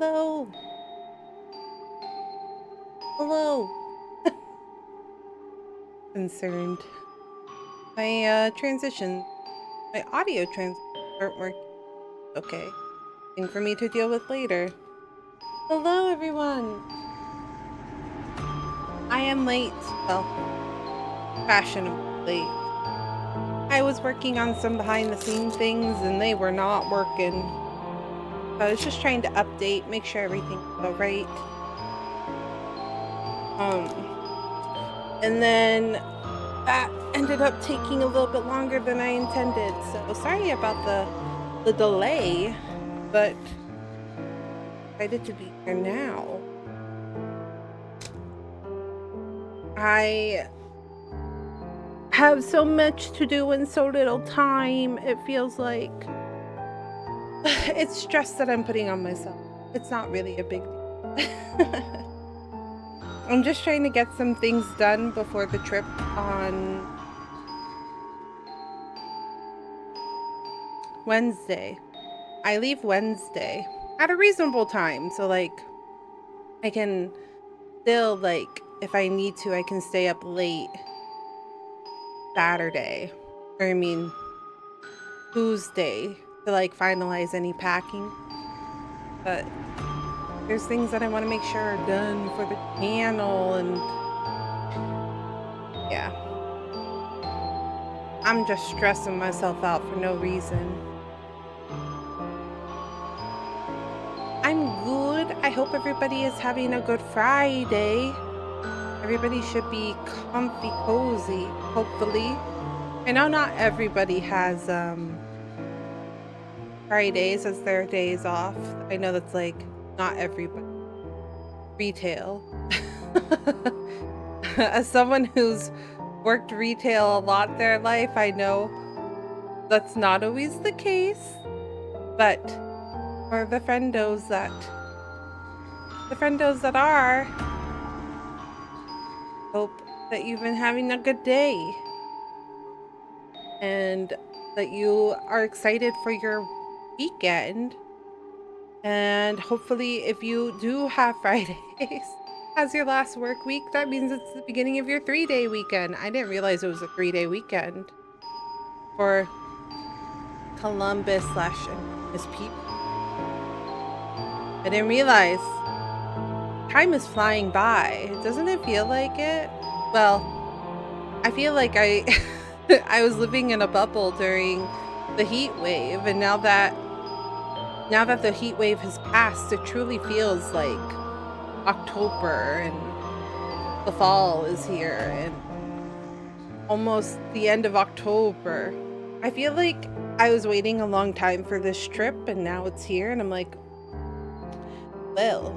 Hello. Hello. Concerned. My transition, my audio transitions aren't working. Okay. Thing for me to deal with later. Hello, everyone. I am late. Well, fashionably late. I was working on some behind the scenes things and they were not working. I was just trying to update, make sure everything's all right. And then that ended up taking a little bit longer than I intended. So sorry about the delay, but excited to be here now. I have so much to do in so little time. It feels like it's stress that I'm putting on myself. It's not really a big deal. I'm just trying to get some things done before the trip on Wednesday. I leave Wednesday at a reasonable time, so like I can still, like, if I need to, I can stay up late Saturday, or I mean Tuesday, to like finalize any packing. But there's things that I want to make sure are done for the channel, and yeah, I'm just stressing myself out for no reason. I'm good. I hope everybody is having a good Friday. Everybody should be comfy cozy, hopefully. I know not everybody has Fridays as their days off. I know that's like not everybody. Retail. As someone who's worked retail a lot their life, I know that's not always the case. But for the friendos that are, hope that you've been having a good day and that you are excited for your weekend. And hopefully, if you do have Fridays as your last work week, that means it's the beginning of your 3-day weekend. I didn't realize it was a 3-day weekend for Columbus/Indigenous people. I didn't realize. Time is flying by. Doesn't it feel like it? Well, I feel like I I was living in a bubble during the heat wave, and now that the heat wave has passed, it truly feels like October and the fall is here and almost the end of October. I feel like I was waiting a long time for this trip and now it's here and I'm like, well,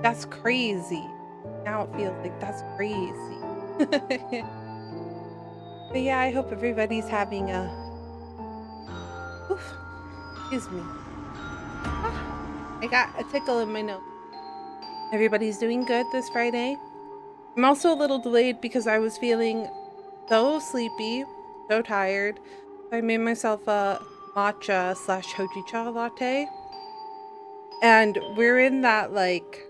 that's crazy. Now it feels like that's crazy. But yeah, I hope everybody's having a oof, excuse me. I got a tickle in my nose. Everybody's doing good this Friday. I'm also a little delayed because I was feeling so sleepy, so tired. I made myself a matcha/hojicha latte. And we're in that like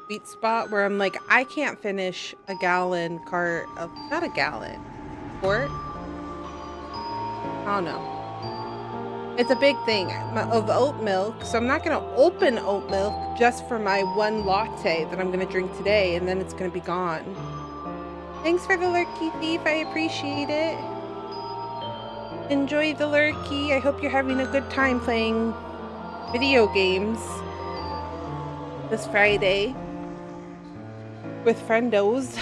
sweet spot where I'm like, I can't finish a gallon cart of, not a gallon, quart? I don't know. It's a big thing of oat milk, so I'm not gonna open oat milk just for my one latte that I'm gonna drink today, and then it's gonna be gone. Thanks for the lurky, Thief. I appreciate it. Enjoy the lurky. I hope you're having a good time playing video games this Friday with friendos.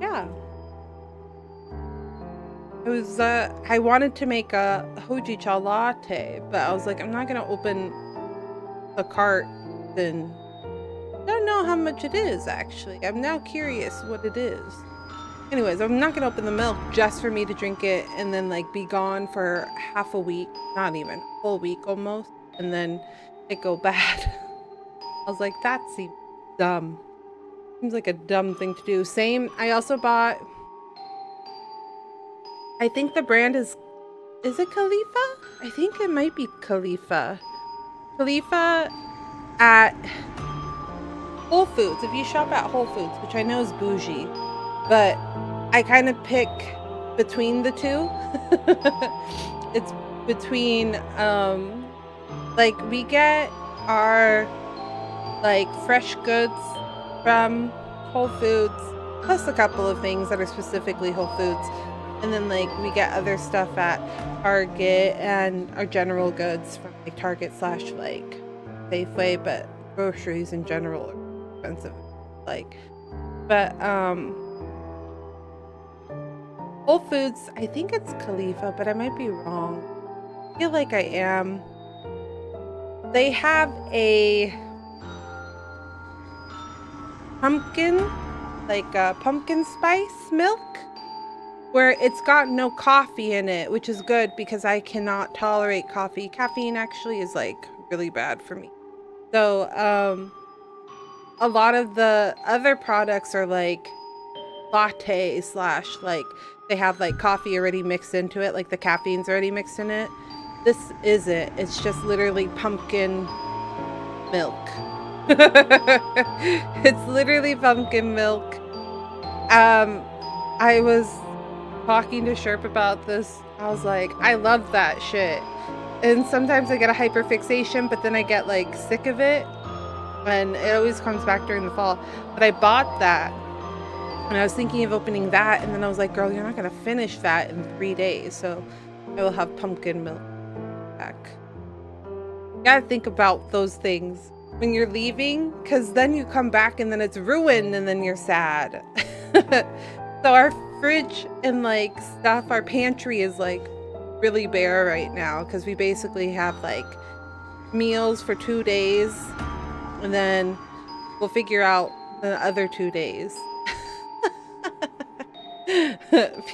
Yeah. It was I wanted to make a hojicha latte, but I was like, I'm not gonna open a cart and don't know how much it is actually. I'm now curious what it is. Anyways, I'm not gonna open the milk just for me to drink it and then like be gone for half a week, not even a full week almost, and then it go bad. I was like, that seems dumb. Seems like a dumb thing to do. Same, I also bought, I think the brand is Is it Khalifa? I think it might be Khalifa. Khalifa at Whole Foods. If you shop at Whole Foods, which I know is bougie, but I kind of pick between the two. It's between like we get our like fresh goods from Whole Foods, plus a couple of things that are specifically Whole Foods. And then like we get other stuff at Target and our general goods from like Target / like Safeway, but groceries in general are expensive. Like, but Whole Foods, I think it's Khalifa, but I might be wrong. I feel like I am. They have a pumpkin, like a pumpkin spice milk, where it's got no coffee in it, which is good because I cannot tolerate coffee. Caffeine actually is like really bad for me. So a lot of the other products are like latte / like they have like coffee already mixed into it, like the caffeine's already mixed in it. This isn't. It's just literally pumpkin milk. It's literally pumpkin milk. I was talking to Sherp about this. I was like, I love that shit. And sometimes I get a hyperfixation, but then I get like sick of it. And it always comes back during the fall. But I bought that. And I was thinking of opening that. And then I was like, girl, you're not going to finish that in 3 days. So I will have pumpkin milk back. You gotta think about those things when you're leaving, because then you come back and then it's ruined and then you're sad. So our fridge and like stuff, our pantry is like really bare right now because we basically have like meals for 2 days and then we'll figure out the other 2 days.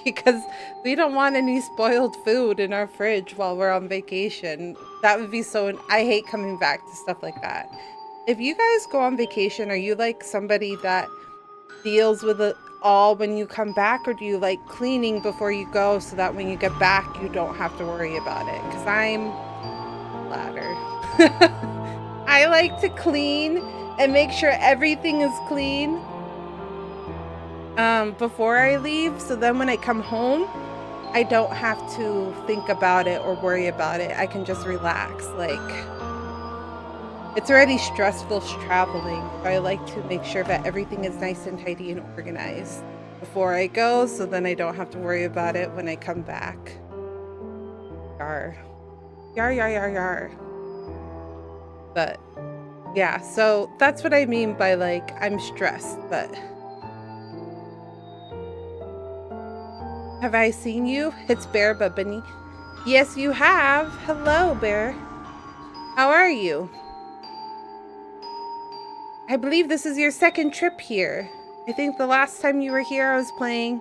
Because we don't want any spoiled food in our fridge while we're on vacation. That would be so... I hate coming back to stuff like that. If you guys go on vacation, are you like somebody that deals with it all when you come back, or do you like cleaning before you go so that when you get back you don't have to worry about it? Because I'm the latter. I like to clean and make sure everything is clean before I leave, so then when I come home I don't have to think about it or worry about it. I can just relax. Like, it's already stressful traveling. I like to make sure that everything is nice and tidy and organized before I go, so then I don't have to worry about it when I come back. Yar. Yar, yar, yar, yar. But yeah, so that's what I mean by like, I'm stressed, but... Have I seen you? It's Bear Bunny. Yes, you have. Hello, Bear. How are you? I believe this is your second trip here. I think the last time you were here, I was playing...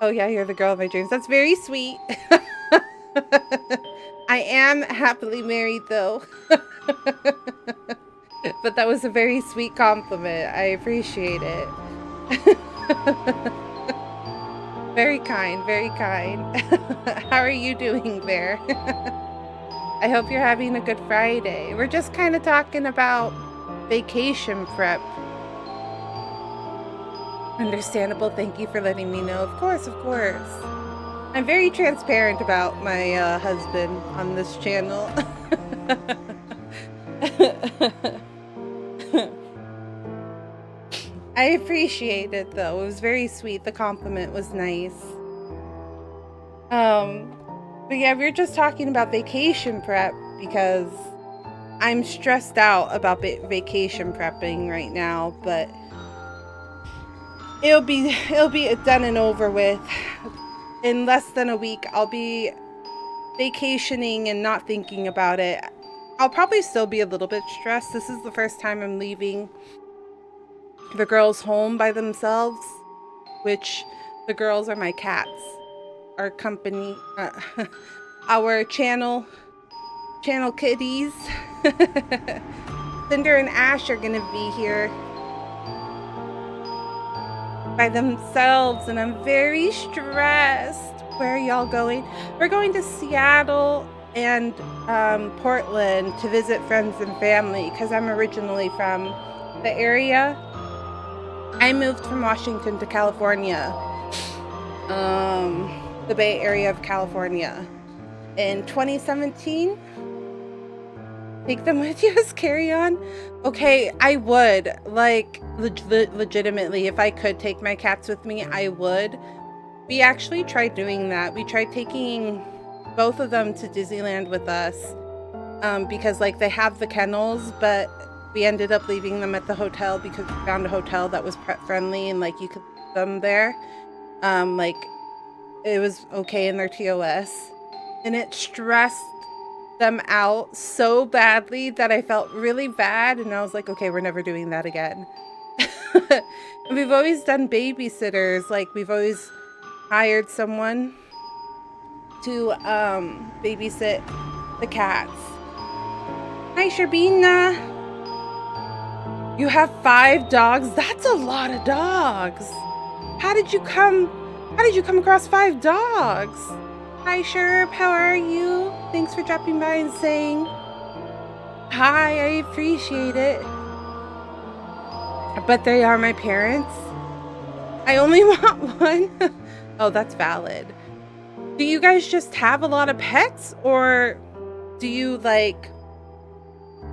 Oh yeah, you're the girl of my dreams. That's very sweet. I am happily married, though. But that was a very sweet compliment. I appreciate it. Very kind, very kind. How are you doing, Bear? I hope you're having a good Friday. We're just kind of talking about vacation prep. Understandable. Thank you for letting me know. Of course, of course. I'm very transparent about my husband on this channel. I appreciate it, though. It was very sweet. The compliment was nice. But yeah, we were just talking about vacation prep because I'm stressed out about vacation prepping right now, but it'll be done and over with. In less than a week, I'll be vacationing and not thinking about it. I'll probably still be a little bit stressed. This is the first time I'm leaving the girls home by themselves, which the girls are my cats, our company, our channel kitties. Cinder and Ash are gonna be here by themselves, and I'm very stressed. Where are y'all going? We're going to Seattle and Portland to visit friends and family because I'm originally from the area. I moved from Washington to California, the Bay Area of California, in 2017. Take them with you as carry-on? Okay, I would. Like, legitimately, if I could take my cats with me, I would. We actually tried doing that. We tried taking both of them to Disneyland with us because, like, they have the kennels, but we ended up leaving them at the hotel because we found a hotel that was pet-friendly and, like, you could leave them there. Like, it was okay in their TOS. And it stressed them out so badly that I felt really bad, and I was like, okay, we're never doing that again. We've always done babysitters. Like, we've always hired someone to babysit the cats. Hi, Sherbina. You have 5 dogs? That's a lot of dogs. How did you come across 5 dogs? Hi, Sherb, how are you? Thanks for dropping by and saying hi, I appreciate it. But they are my parents. I only want one. Oh, that's valid. Do you guys just have a lot of pets, or do you, like,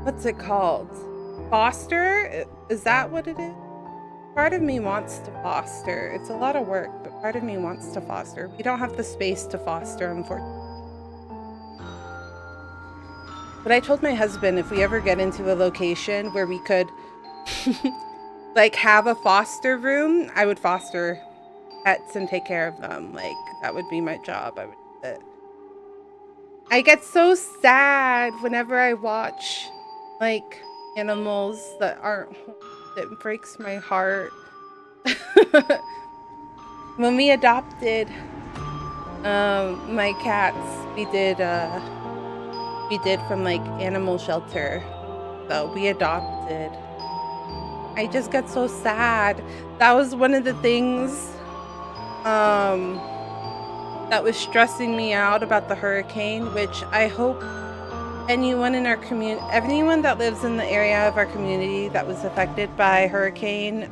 what's it called? Foster? Is that what it is? Part of me wants to foster. It's a lot of work, but part of me wants to foster. We don't have the space to foster, unfortunately. But I told my husband if we ever get into a location where we could like have a foster room, I would foster pets and take care of them. Like, that would be my job. I would do it. I get so sad whenever I watch, like, animals that aren't home. It breaks my heart. When we adopted my cats, we did from, like, animal shelter. So we adopted. I just got so sad. That was one of the things that was stressing me out about the hurricane, which I hope anyone in our community, anyone that lives in the area of our community that was affected by Hurricane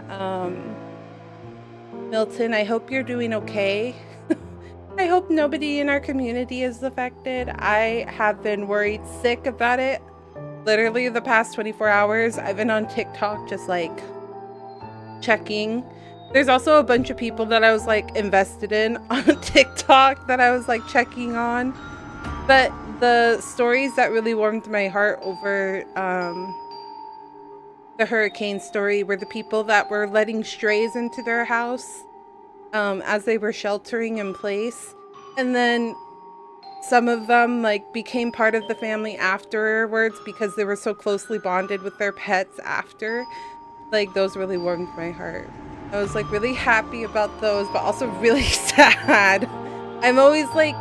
Milton, I hope you're doing okay. I hope nobody in our community is affected. I have been worried sick about it. Literally the past 24 hours, I've been on TikTok just, like, checking. There's also a bunch of people that I was, like, invested in on TikTok that I was, like, checking on. But the stories that really warmed my heart over the hurricane story were the people that were letting strays into their house as they were sheltering in place. And then some of them, like, became part of the family afterwards because they were so closely bonded with their pets after. Like, those really warmed my heart. I was, like, really happy about those, but also really sad. I'm always, like,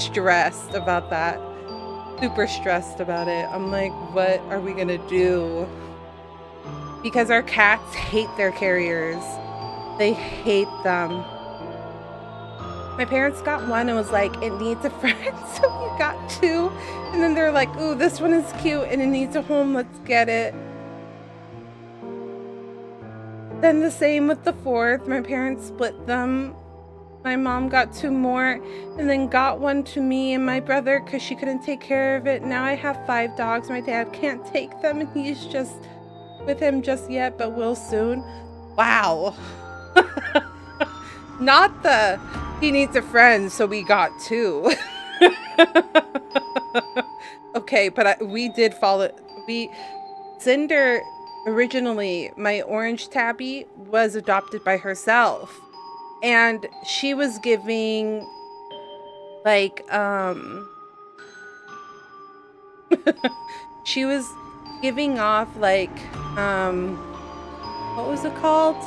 stressed about that. Super stressed about it. I'm like, what are we gonna do? Because our cats hate their carriers. They hate them. My parents got one and was like, it needs a friend, so we got 2. And then they're like, ooh, this one is cute and it needs a home, let's get it. Then the same with the 4th. My parents split them. My mom got 2 more and then got one to me and my brother because she couldn't take care of it. Now I have 5 dogs. My dad can't take them and he's just with him just yet, but will soon. Wow. Not the he needs a friend, so we got 2. Okay, but we did follow. Cinder, originally, my orange tabby was adopted by herself. And she was giving, like, she was giving off, like, what was it called?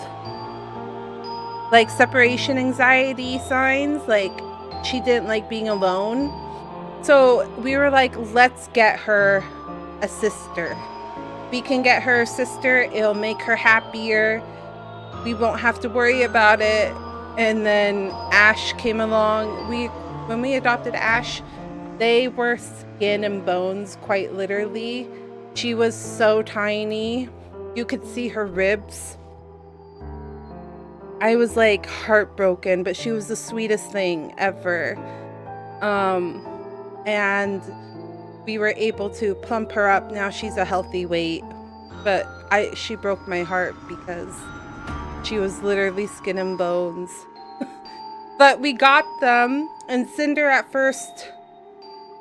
Like, separation anxiety signs. Like, she didn't like being alone. So we were like, let's get her a sister. We can get her a sister. It'll make her happier. we won't have to worry about it. And then Ash came along. When we adopted Ash, they were skin and bones, quite literally. She was so tiny. You could see her ribs. I was like heartbroken, but she was the sweetest thing ever. And we were able to plump her up. Now she's a healthy weight, but she broke my heart because she was literally skin and bones. But we got them, and Cinder at first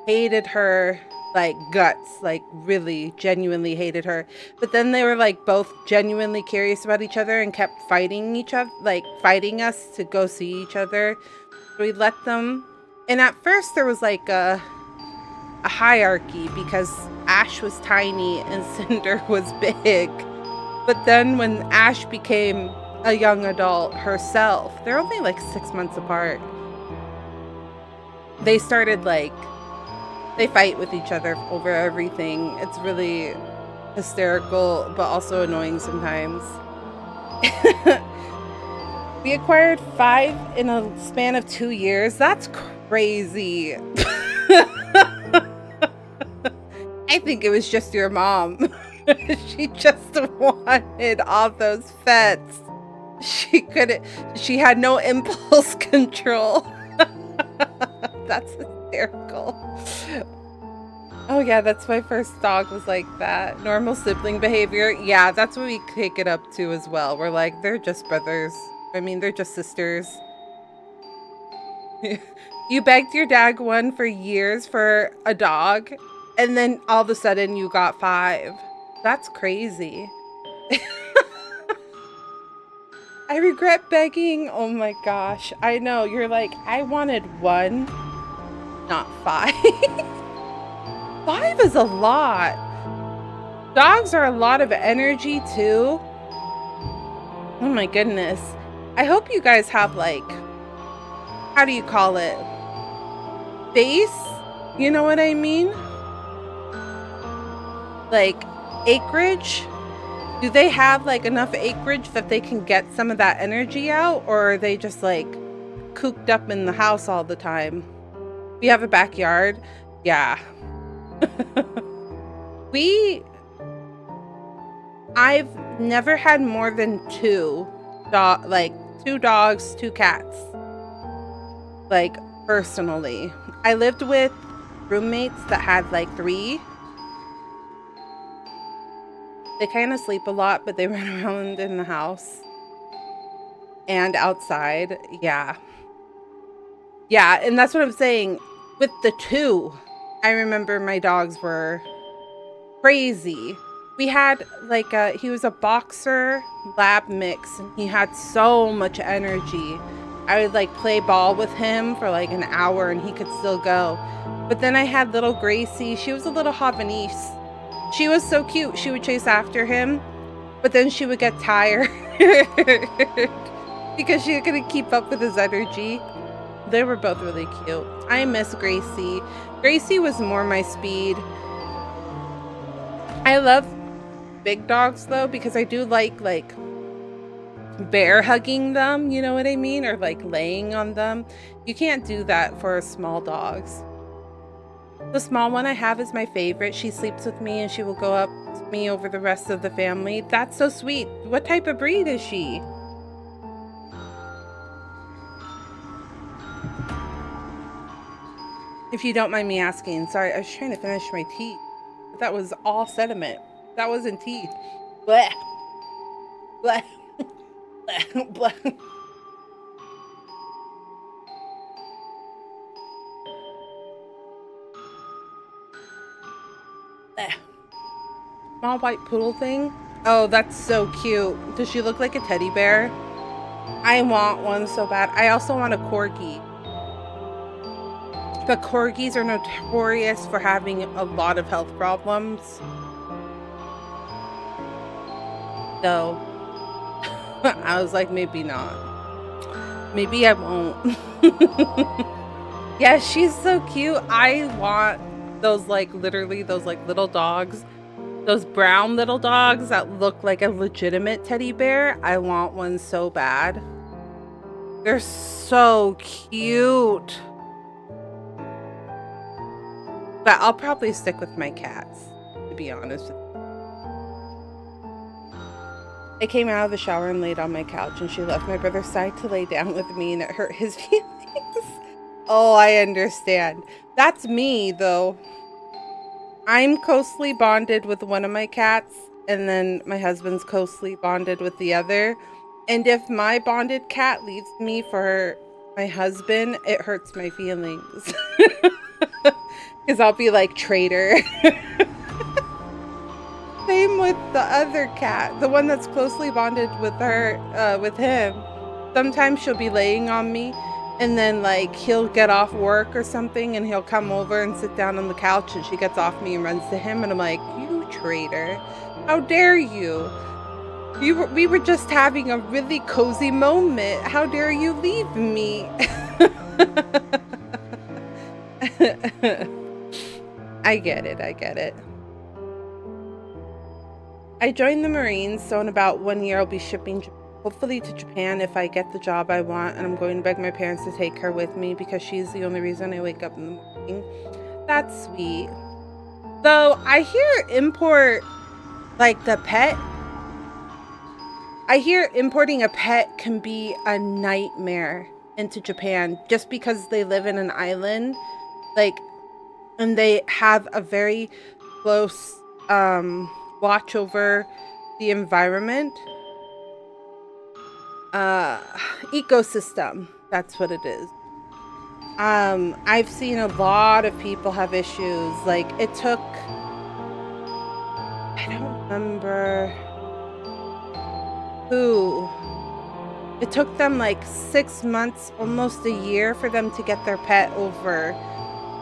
hated her like guts, like really genuinely hated her. But then they were like both genuinely curious about each other and kept fighting each other, like fighting us to go see each other. So we let them, and at first there was like a hierarchy because Ash was tiny and Cinder was big. But then when Ash became a young adult herself, they're only like 6 months apart, they started like, they fight with each other over everything. It's really hysterical, but also annoying sometimes. We acquired 5 in a span of 2 years. That's crazy. I think it was just your mom. She just wanted all those pets. She had no impulse control. That's hysterical. Oh yeah, that's my first dog was like that. Normal sibling behavior. Yeah, that's what we take it up to as well. We're like, they're just brothers. I mean, they're just sisters. You begged your dad one for years for a dog, and then all of a sudden you got 5. That's crazy. I regret begging. Oh my gosh. I know. You're like, I wanted 1, not 5. 5 is a lot. Dogs are a lot of energy too. Oh my goodness. I hope you guys have like, how do you call it? Space? You know what I mean? Like acreage? Do they have like enough acreage that they can get some of that energy out, or are they just like cooped up in the house all the time? We have a backyard. Yeah. I've never had more than 2 dogs, 2 cats. Like personally, I lived with roommates that had like 3. They kind of sleep a lot, but they run around in the house and outside. Yeah. Yeah, and that's what I'm saying. With the 2, I remember my dogs were crazy. We had like he was a boxer lab mix, and he had so much energy. I would like play ball with him for like an hour and he could still go. But then I had little Gracie. She was a little Havanese. She was so cute. She would chase after him, but then she would get tired because she couldn't keep up with his energy. They were both really cute. I miss Gracie. Gracie was more my speed. I love big dogs though, because I do like bear hugging them, you know what I mean? Or like laying on them. You can't do that for small dogs. The small one I have is my favorite. She sleeps with me and she will go up to me over the rest of the family. That's so sweet. What type of breed is she? If you don't mind me asking. Sorry, I was trying to finish my tea. But that was all sediment. That wasn't tea. Blech. Blech. Blech. Blech. Small white poodle thing. Oh, that's so cute. Does she look like a teddy bear? I want one so bad. I also want a corgi. But corgis are notorious for having a lot of health problems. So I was like, maybe not. Maybe I won't. Yeah, she's so cute. I want those like literally those like little dogs Those brown little dogs that look like a legitimate teddy bear. I want one so bad. They're so cute. But I'll probably stick with my cats, to be honest with you. I came out of the shower and laid on my couch, and she left my brother's side to lay down with me, and it hurt his feelings. Oh, I understand. That's me, though. I'm closely bonded with one of my cats, and then my husband's closely bonded with the other. And if my bonded cat leaves me for my husband, it hurts my feelings. Because I'll be like, traitor. Same with the other cat, the one that's closely bonded with her, with him. Sometimes she'll be laying on me, and then like he'll get off work or something, and he'll come over and sit down on the couch, and she gets off me and runs to him, and I'm like, you traitor, how dare you? We were just having a really cozy moment. How dare you leave me? I get it. I get it. I joined the Marines, so in about 1 year I'll be shipping hopefully to Japan if I get the job I want, and I'm going to beg my parents to take her with me because she's the only reason I wake up in the morning. That's sweet. Though I hear import, like the pet, I hear importing a pet can be a nightmare into Japan just because they live in an island, like, and they have a very close watch over the environment. Ecosystem, that's what it is. I've seen a lot of people have issues. Like I don't remember who. It took them like 6 months, almost a year for them to get their pet over,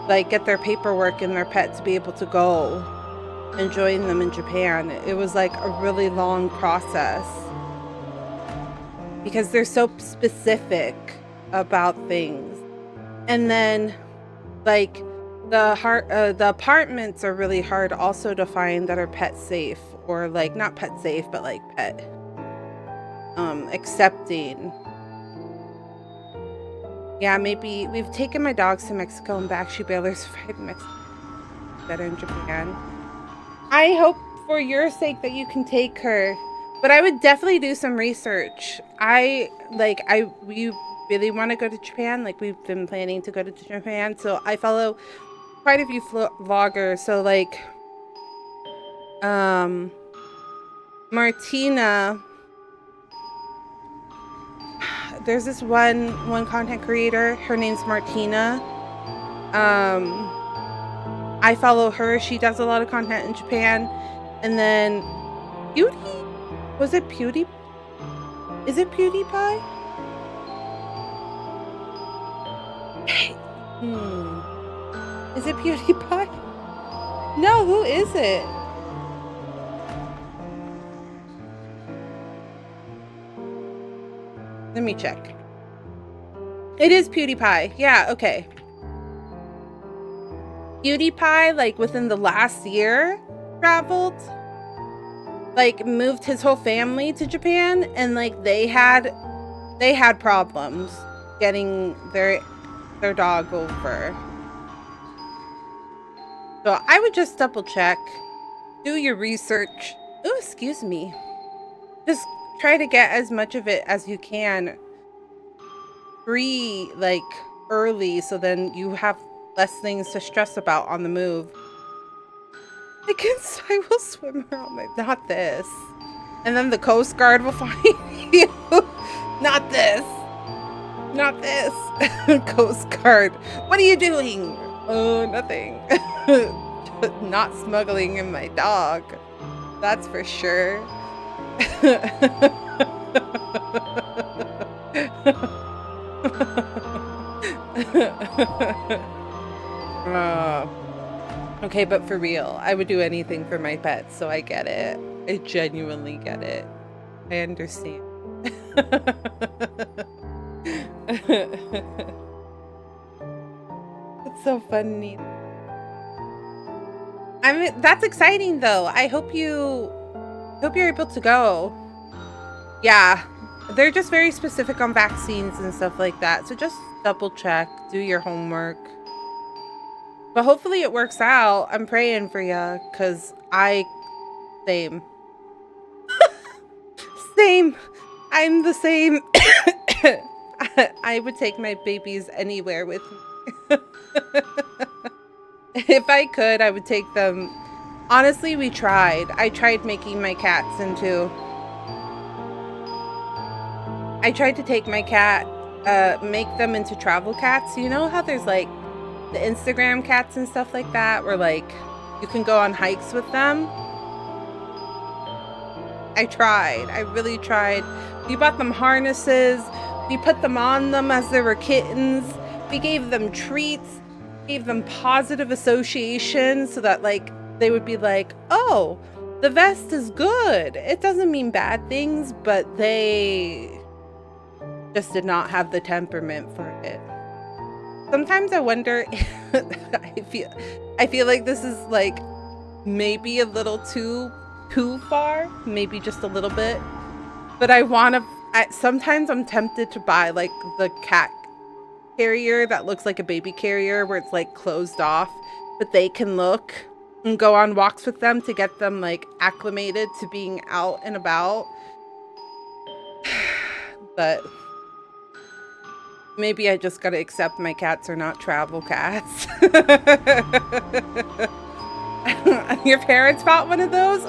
like get their paperwork and their pet to be able to go and join them in Japan. It was like a really long process because they're so specific about things. And then like the apartments are really hard also to find that are pet safe, or like not pet safe, but like pet accepting. Yeah, maybe we've taken my dogs to Mexico and back. She barely survived Mexico. Better in Japan. I hope for your sake that you can take her, but I would definitely do some research. We really want to go to Japan. Like we've been planning to go to Japan, so I follow quite a few vloggers. So like, Martina. There's this one content creator. Her name's Martina. I follow her. She does a lot of content in Japan. And then Beauty? Was it Beauty? Is it PewDiePie? Is it PewDiePie? No, who is it? Let me check. It is PewDiePie. Yeah, okay. PewDiePie, like within the last year, traveled, like moved his whole family to Japan, and like they had problems getting their dog over. So I would just double check, do your research. Oh, excuse me. Just try to get as much of it as you can like early, so then you have less things to stress about on the move. I will swim around my, not this. And then the Coast Guard will find you. Not this. Not this. Coast Guard. What are you doing? Oh, nothing. Not smuggling in my dog. That's for sure. Okay, but for real, I would do anything for my pets, so I get it. I genuinely get it. I understand. It's so funny. That's exciting though. I hope you're able to go. Yeah. They're just very specific on vaccines and stuff like that. So just double check, do your homework. But hopefully it works out. I'm praying for you cuz same. Same. I'm the same. I would take my babies anywhere with me. If I could, I would take them. Honestly, we tried. I tried making my cats into... I tried to take my cat, make them into travel cats. You know how there's like the Instagram cats and stuff like that, where like you can go on hikes with them? I tried. I really tried. We bought them harnesses. We put them on them as they were kittens. We gave them treats, gave them positive associations so that like they would be like, oh, the vest is good. It doesn't mean bad things, but they just did not have the temperament for it. Sometimes I wonder, I feel like this is like maybe a little too far, maybe just a little bit, but sometimes I'm tempted to buy like the cat carrier that looks like a baby carrier where it's like closed off, but they can look and go on walks with them to get them like acclimated to being out and about. But maybe I just gotta accept my cats are not travel cats. Your parents bought one of those?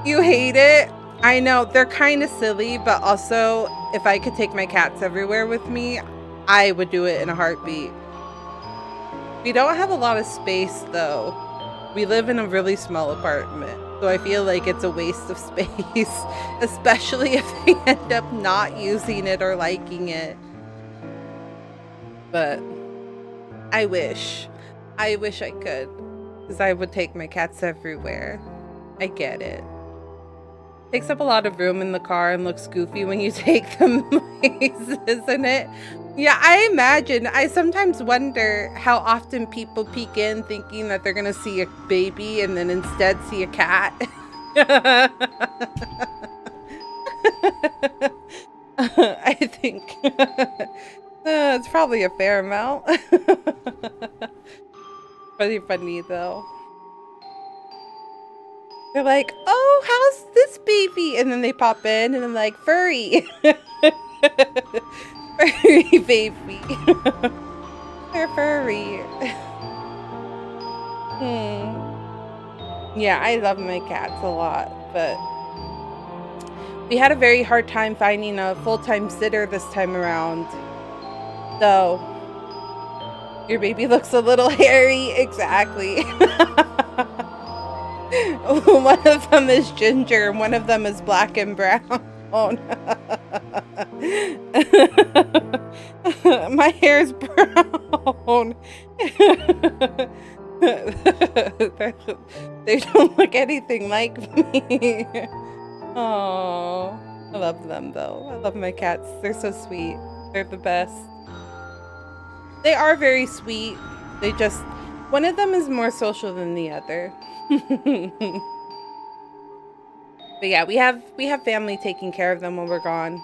You hate it? I know, they're kind of silly, but also, if I could take my cats everywhere with me, I would do it in a heartbeat. We don't have a lot of space, though. We live in a really small apartment, so I feel like it's a waste of space, especially if they end up not using it or liking it. But I wish I could, because I would take my cats everywhere. I get it. Takes up a lot of room in the car and looks goofy when you take them places, isn't it? Yeah, I imagine. I sometimes wonder how often people peek in thinking that they're gonna see a baby and then instead see a cat. I think it's probably a fair amount. Pretty funny though. They're like, oh, how's this baby? And then they pop in and I'm like, furry. Furry baby. They're furry. Yeah, I love my cats a lot, but we had a very hard time finding a full-time sitter this time around. So, your baby looks a little hairy. Exactly. One of them is ginger and one of them is black and brown. My hair is brown. They don't look anything like me. Oh, I love them though. I love my cats. They're so sweet. They're the best. They are very sweet. One of them is more social than the other. But yeah, we have family taking care of them when we're gone.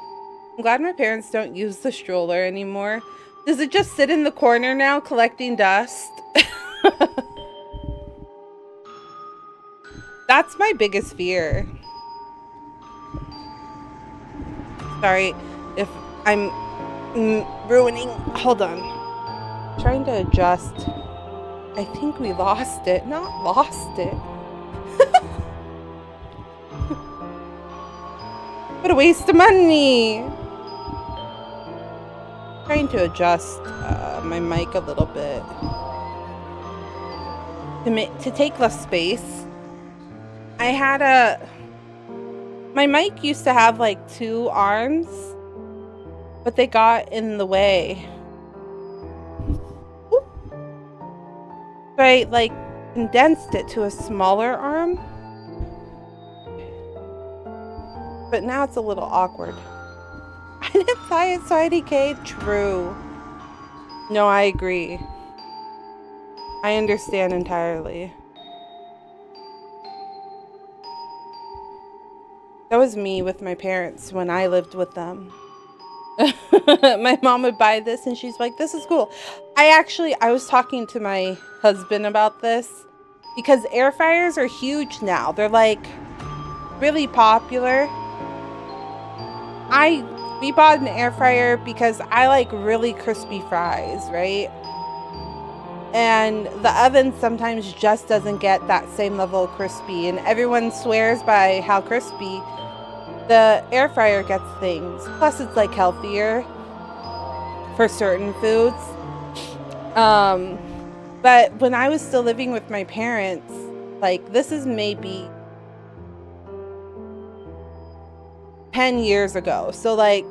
I'm glad my parents don't use the stroller anymore. Does it just sit in the corner now collecting dust? That's my biggest fear. Sorry if I'm ruining. Hold on. I'm trying to adjust. I think we lost it. Not lost it. What a waste of money. Trying to adjust my mic a little bit to take less space. My mic used to have like 2 arms, but they got in the way. Ooh. So I like condensed it to a smaller arm. But now it's a little awkward. I didn't buy it so IDK. True. No, I agree. I understand entirely. was me with my parents when I lived with them. My mom would buy this and she's like, this is cool. I was talking to my husband about this because air fryers are huge now. They're like really popular. We bought an air fryer because I like really crispy fries, right? And the oven sometimes just doesn't get that same level of crispy, and everyone swears by how crispy the air fryer gets things. Plus it's like healthier for certain foods. But when I was still living with my parents, like this is maybe 10 years ago. So like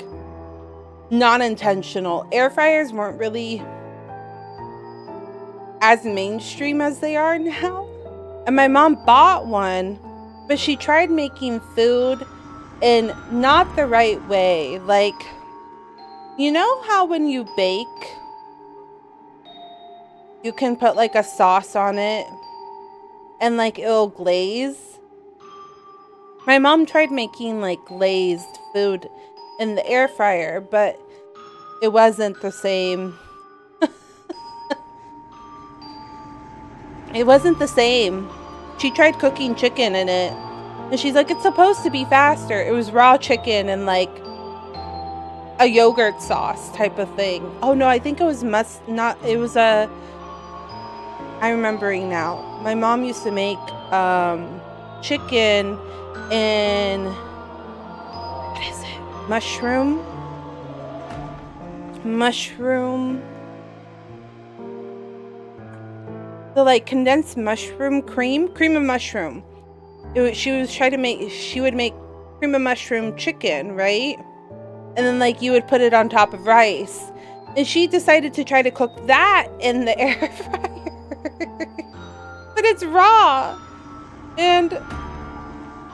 non-intentional. Air fryers weren't really as mainstream as they are now. And my mom bought one, but she tried making food in not the right way. Like, you know how when you bake, you can put like a sauce on it and like it'll glaze? My mom tried making like glazed food in the air fryer, but it wasn't the same. It wasn't the same. She tried cooking chicken in it, and she's like, it's supposed to be faster. It was raw chicken and like a yogurt sauce type of thing. Oh no, I think it was I'm remembering now. My mom used to make chicken in, what is it? Mushroom. The like condensed mushroom cream of mushroom. She would make cream of mushroom chicken, right? And then like you would put it on top of rice. And she decided to try to cook that in the air fryer. But it's raw. And it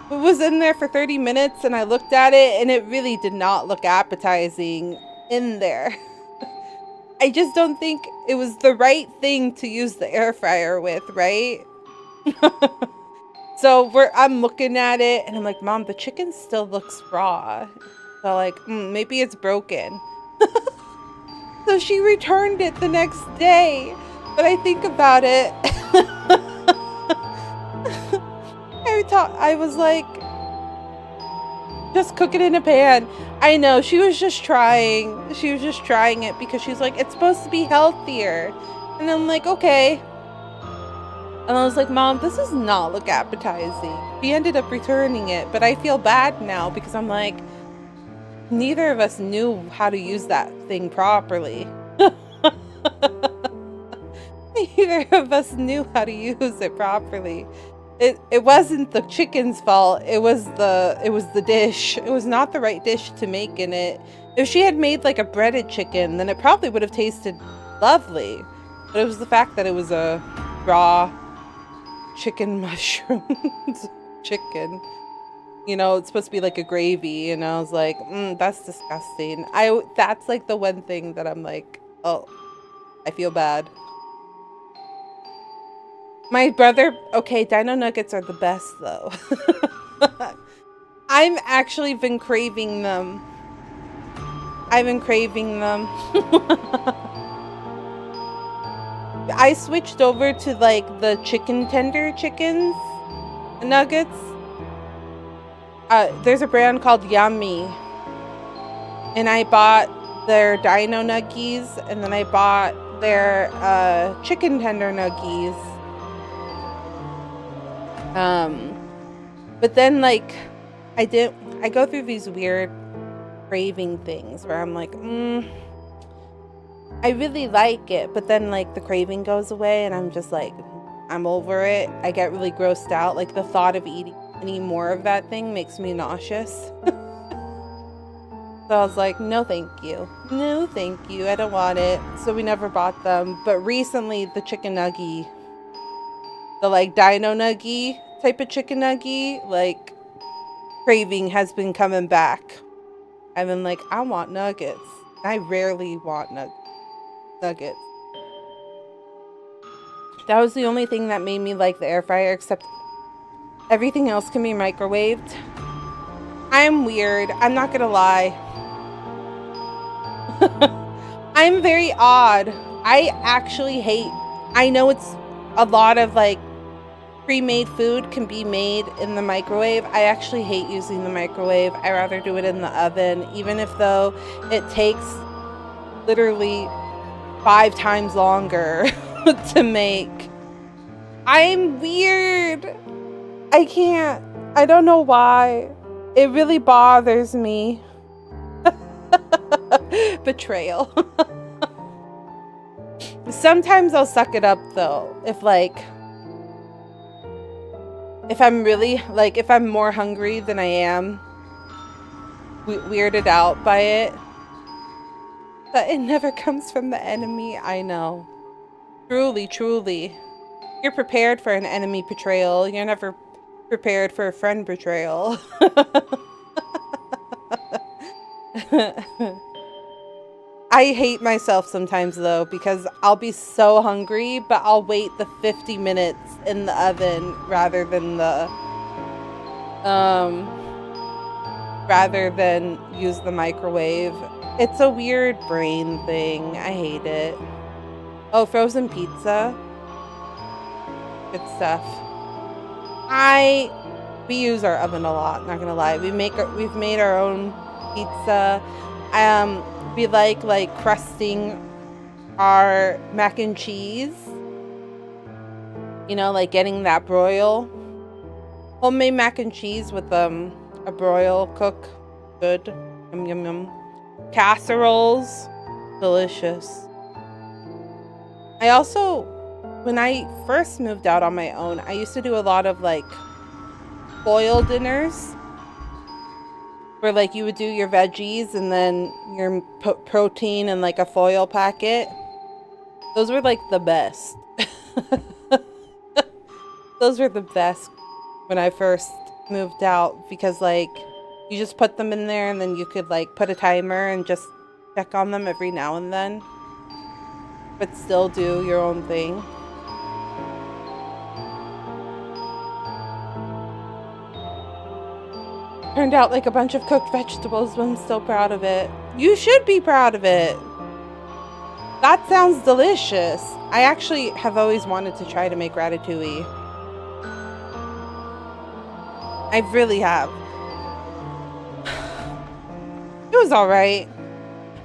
was in there for 30 minutes and I looked at it and it really did not look appetizing in there. I just don't think it was the right thing to use the air fryer with, right? So I'm looking at it and I'm like, Mom, the chicken still looks raw. So like, maybe it's broken. So she returned it the next day. But I think about it. I was like, just cook it in a pan. I know, she was just trying. She was just trying it because she's like, it's supposed to be healthier. And I'm like, okay. And I was like, Mom, this does not look appetizing. She ended up returning it, but I feel bad now because I'm like, neither of us knew how to use that thing properly. Neither of us knew how to use it properly. It wasn't the chicken's fault. It was the dish. It was not the right dish to make in it. If she had made like a breaded chicken, then it probably would have tasted lovely. But it was the fact that it was a raw chicken mushrooms chicken. You know, it's supposed to be like a gravy, and I was like, that's disgusting. That's like the one thing that I'm like, oh, I feel bad. My brother, okay, dino nuggets are the best though. I've actually been craving them. I've been craving them. I switched over to like the chicken tender chickens nuggets. There's a brand called Yummy. And I bought their dino nuggies and then I bought their chicken tender nuggies. But then like I go through these weird craving things where I'm like, I really like it, but then like the craving goes away and I'm just like, I'm over it. I get really grossed out. Like the thought of eating any more of that thing makes me nauseous. So I was like, no thank you. No thank you. I don't want it. So we never bought them. But recently the chicken nuggie, the like dino nuggie type of chicken nuggie, like craving has been coming back. I've been like, I want nuggets. I rarely want nuggets. That was the only thing that made me like the air fryer, except everything else can be microwaved. I'm weird. I'm not gonna lie. I'm very odd. I actually hate, I know it's a lot of like pre-made food can be made in the microwave. I actually hate using the microwave. I rather do it in the oven, even if though it takes literally 5 times longer to make. I'm weird. I can't. I don't know why. It really bothers me. Betrayal. Sometimes I'll suck it up though. If I'm really, like, if I'm more hungry than I am weirded out by it. But it never comes from the enemy. I know. Truly, truly. You're prepared for an enemy betrayal. You're never prepared for a friend betrayal. I hate myself sometimes though, because I'll be so hungry, but I'll wait the 50 minutes in the oven rather than use the microwave. It's a weird brain thing. I hate it. Oh, frozen pizza. Good stuff. We use our oven a lot, not gonna lie. We've made our own pizza. We like crusting our mac and cheese. You know, like getting that broil. Homemade mac and cheese with a broil cook. Good. Yum yum yum. Casseroles. Delicious. I also, when I first moved out on my own, I used to do a lot of like foil dinners where like you would do your veggies and then your protein in like a foil packet. Those were like the best. Those were the best when I first moved out, because like you just put them in there and then you could like put a timer and just check on them every now and then, but still do your own thing. Turned out like a bunch of cooked vegetables, but I'm still proud of it. You should be proud of it. That sounds delicious. I actually have always wanted to try to make ratatouille. I really have. It was alright.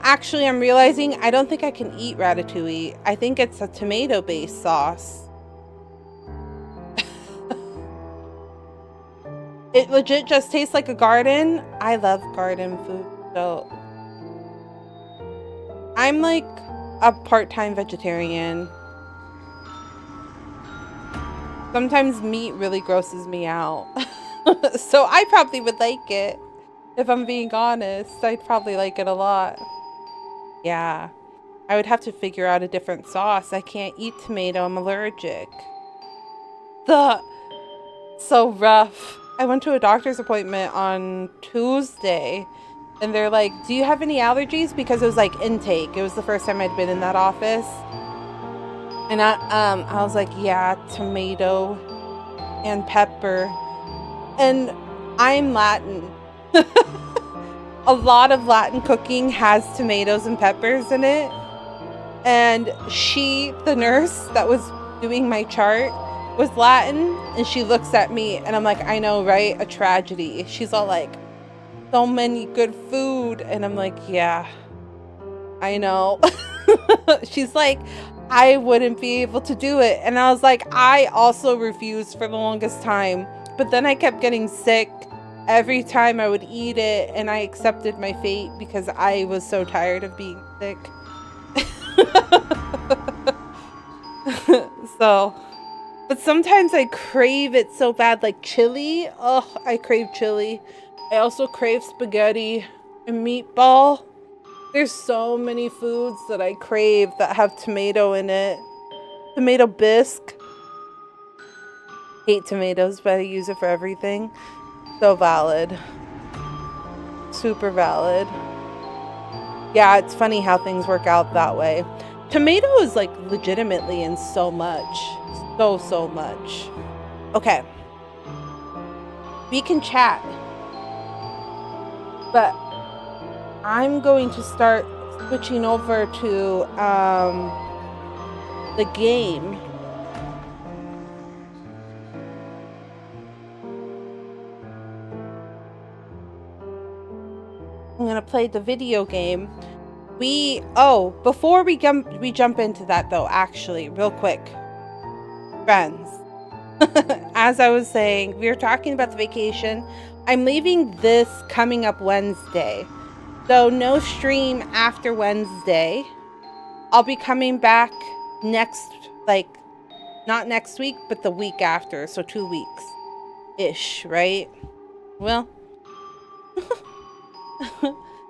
Actually, I'm realizing I don't think I can eat ratatouille. I think it's a tomato-based sauce. It legit just tastes like a garden. I love garden food, so I'm like a part-time vegetarian. Sometimes meat really grosses me out. So I probably would like it. If I'm being honest, I'd probably like it a lot. Yeah. I would have to figure out a different sauce. I can't eat tomato. I'm allergic. So rough. I went to a doctor's appointment on Tuesday and they're like, do you have any allergies? Because it was like intake. It was the first time I'd been in that office. And I was like, yeah, tomato and pepper. And I'm Latin. A lot of Latin cooking has tomatoes and peppers in it. And the nurse that was doing my chart, was Latin, and she looks at me and I'm like, I know, right? A tragedy. She's all like, so many good food. And I'm like, yeah, I know. She's like, I wouldn't be able to do it. And I was like, I also refused for the longest time. But then I kept getting sick every time I would eat it, and I accepted my fate because I was so tired of being sick. But sometimes I crave it so bad, like chili. Oh, I crave chili. I also crave spaghetti and meatball. There's so many foods that I crave that have tomato in it. Tomato bisque. Hate tomatoes, but I use it for everything. So valid. Super valid. Yeah, it's funny how things work out that way. Tomato is like legitimately in so much. So much. Okay. We can chat. But I'm going to start switching over to the game. I'm gonna play the video game. Before we jump into that though, actually, real quick, friends. As I was saying, we were talking about the vacation. I'm leaving this coming up Wednesday, so no stream after Wednesday. I'll be coming back not next week, but the week after, so 2 weeks ish, right? Well,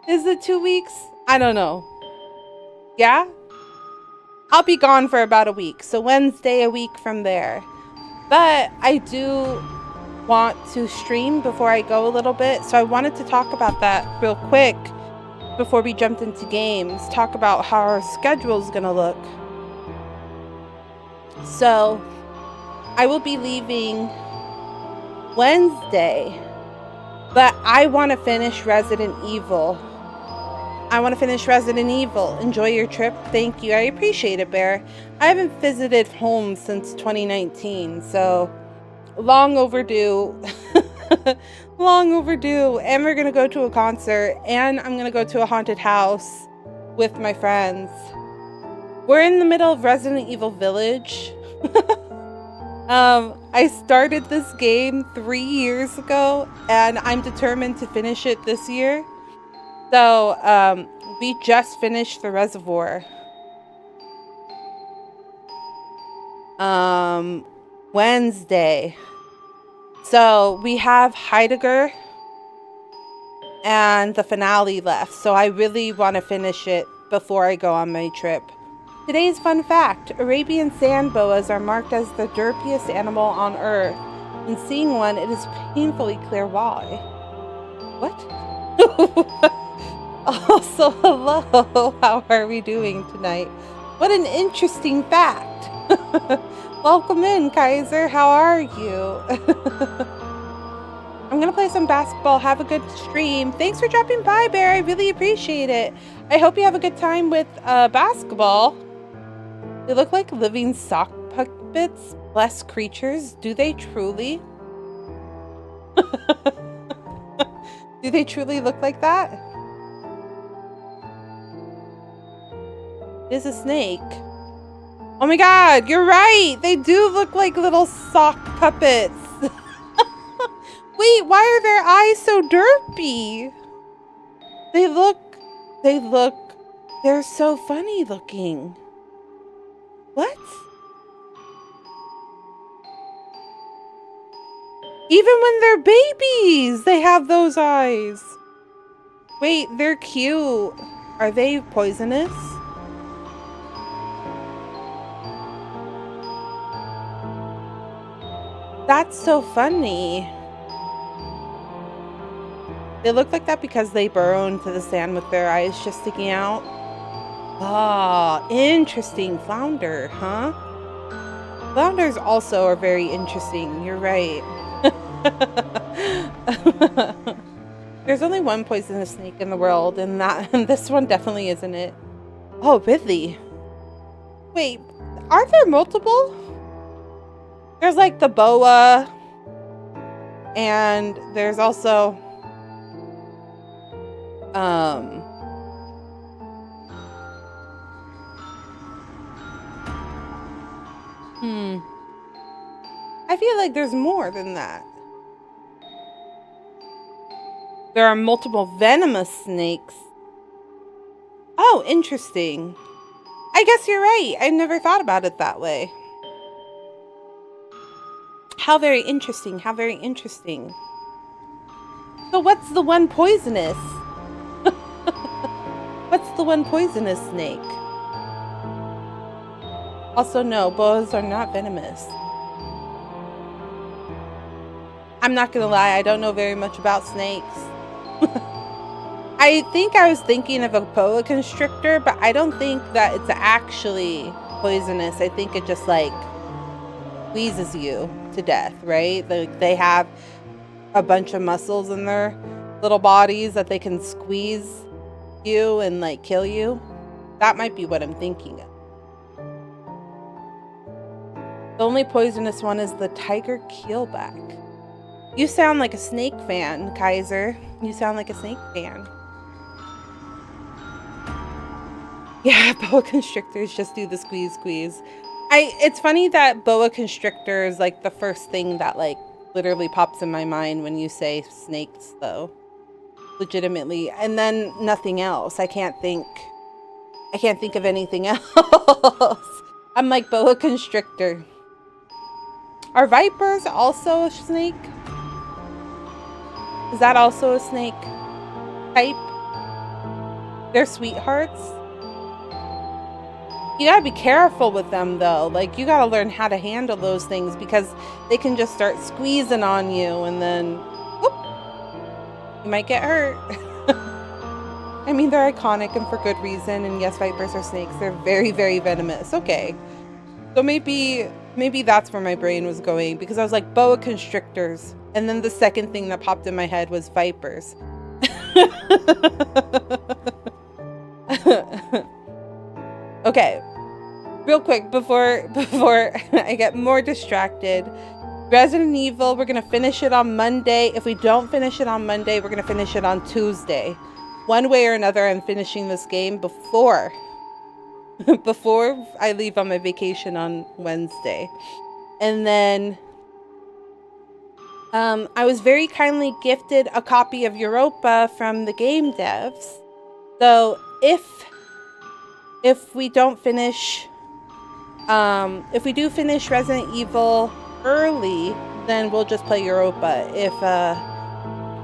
is it 2 weeks? I don't know. Yeah? I'll be gone for about a week, so Wednesday a week from there. But I do want to stream before I go a little bit, so I wanted to talk about that real quick before we jumped into games. Talk about how our schedule is gonna look. So I will be leaving Wednesday, but I want to finish Resident Evil. Enjoy your trip. Thank you. I appreciate it, Bear. I haven't visited home since 2019, so long overdue. Long overdue. And we're going to go to a concert, and I'm going to go to a haunted house with my friends. We're in the middle of Resident Evil Village. I started this game 3 years ago, and I'm determined to finish it this year. So, we just finished the reservoir. Wednesday. So, we have Heidegger and the finale left. So, I really want to finish it before I go on my trip. Today's fun fact: Arabian sand boas are marked as the derpiest animal on Earth. When seeing one, it is painfully clear why. What? Also, hello. How are we doing tonight? What an interesting fact. Welcome in, Kaiser. How are you? I'm going to play some basketball. Have a good stream. Thanks for dropping by, Bear. I really appreciate it. I hope you have a good time with basketball. They look like living sock puppets, bless creatures. Do they truly? Do they truly look like that? There's a snake. Oh my god, you're right. They do look like little sock puppets. Wait, why are their eyes so derpy? They're so funny looking. What? Even when they're babies, they have those eyes. Wait, they're cute. Are they poisonous? That's so funny. They look like that because they burrow into the sand with their eyes just sticking out. Ah, interesting. Flounder, huh? Flounders also are very interesting. You're right. There's only one poisonous snake in the world, and this one definitely isn't it. Oh, really? Wait, are there multiple? There's like the boa, and there's also I feel like there's more than that. There are multiple venomous snakes. Oh, interesting. I guess you're right. I never thought about it that way. How very interesting. How very interesting. So what's the one poisonous? What's the one poisonous snake? Also, no, boas are not venomous. I'm not gonna lie, I don't know very much about snakes. I think I was thinking of a boa constrictor, but I don't think that it's actually poisonous. I think it just like squeezes you to death, right? Like they have a bunch of muscles in their little bodies that they can squeeze you and like kill you. That might be what I'm thinking of. The only poisonous one is the tiger keelback. You sound like a snake fan, Kaiser. You sound like a snake fan. Yeah, boa constrictors just do the squeeze. It's funny that boa constrictor is like the first thing that like literally pops in my mind when you say snakes, though. Legitimately. And then nothing else. I can't think of anything else. I'm like boa constrictor. Are vipers also a snake? Is that also a snake type? They're sweethearts. You gotta be careful with them though. Like you gotta learn how to handle those things because they can just start squeezing on you and then whoop, you might get hurt. I mean, they're iconic and for good reason. And yes, vipers are snakes. They're very, very venomous. Okay. So maybe that's where my brain was going because I was like boa constrictors. And then the second thing that popped in my head was vipers. Okay, real quick before I get more distracted. Resident Evil, we're gonna finish it on Monday. If we don't finish it on Monday, we're gonna finish it on Tuesday. One way or another, I'm finishing this game before I leave on my vacation on Wednesday. And then I was very kindly gifted a copy of Europa from the game devs. So if we don't finish, if we do finish Resident Evil early, then we'll just play Europa.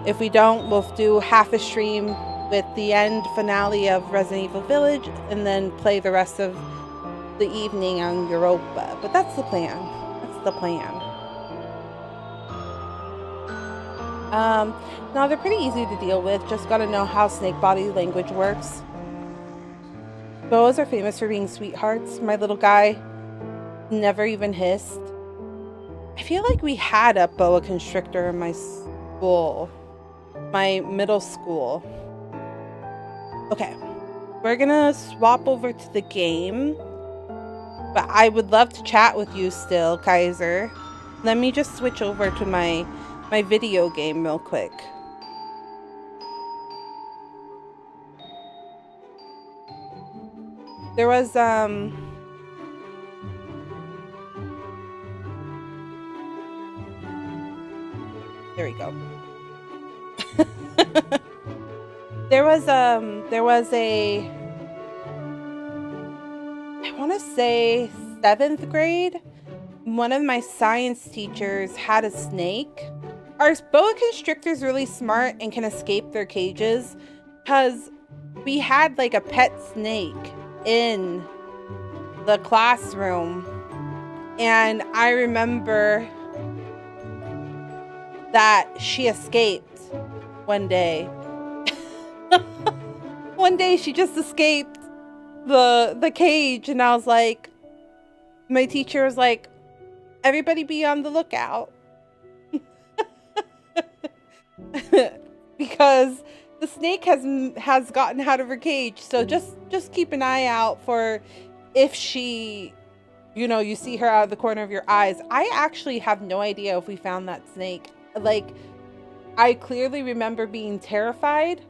If we don't, we'll do half a stream with the end finale of Resident Evil Village and then play the rest of the evening on Europa. But that's the plan. That's the plan. Now they're pretty easy to deal with. Just gotta know how snake body language works. Boas are famous for being sweethearts. My little guy never even hissed. I feel like we had a boa constrictor in my school. My middle school. Okay. We're gonna swap over to the game. But I would love to chat with you still, Kaiser. Let me just switch over to my video game real quick. There was, there we go. there was a, I want to say 7th grade. One of my science teachers had a snake. Are boa constrictors really smart and can escape their cages? Because we had like a pet snake in the classroom and I remember that she escaped one day. One day she just escaped the cage and I was like, my teacher was like, everybody be on the lookout. Because the snake has gotten out of her cage, so just keep an eye out for if she, you see her out of the corner of your eyes. I actually have no idea if we found that snake. Like, I clearly remember being terrified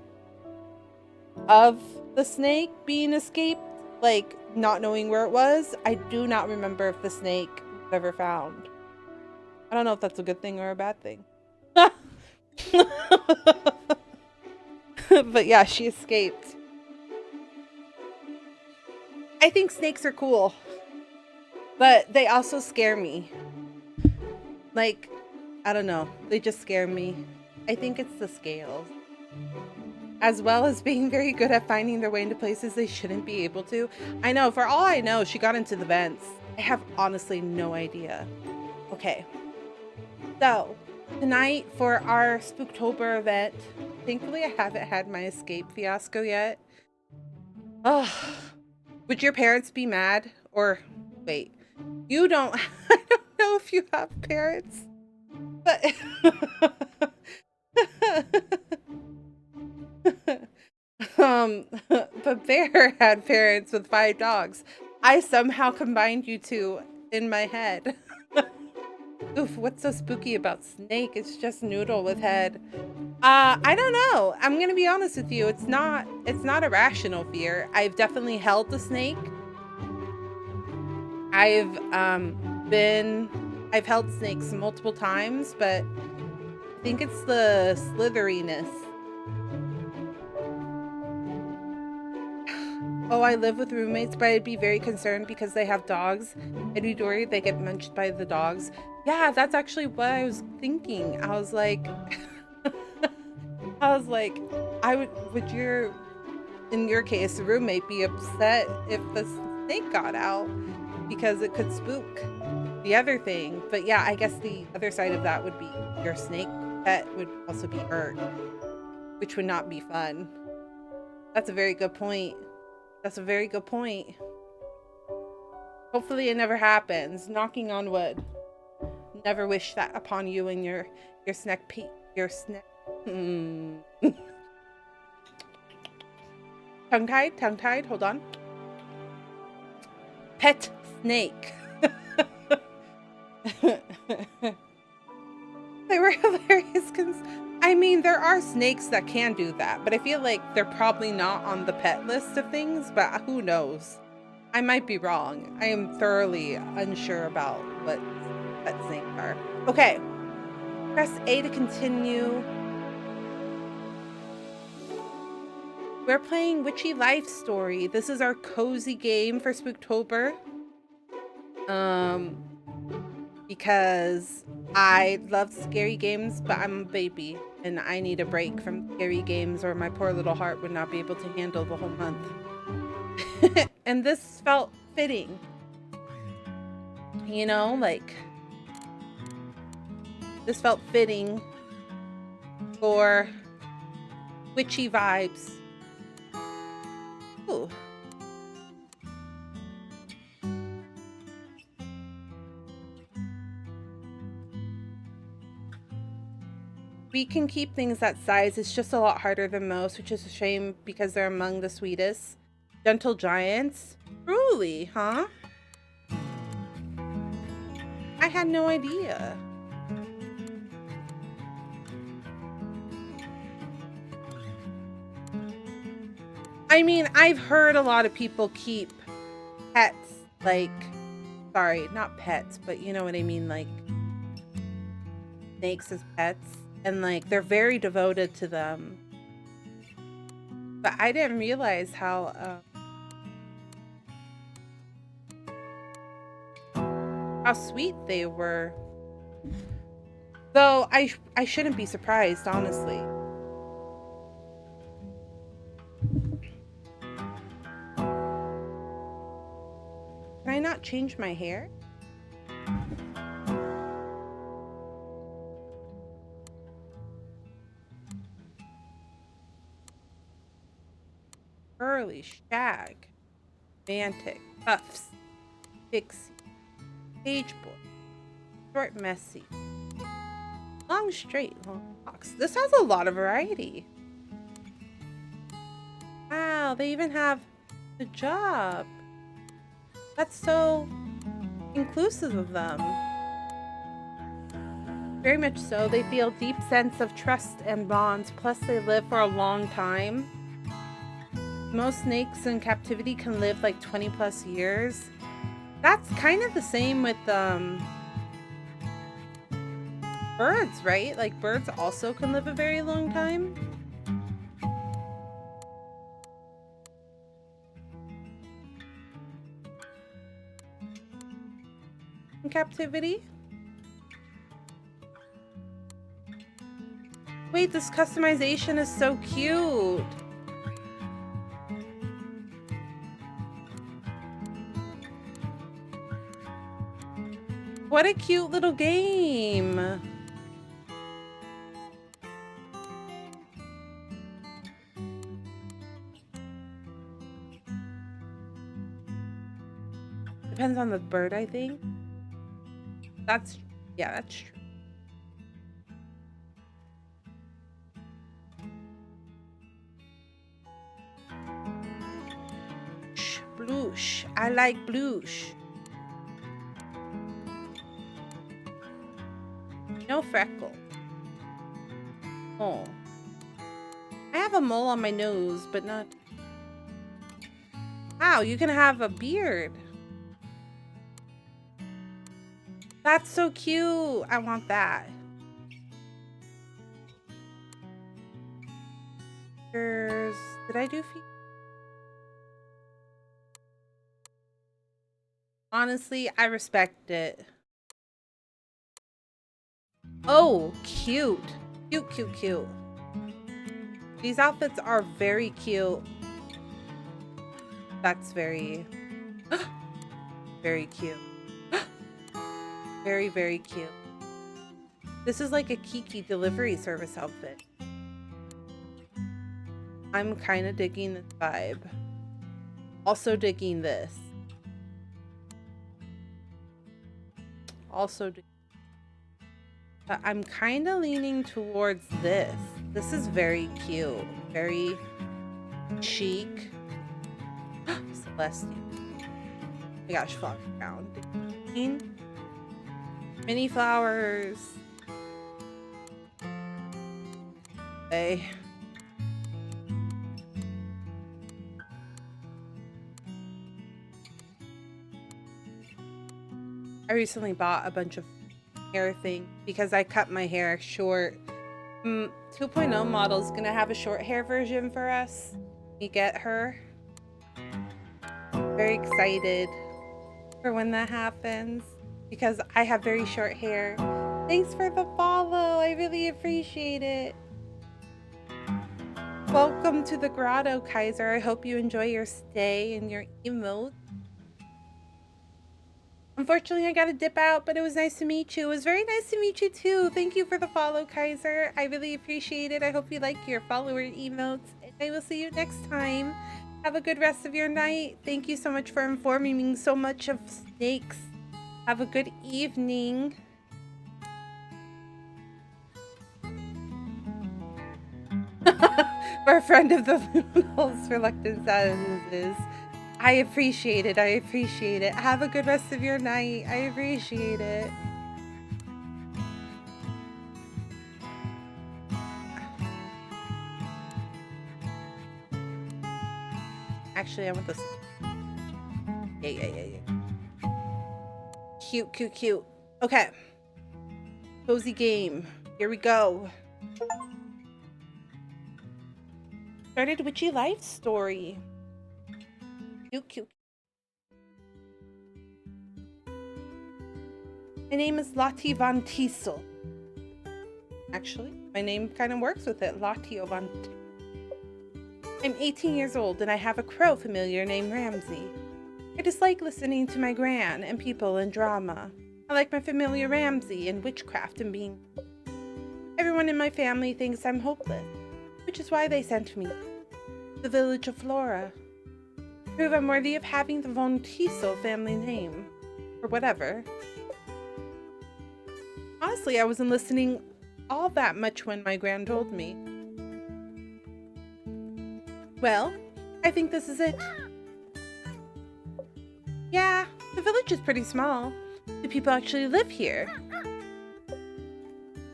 of the snake being escaped, like not knowing where it was. I do not remember if the snake was ever found. I don't know if that's a good thing or a bad thing. But yeah, she escaped. I think snakes are cool, but they also scare me. Like, I don't know. They just scare me. I think it's the scales. As well as being very good at finding their way into places they shouldn't be able to. I know, for all I know, she got into the vents. I have honestly no idea. Okay. So, tonight for our Spooktober event, thankfully I haven't had my escape fiasco yet. Oh, would your parents be mad? Or, wait, you don't, I don't know if you have parents, but, But Bear had parents with 5 dogs. I somehow combined you two in my head. Oof, what's so spooky about Snake? It's just Noodle with head. I don't know. I'm gonna be honest with you. It's not a rational fear. I've definitely held the snake. I've I've held snakes multiple times, but I think it's the slitheriness. Oh, I live with roommates, but I'd be very concerned because they have dogs. I'd be worried they get munched by the dogs. Yeah, that's actually what I was thinking. I was like, in your case, the roommate be upset if the snake got out because it could spook the other thing. But yeah, I guess the other side of that would be your snake pet would also be hurt, which would not be fun. That's a very good point. That's a very good point. Hopefully it never happens. Knocking on wood. Never wish that upon you and your snack your snack. Tongue-tied, hold on. Pet snake. They were hilarious. I mean, there are snakes that can do that, but I feel like they're probably not on the pet list of things, but who knows? I might be wrong. I am thoroughly unsure about what pet snakes are. Okay. Press A to continue. We're playing Witchy Life Story. This is our cozy game for Spooktober. Because I love scary games, but I'm a baby and I need a break from scary games or my poor little heart would not be able to handle the whole month. And this felt fitting. You know, like this felt fitting for witchy vibes. Ooh. We can keep things that size. It's just a lot harder than most, which is a shame because they're among the sweetest. Gentle giants? Truly, huh? I had no idea. I mean, I've heard a lot of people keep pets, like, sorry, not pets, but you know what I mean, like snakes as pets. And like, they're very devoted to them. But I didn't realize how sweet they were. Though I shouldn't be surprised, honestly. Can I not change my hair? Curly, shag, romantic, puffs, pixie, page boy, short, messy, long, straight, long locks. This has a lot of variety. Wow, they even have the job. That's so inclusive of them. Very much so. They feel deep sense of trust and bonds, plus they live for a long time. Most snakes in captivity can live like 20 plus years. That's kind of the same with birds, right? Like birds also can live a very long time. In captivity. Wait, this customization is so cute. What a cute little game. Depends on the bird, I think. Yeah, that's true. blush. I like blush. No freckle. Oh. I have a mole on my nose, but not... Wow, you can have a beard. That's so cute. I want that. Did I do feet? Honestly, I respect it. Oh, cute. Cute, cute, cute. These outfits are very cute. That's very, very cute. Very, very cute. This is like a Kiki delivery service outfit. I'm kind of digging this vibe. Also digging this. Also digging. But I'm kind of leaning towards this. This is very cute. Very chic. Celestial. Oh my gosh, flower crown. Mini flowers. Hey. I recently bought a bunch of hair things because I cut my hair short. 2.0 model's gonna have a short hair version for us. We get her. Very excited for when that happens because I have very short hair. Thanks for the follow. I really appreciate it. Welcome to the grotto, Kaiser. I hope you enjoy your stay and your emote. Unfortunately, I gotta dip out, but it was nice to meet you. It was very nice to meet you too. Thank you for the follow, Kaiser. I really appreciate it. I hope you like your follower emotes. And I will see you next time. Have a good rest of your night. Thank you so much for informing me so much of snakes. Have a good evening. For a friend of the Luna's reluctant silences. I appreciate it. I appreciate it. Have a good rest of your night. I appreciate it. Actually, I want this. Yeah. Cute, cute, cute. Okay. Cozy game. Here we go. Started Witchy life story. Cute, cute. My name is Lottie von Tiesel. Actually, my name kind of works with it. LOTTIEO von Tiesel. I'm 18 years old and I have a crow familiar named Ramsey. I dislike listening to my gran and people and drama. I like my familiar Ramsey and witchcraft and being... Everyone in my family thinks I'm hopeless, which is why they sent me to the village of Flora. Prove I'm worthy of having the von Tiesel family name, or whatever. Honestly, I wasn't listening all that much when my gran told me. Well, I think this is it. Yeah, the village is pretty small. Do people actually live here?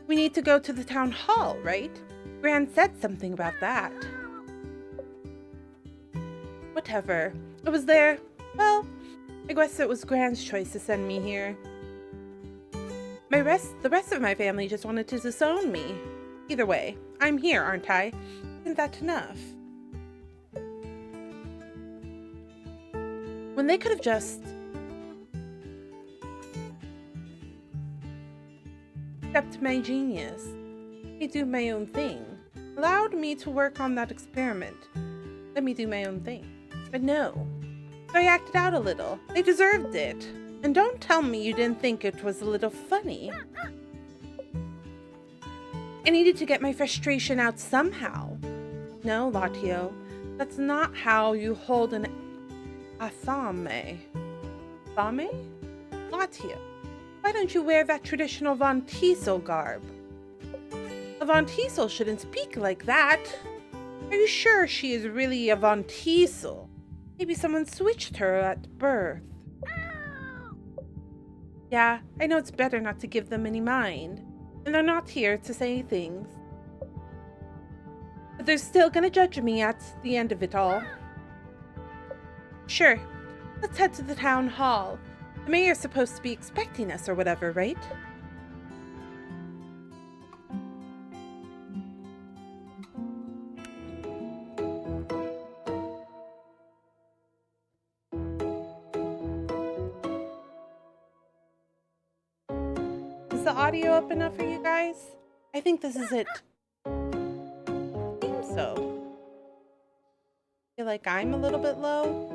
We need to go to the town hall, right? Gran said something about that. Whatever. I was there. Well, I guess it was Gran's choice to send me here. The rest of my family just wanted to disown me. Either way, I'm here, aren't I? Isn't that enough? When they could have just accepted my genius, me do my own thing, allowed me to work on that experiment, let me do my own thing. But no, so I acted out a little. They deserved it. And don't tell me you didn't think it was a little funny. I needed to get my frustration out somehow. No, LOTTIEO, that's not how you hold an athame. Athame? LOTTIEO, why don't you wear that traditional von Tiesel garb? A von Tiesel shouldn't speak like that. Are you sure she is really a von Tiesel? Maybe someone switched her at birth. Yeah, I know it's better not to give them any mind. And they're not here to say things. But they're still gonna judge me at the end of it all. Sure, let's head to the town hall. The mayor's supposed to be expecting us or whatever, right? Is the audio up enough for you guys? I think this is it. Seems so. Feel like I'm a little bit low.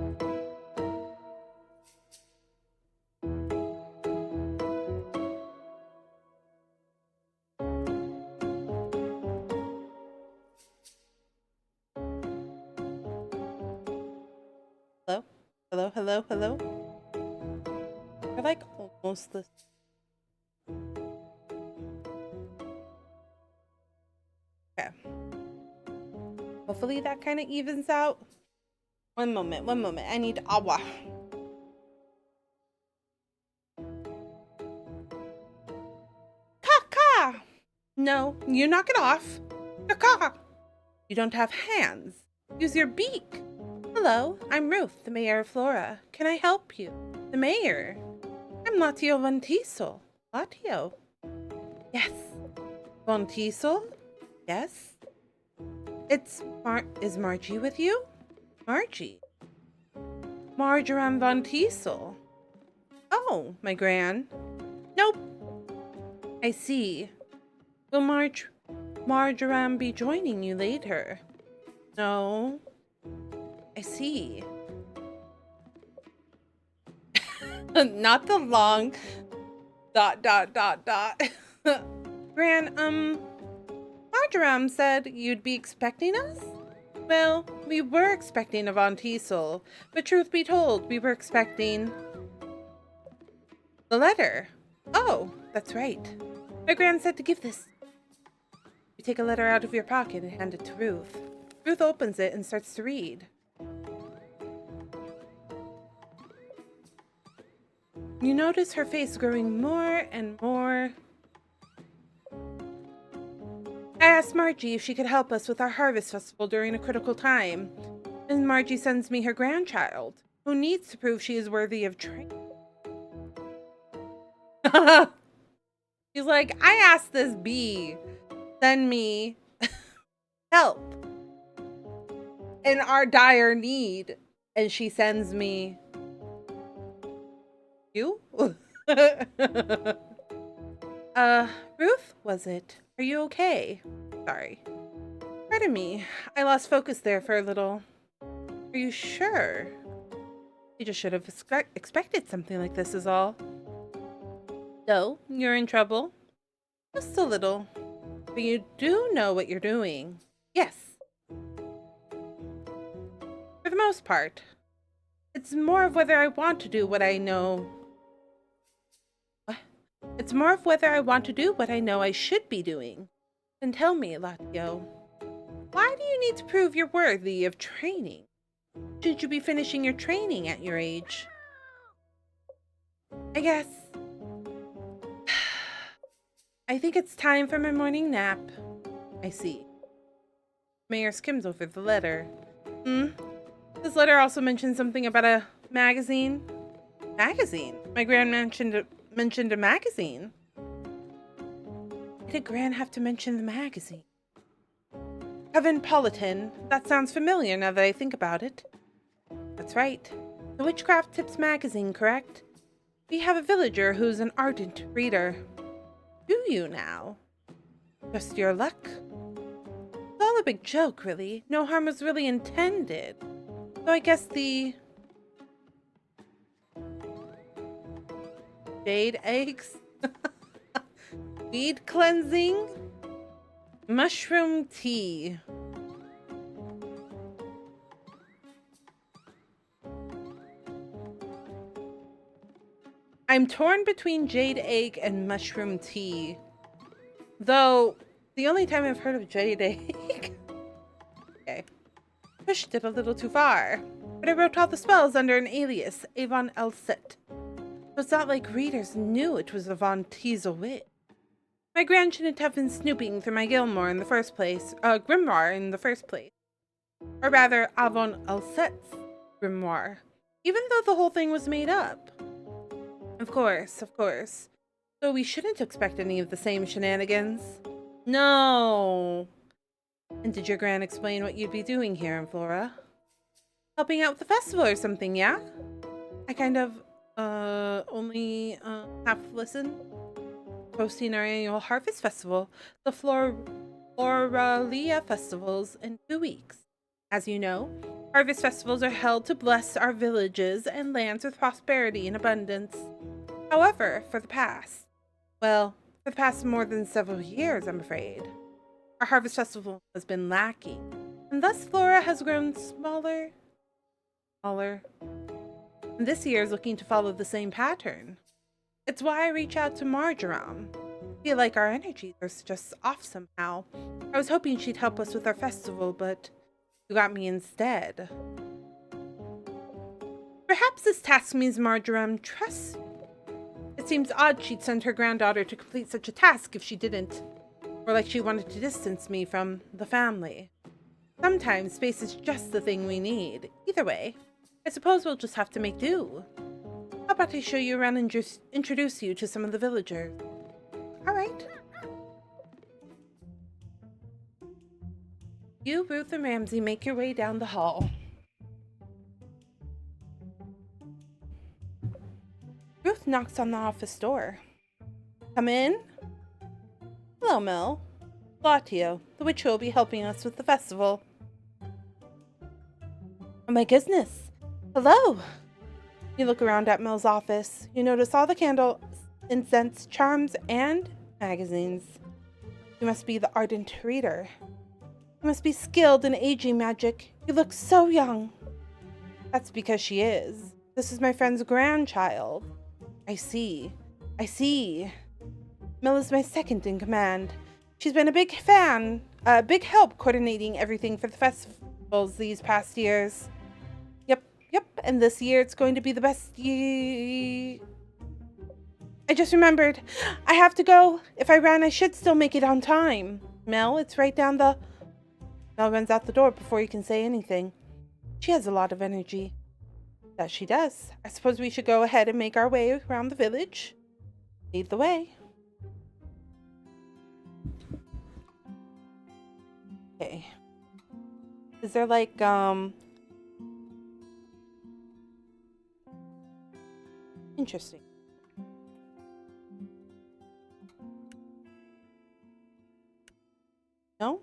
Hello? Hello, hello, hello? We're like almost this. Okay. Hopefully that kind of evens out. One moment. I need awa. Caw. No, you knock it off. Caw. You don't have hands. Use your beak. Hello, I'm Ruth, the mayor of Flora. Can I help you? The mayor? I'm LOTTIEO von Tiesel. LOTTIEO? Yes. Von Tiesel? Yes. Is Margie with you? Margie? Marjoram von Tiesel. Oh, my gran. Nope. I see. Will Marjoram be joining you later? No. I see. Not the long ... Gran, Marjoram said you'd be expecting us? Well, we were expecting a von Tiesel, but truth be told, we were expecting the letter. Oh, that's right. My gran said to give this. You take a letter out of your pocket and hand it to Ruth. Ruth opens it and starts to read. You notice her face growing more and more. I asked Margie if she could help us with our harvest festival during a critical time, and Margie sends me her grandchild, who needs to prove she is worthy of training. She's like, I asked this bee, send me help in our dire need, and she sends me you? Ruth, was it? Are you okay? Sorry. Pardon me. I lost focus there for a little. Are you sure? You just should have expected something like this is all. So, you're in trouble? Just a little. But you do know what you're doing. Yes. For the most part. It's more of whether I want to do what I know. It's more of whether I want to do what I know I should be doing. Then tell me, LOTTIEO, why do you need to prove you're worthy of training? Shouldn't you be finishing your training at your age? I guess. I think it's time for my morning nap. I see. Mayor skims over the letter. This letter also mentions something about a magazine. Magazine? My gran mentioned a magazine. Why did Gran have to mention the magazine? Covenpolitan. That sounds familiar now that I think about it. That's right. The Witchcraft Tips magazine, correct? We have a villager who's an ardent reader. Do you now? Just your luck? It's all a big joke, really. No harm was really intended. So I guess the jade eggs, weed cleansing, mushroom tea. I'm torn between jade egg and mushroom tea, though the only time I've heard of jade egg. Okay, pushed it a little too far. but I wrote all the spells under an alias, Avon Elsit. So it's not like readers knew it was Avon Teasel Wit. My grand shouldn't have been snooping through my grimoire in the first place. Or rather, Avon Elsit's grimoire. Even though the whole thing was made up. Of course. So we shouldn't expect any of the same shenanigans. No. And did your gran explain what you'd be doing here in Flora? Helping out with the festival or something, yeah? I kind of, only, half listened. Hosting our annual harvest festival, the Floralia festivals, in 2 weeks. As you know, harvest festivals are held to bless our villages and lands with prosperity and abundance. However, for the past more than several years, I'm afraid, our harvest festival has been lacking, and thus Flora has grown smaller. And this year is looking to follow the same pattern. It's why I reach out to Marjoram. I feel like our energies are just off somehow. I was hoping she'd help us with our festival, but you got me instead. Perhaps this task means Marjoram trusts you. It seems odd she'd send her granddaughter to complete such a task if she didn't. Or like she wanted to distance me from the family. Sometimes space is just the thing we need. Either way, I suppose we'll just have to make do. How about I show you around and just introduce you to some of the villagers? Alright. You, Ruth, and Ramsey make your way down the hall. Ruth knocks on the office door. Come in. Hello, Mel. LOTTIEO, the witch who will be helping us with the festival. Oh my goodness. Hello. You look around at Mel's office. You notice all the candles, incense, charms, and magazines. You must be the ardent reader. You must be skilled in aging magic. You look so young. That's because she is. This is my friend's grandchild. I see. Mel is my second in command. She's been a big help coordinating everything for the festivals these past years. Yep, and this year it's going to be the best year. I just remembered. I have to go. If I ran, I should still make it on time. Mel, it's right down the... Mel runs out the door before you can say anything. She has a lot of energy. That she does. I suppose we should go ahead and make our way around the village. Lead the way. Okay. Is there like, interesting. No?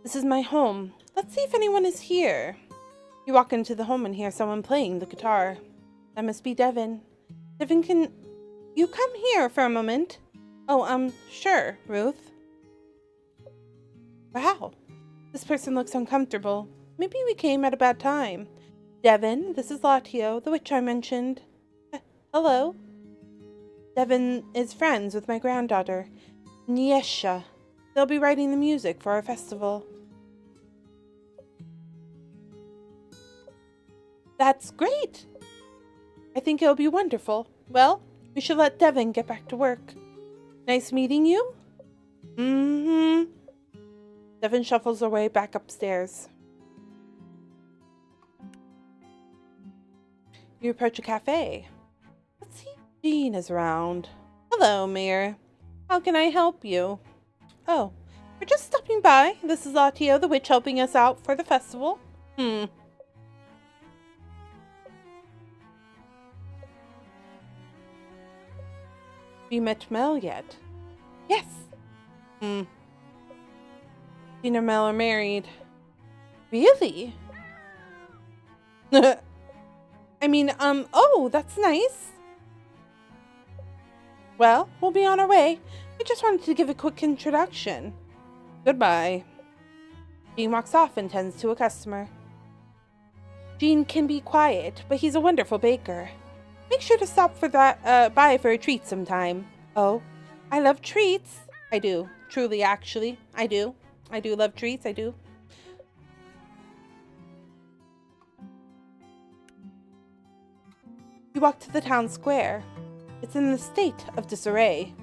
This is my home. Let's see if anyone is here. You walk into the home and hear someone playing the guitar. That must be Devin. Devin, can you come here for a moment? Oh, sure, Ruth. Wow, this person looks uncomfortable. Maybe we came at a bad time. Devin, this is LOTTIEO, the witch I mentioned. Hello. Devin is friends with my granddaughter, Nyesha. They'll be writing the music for our festival. That's great. I think it'll be wonderful. Well, we should let Devin get back to work. Nice meeting you? Mm-hmm. Devin shuffles her way back upstairs. You approach a cafe. Let's see if Jean is around. Hello, Mayor. How can I help you? Oh, we're just stopping by. This is LOTTIEO, the witch helping us out for the festival. You met Mel yet? Yes. Jean and Mel are married. Really? I mean, oh, that's nice. Well, we'll be on our way. I just wanted to give a quick introduction. Goodbye. Jean walks off and tends to a customer. Jean can be quiet, but he's a wonderful baker. Make sure to stop for by for a treat sometime. Oh, I love treats. I do. Truly, actually. I do. I do love treats. I do. You walk to the town square. It's in a state of disarray.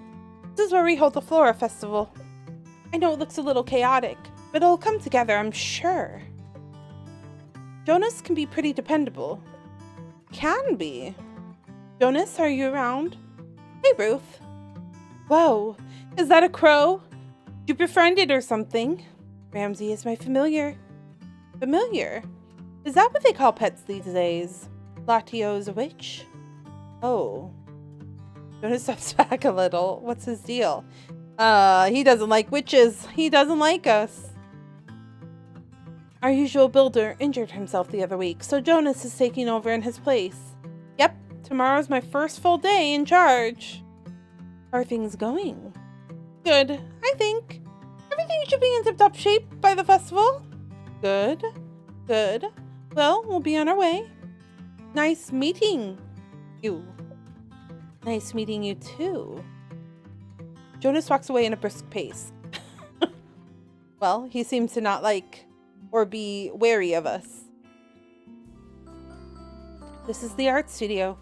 This is where we hold the Flora Festival. I know it looks a little chaotic, but it'll come together, I'm sure. Jonas can be pretty dependable. Can be. Jonas, are you around? Hey, Ruth. Whoa, is that a crow? You befriended or something? Ramsey is my familiar. Familiar? Is that what they call pets these days? LOTTIEO is a witch? Oh. Jonas steps back a little. What's his deal? He doesn't like witches. He doesn't like us. Our usual builder injured himself the other week, so Jonas is taking over in his place. Yep, tomorrow's my first full day in charge. How are things going? Good, I think. Everything should be in tip-top shape by the festival. Good, good. Well, we'll be on our way. Nice meeting you. Nice meeting you too. Jonas walks away in a brisk pace. Well, he seems to not like or be wary of us. This is the art studio.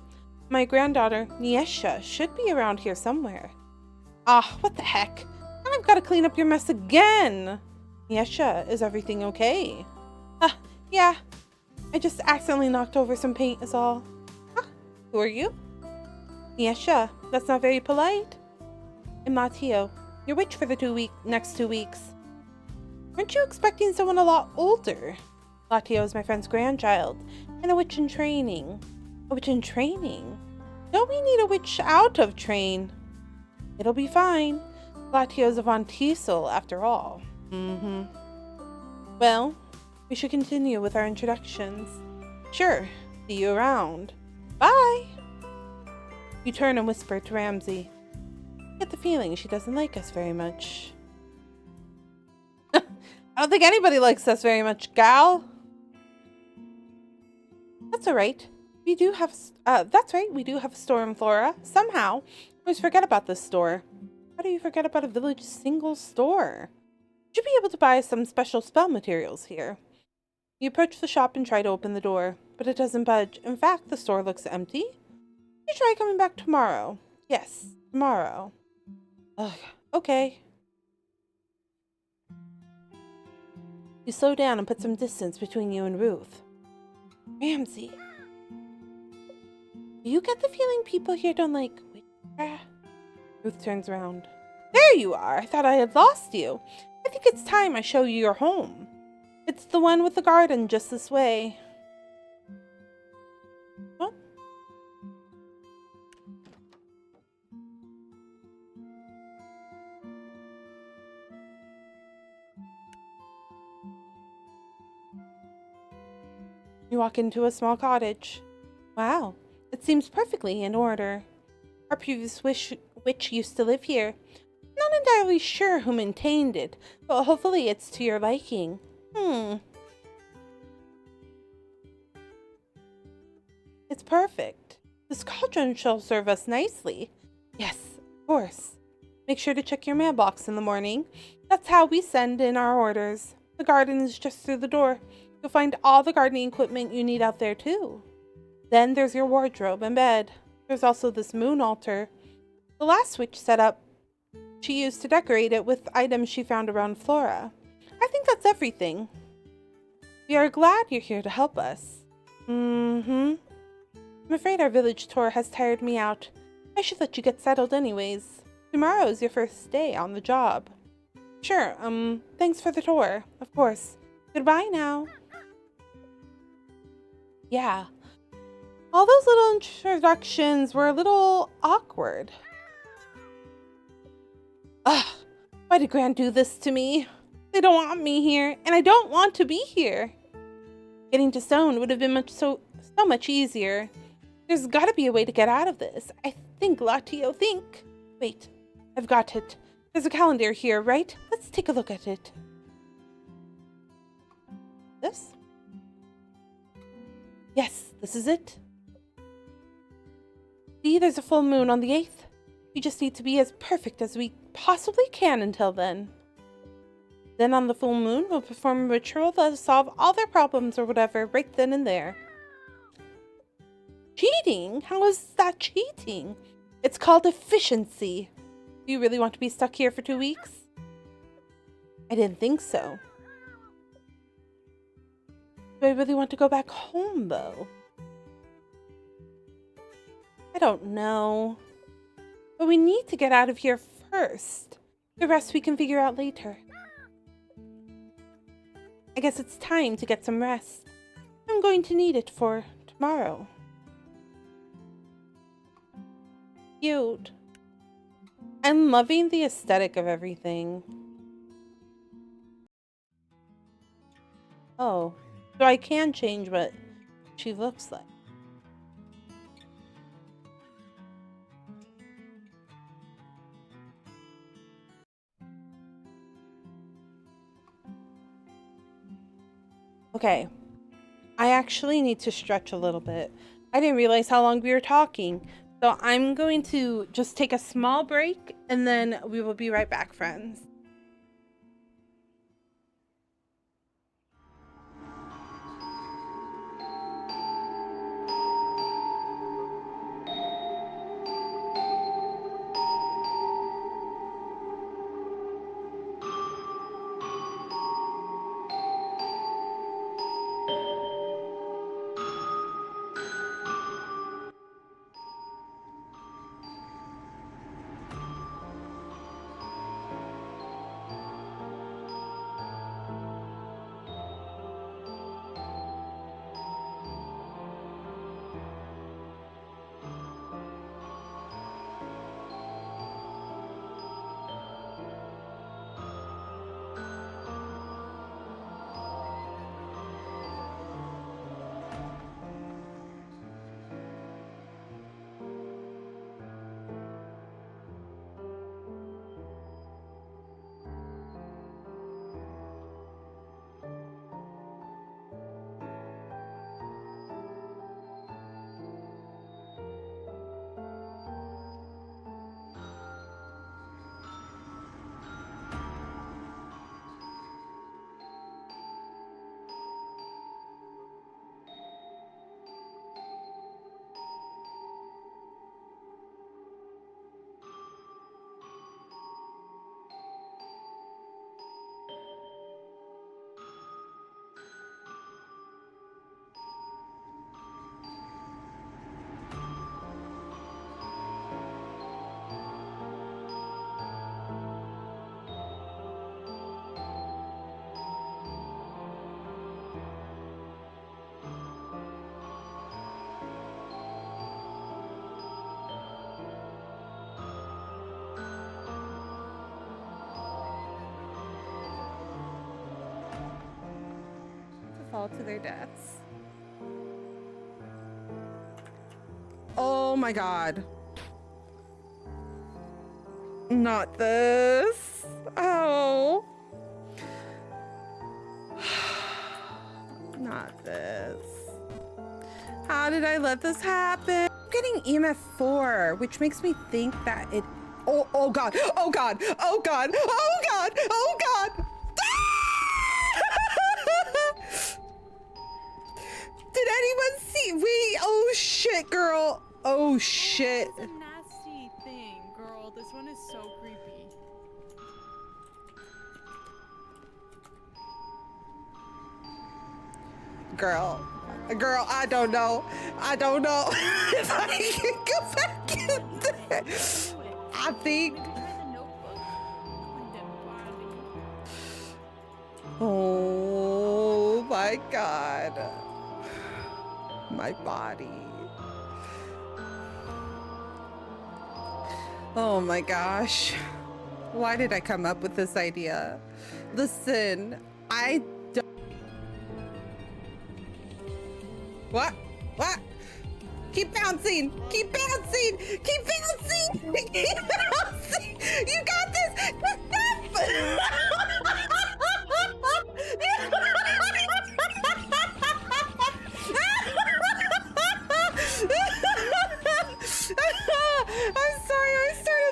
My granddaughter, Niesha, should be around here somewhere. Ah, what the heck? And I've got to clean up your mess again. Niesha, is everything okay? Yeah. I just accidentally knocked over some paint is all. Who are you? Niesha, that's not very polite. I'm LOTTIEO, your witch for the next 2 weeks. Aren't you expecting someone a lot older? LOTTIEO is my friend's grandchild, and a witch in training. A witch in training? Don't we need a witch out of train? It'll be fine. LOTTIEO's a Von Teasel, after all. Well, we should continue with our introductions. Sure. See you around. Bye! You turn and whisper to Ramsey. I get the feeling she doesn't like us very much. I don't think anybody likes us very much, gal. That's alright. We do have a store in Flora. Somehow. I always forget about this store. How do you forget about a village single store? You should be able to buy some special spell materials here. You approach the shop and try to open the door, but it doesn't budge. In fact, the store looks empty. You try coming back tomorrow. Yes, tomorrow. Ugh, okay. You slow down and put some distance between you and Ruth. Ramsey. Do you get the feeling people here don't like witchcraft? Ruth turns around. There you are! I thought I had lost you. I think it's time I show you your home. It's the one with the garden just this way. What? You walk into a small cottage. Wow, it seems perfectly in order. Our previous witch used to live here. Not entirely sure who maintained it, but hopefully it's to your liking. It's perfect. This cauldron shall serve us nicely. Yes, of course. Make sure to check your mailbox in the morning. That's how we send in our orders. The garden is just through the door. You'll find all the gardening equipment you need out there too. Then there's your wardrobe and bed. There's also this moon altar. The last witch set up. She used to decorate it with items she found around Flora. I think that's everything. We are glad you're here to help us. I'm afraid our village tour has tired me out. I should let you get settled anyways. Tomorrow's your first day on the job. Sure, thanks for the tour. Of course. Goodbye now. Yeah. All those little introductions were a little awkward. Ugh, why did Gran do this to me? They don't want me here, and I don't want to be here. Getting to Stone would have been so much easier. There's gotta be a way to get out of this. I think, LOTTIEO, think. Wait, I've got it. There's a calendar here, right? Let's take a look at it. This? Yes, this is it. See, there's a full moon on the 8th. We just need to be as perfect as we possibly can until then. Then on the full moon, we'll perform a ritual that'll solve all their problems or whatever right then and there. Cheating? How is that cheating? It's called efficiency. Do you really want to be stuck here for 2 weeks? I didn't think so. Do I really want to go back home, though? I don't know. But we need to get out of here first. The rest we can figure out later. I guess it's time to get some rest. I'm going to need it for tomorrow. Cute. I'm loving the aesthetic of everything. Oh, so I can change what she looks like. Okay, I actually need to stretch a little bit. I didn't realize how long we were talking. So I'm going to just take a small break and then we will be right back, friends. Fall to their deaths. Oh my god. Not this. Oh. Not this. How did I let this happen? I'm getting EMF 4, which makes me think that it... Oh god. Oh god. Oh god. Oh god. Oh god. Did anyone see? Wait, oh shit, girl. Oh shit. It's a nasty thing, girl. This one is so creepy. Girl, I don't know. I don't know if I can go back in there. I think. Oh my god. My body. Oh my gosh. Why did I come up with this idea? Listen, I don't... What? What? Keep bouncing! Keep bouncing! Keep bouncing! Keep bouncing! You got this! I'm sorry, I started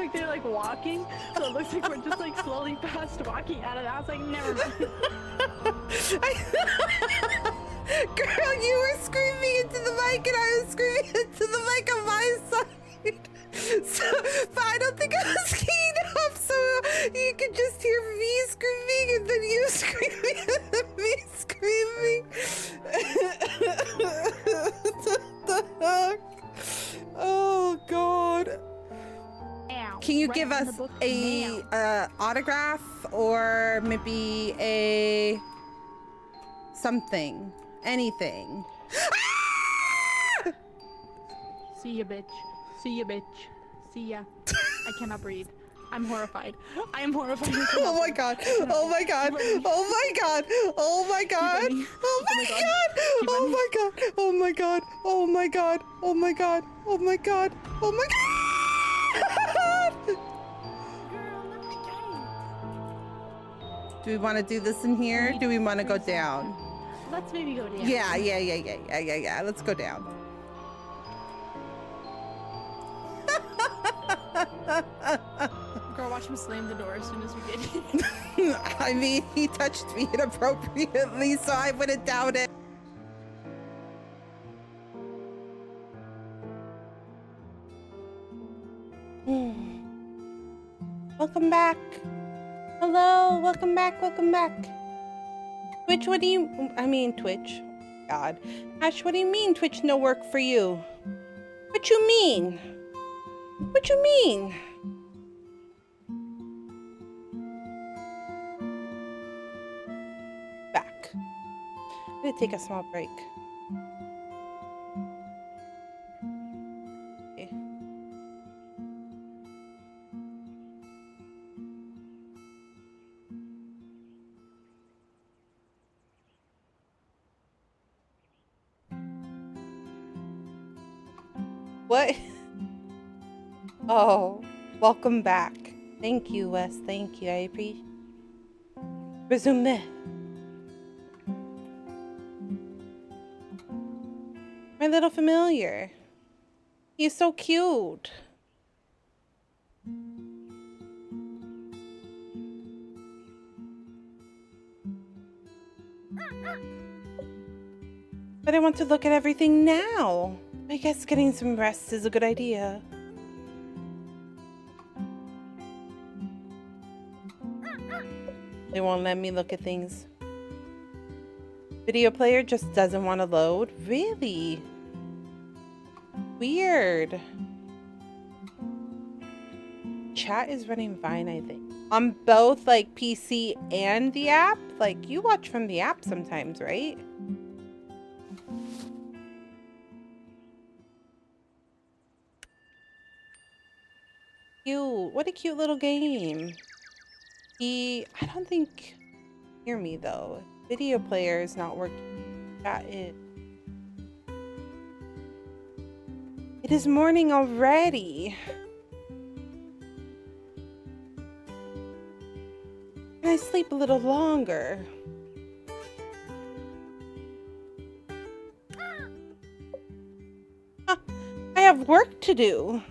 like they're like walking, so it looks like we're just like slowly fast walking out of it. I was like, never mind. Girl, you were screaming into the mic and I was screaming into the mic on my side. So, but I don't think I was keyed up, so you could just hear me screaming and then you screaming and then me screaming. What the heck? Oh God. Can you give us a autograph or maybe a something, anything? See ya, bitch. See ya, bitch. See ya. I cannot breathe. I'm horrified. I am horrified. Oh my God. Oh my God. Oh my God. Oh my God. Oh my God. Oh my God. Oh my God. Oh my God. Oh my God. Oh my God. Oh my God. Do we want to do this in here? Do we want to go down? Let's maybe go down. Yeah. Let's go down. Girl, watch him slam the door as soon as we get here. I mean, he touched me inappropriately, so I wouldn't doubt it. Welcome back. Hello, welcome back. Twitch, what do you... I mean, Twitch. God. Ash, what do you mean, Twitch no work for you? What you mean? What you mean? Back. I'm gonna take a small break. Okay. What? Oh, welcome back. Thank you, Wes. Thank you. I appreciate. Resume. My little familiar. He's so cute. But I want to look at everything now. I guess getting some rest is a good idea. They won't let me look at things. Video player just doesn't want to load? Really? Weird. Chat is running fine, I think. On both like PC and the app? Like you watch from the app sometimes, right? Cute. What a cute little game. I don't think... Hear me though. Video player is not working. That is. It is morning already. Can I sleep a little longer? Huh, I have work to do.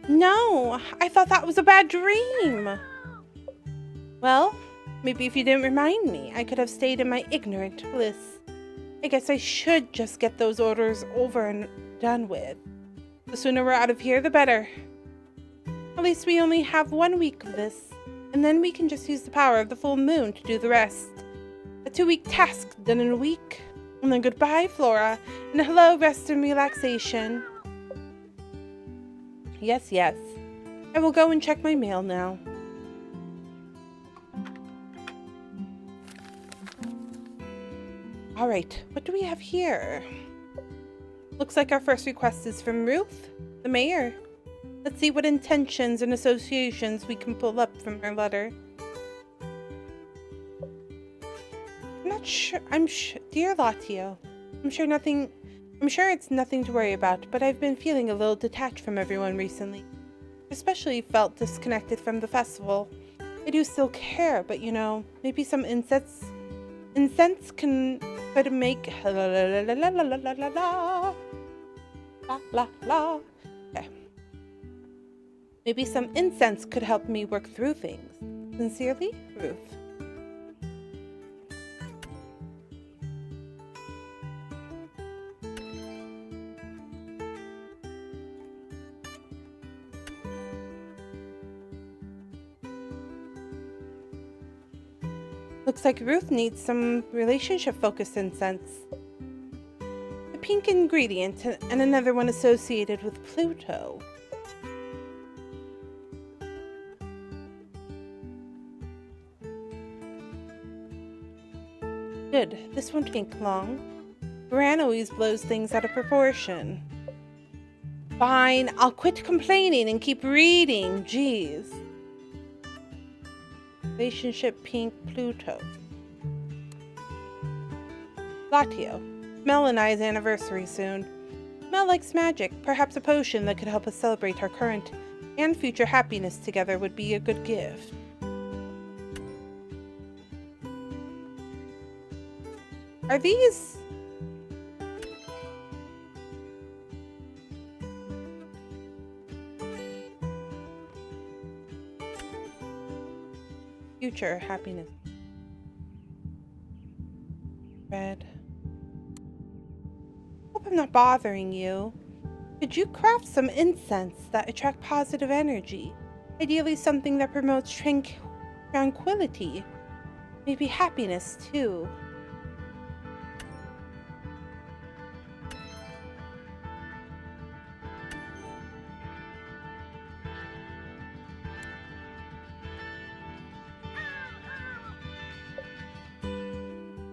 No, I thought that was a bad dream. Well, maybe if you didn't remind me, I could have stayed in my ignorant bliss. I guess I should just get those orders over and done with. The sooner we're out of here, the better. At least we only have 1 week of this, and then we can just use the power of the full moon to do the rest. A 2-week task done in a week. And then goodbye, Flora, and hello, rest and relaxation. Yes, yes. I will go and check my mail now. All right, what do we have here? Looks like our first request is from Ruth, the mayor. Let's see what intentions and associations we can pull up from her letter. I'm not sure. Dear LOTTIEO, I'm sure nothing I'm sure it's nothing to worry about, but I've been feeling a little detached from everyone recently. Especially felt disconnected from the festival. I do still care, but maybe some incense could make la la la la la la la la la la la la. Okay. Maybe some incense could help me work through things. Sincerely, Ruth. Looks like Ruth needs some relationship-focused incense. A pink ingredient and another one associated with Pluto. Good. This won't take long. Gran always blows things out of proportion. Fine, I'll quit complaining and keep reading. Jeez. Relationship pink Pluto. LOTTIEO. Mel and I's anniversary soon. Mel likes magic. Perhaps a potion that could help us celebrate our current and future happiness together would be a good gift. Are these... future happiness? Red. Hope I'm not bothering you. Could you craft some incense that attract positive energy? Ideally something that promotes tranquility. Maybe happiness too.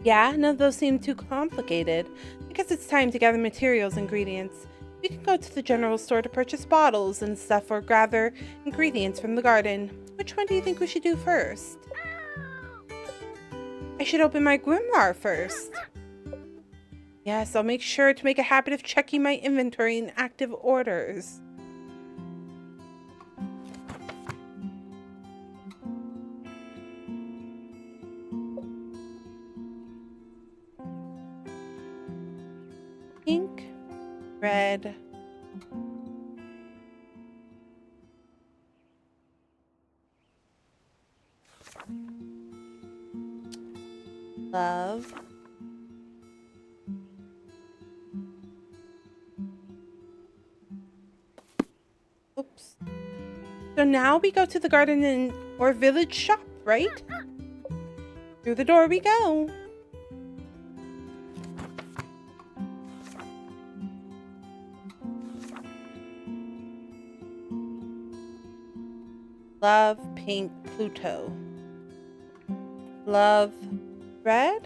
Yeah, none of those seem too complicated. I guess it's time to gather materials and ingredients. We can go to the general store to purchase bottles and stuff or gather ingredients from the garden. Which one do you think we should do first? I should open my grimoire first. Yes, I'll make sure to make a habit of checking my inventory and active orders. Pink, red, love, oops. So now we go to the garden or village shop, right? Through the door we go. Love, pink, Pluto. Love, red?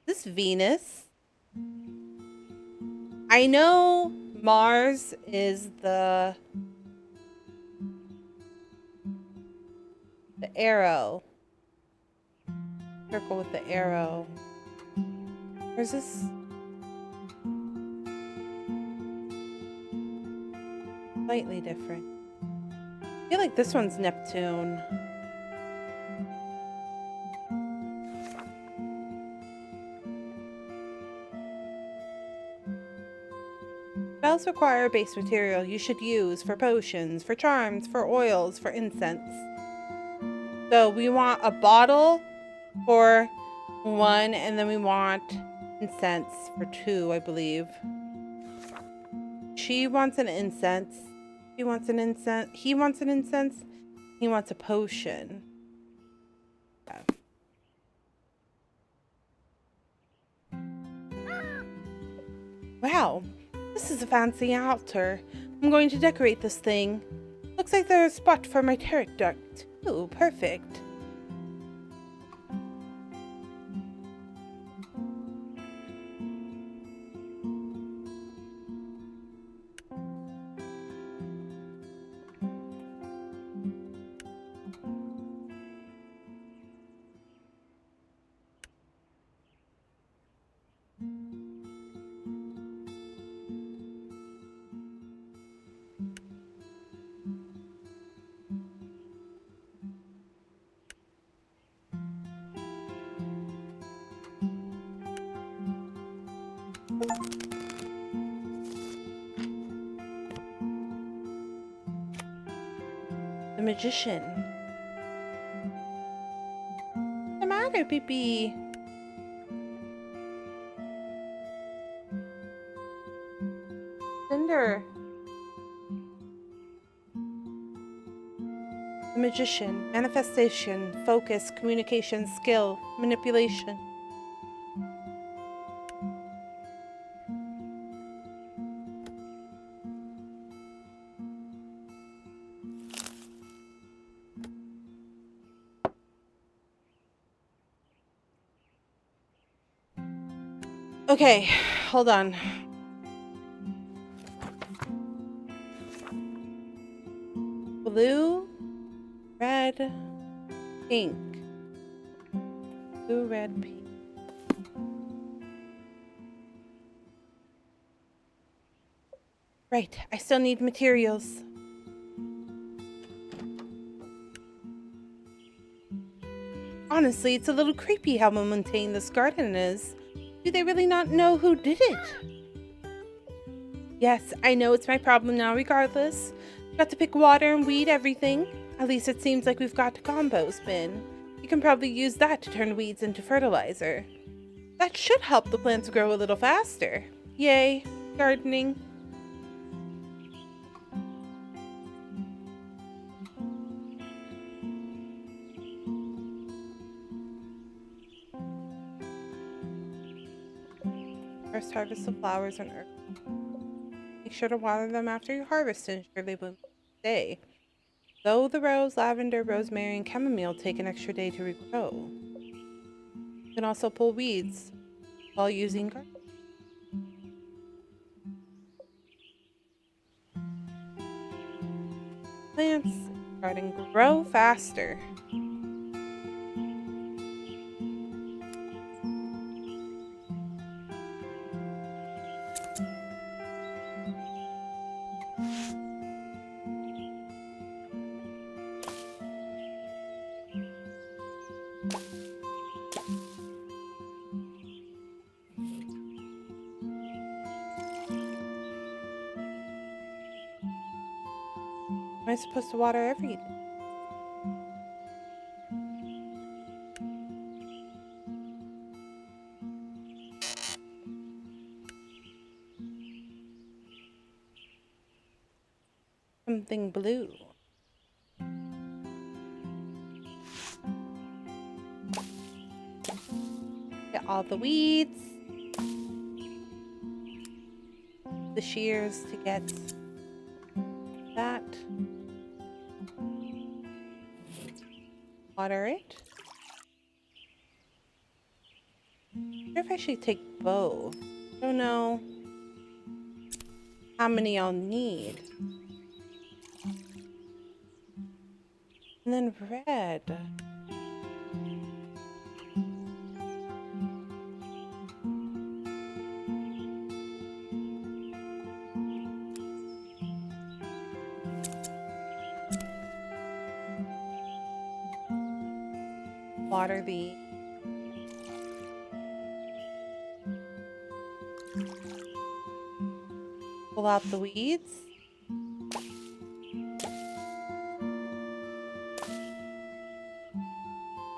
This Venus? I know Mars is the arrow. Circle with the arrow. Where's this? Slightly different. I feel like this one's Neptune. Spells require a base material you should use for potions, for charms, for oils, for incense. So we want a bottle for 1, and then we want incense for 2, I believe. She wants an incense. He wants an incense. He wants an incense. He wants a potion. Yeah. Wow, this is a fancy altar. I'm going to decorate this thing. Looks like there's a spot for my turret duct. Ooh, perfect. The magician. What's the matter, Pippi? Cinder. The magician. Manifestation, focus, communication, skill, manipulation. Okay, hold on. Blue, red, pink. Blue, red, pink. Right, I still need materials. Honestly, it's a little creepy how mundane this garden is. Do they really not know who did it? Yes, I know it's my problem now regardless. Got to pick water and weed everything. At least it seems like we've got a compost bin. You can probably use that to turn weeds into fertilizer. That should help the plants grow a little faster. Yay, gardening. First harvest the flowers and earth. Make sure to water them after you harvest to ensure they will stay. Though the rose, lavender, rosemary, and chamomile take an extra day to regrow. You can also pull weeds while using garden. Plants garden grow faster. Am I supposed to water every day? Something blue. Get all the weeds. The shears to get that. Water it. I wonder if I should take both. I don't know how many I'll need. And then red. Water the pull out the weeds.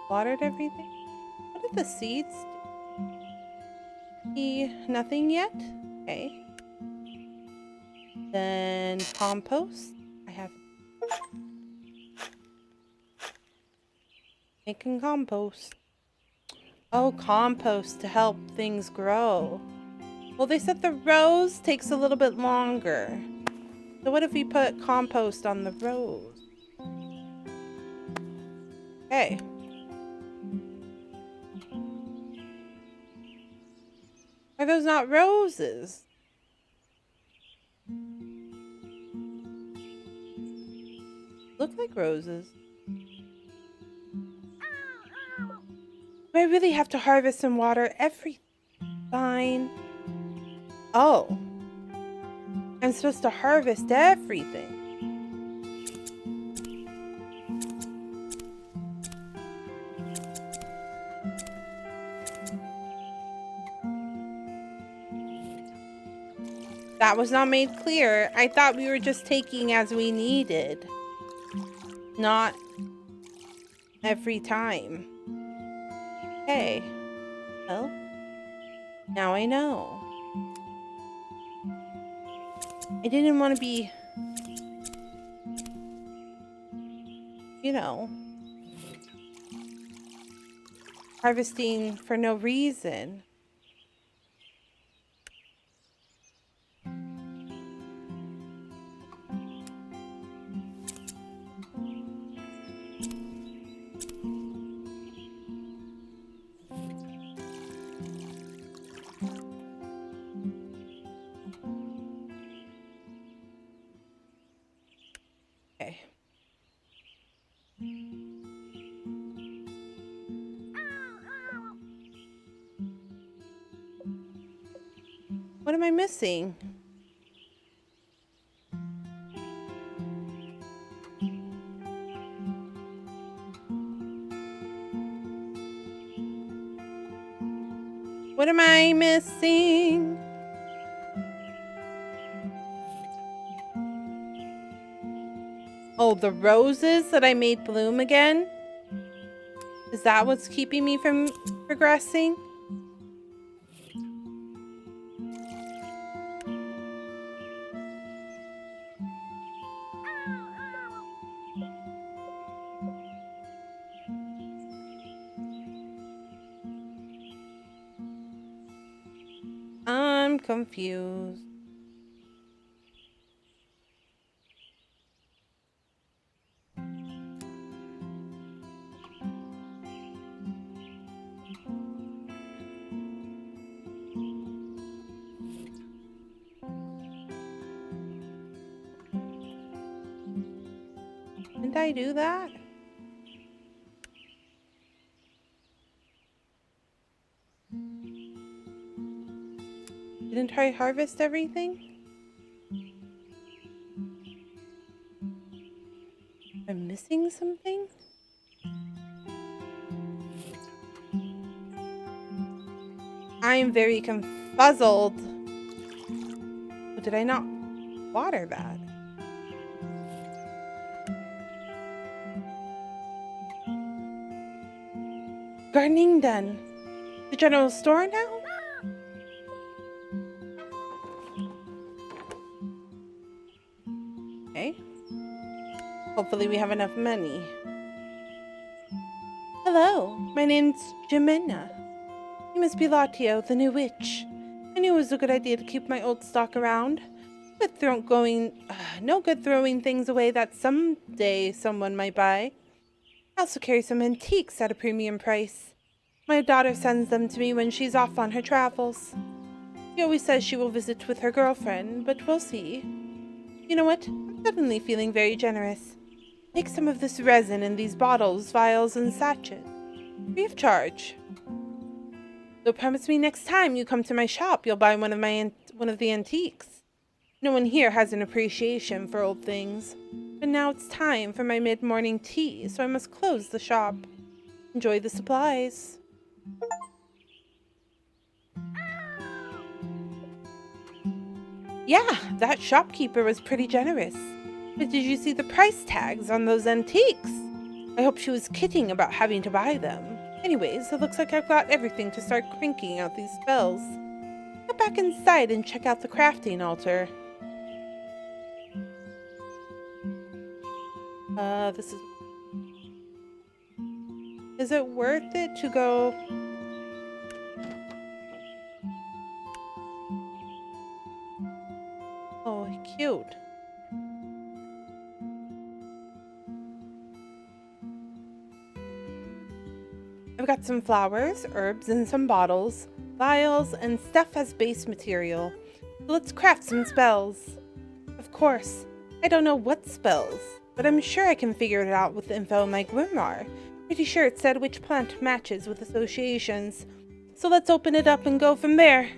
Watered everything. What did the seeds do? Nothing yet? Okay. Then compost. I have making compost. Oh, compost to help things grow. Well, they said the rose takes a little bit longer. So what if we put compost on the rose? Okay. Are those not roses? Look like roses. Do I really have to harvest and water everything? Fine. Oh. I'm supposed to harvest everything. That was not made clear. I thought we were just taking as we needed. Not every time. Okay. Well, now I know. I didn't want to be, you know, harvesting for no reason. Okay. What am I missing? What am I missing? Oh, the roses that I made bloom again? Is that what's keeping me from progressing? I'm confused. Didn't I do that? Didn't I harvest everything? I'm missing something? I'm very confuzzled. Oh, did I not water that? Gardening done. The general store now? Okay. Hopefully we have enough money. Hello, my name's Jimena. You must be LOTTIEO, the new witch. I knew it was a good idea to keep my old stock around. But no good throwing things away that someday someone might buy. I also carry some antiques at a premium price. My daughter sends them to me when she's off on her travels. She always says she will visit with her girlfriend, but we'll see. You know what? I'm suddenly feeling very generous. Take some of this resin in these bottles, vials, and sachets. Free of charge. So promise me next time you come to my shop, you'll buy one of the antiques. No one here has an appreciation for old things. But now it's time for my mid-morning tea, so I must close the shop. Enjoy the supplies. Yeah, that shopkeeper was pretty generous. But did you see the price tags on those antiques? I hope she was kidding about having to buy them. Anyways, it looks like I've got everything to start cranking out these spells. Go back inside and check out the crafting altar. This is... Is it worth it to go... Oh, cute. I've got some flowers, herbs, and some bottles, vials, and stuff as base material. So let's craft some spells. Of course, I don't know what spells, but I'm sure I can figure it out with the info in my grimoire. Pretty sure it said which plant matches with associations. So let's open it up and go from there.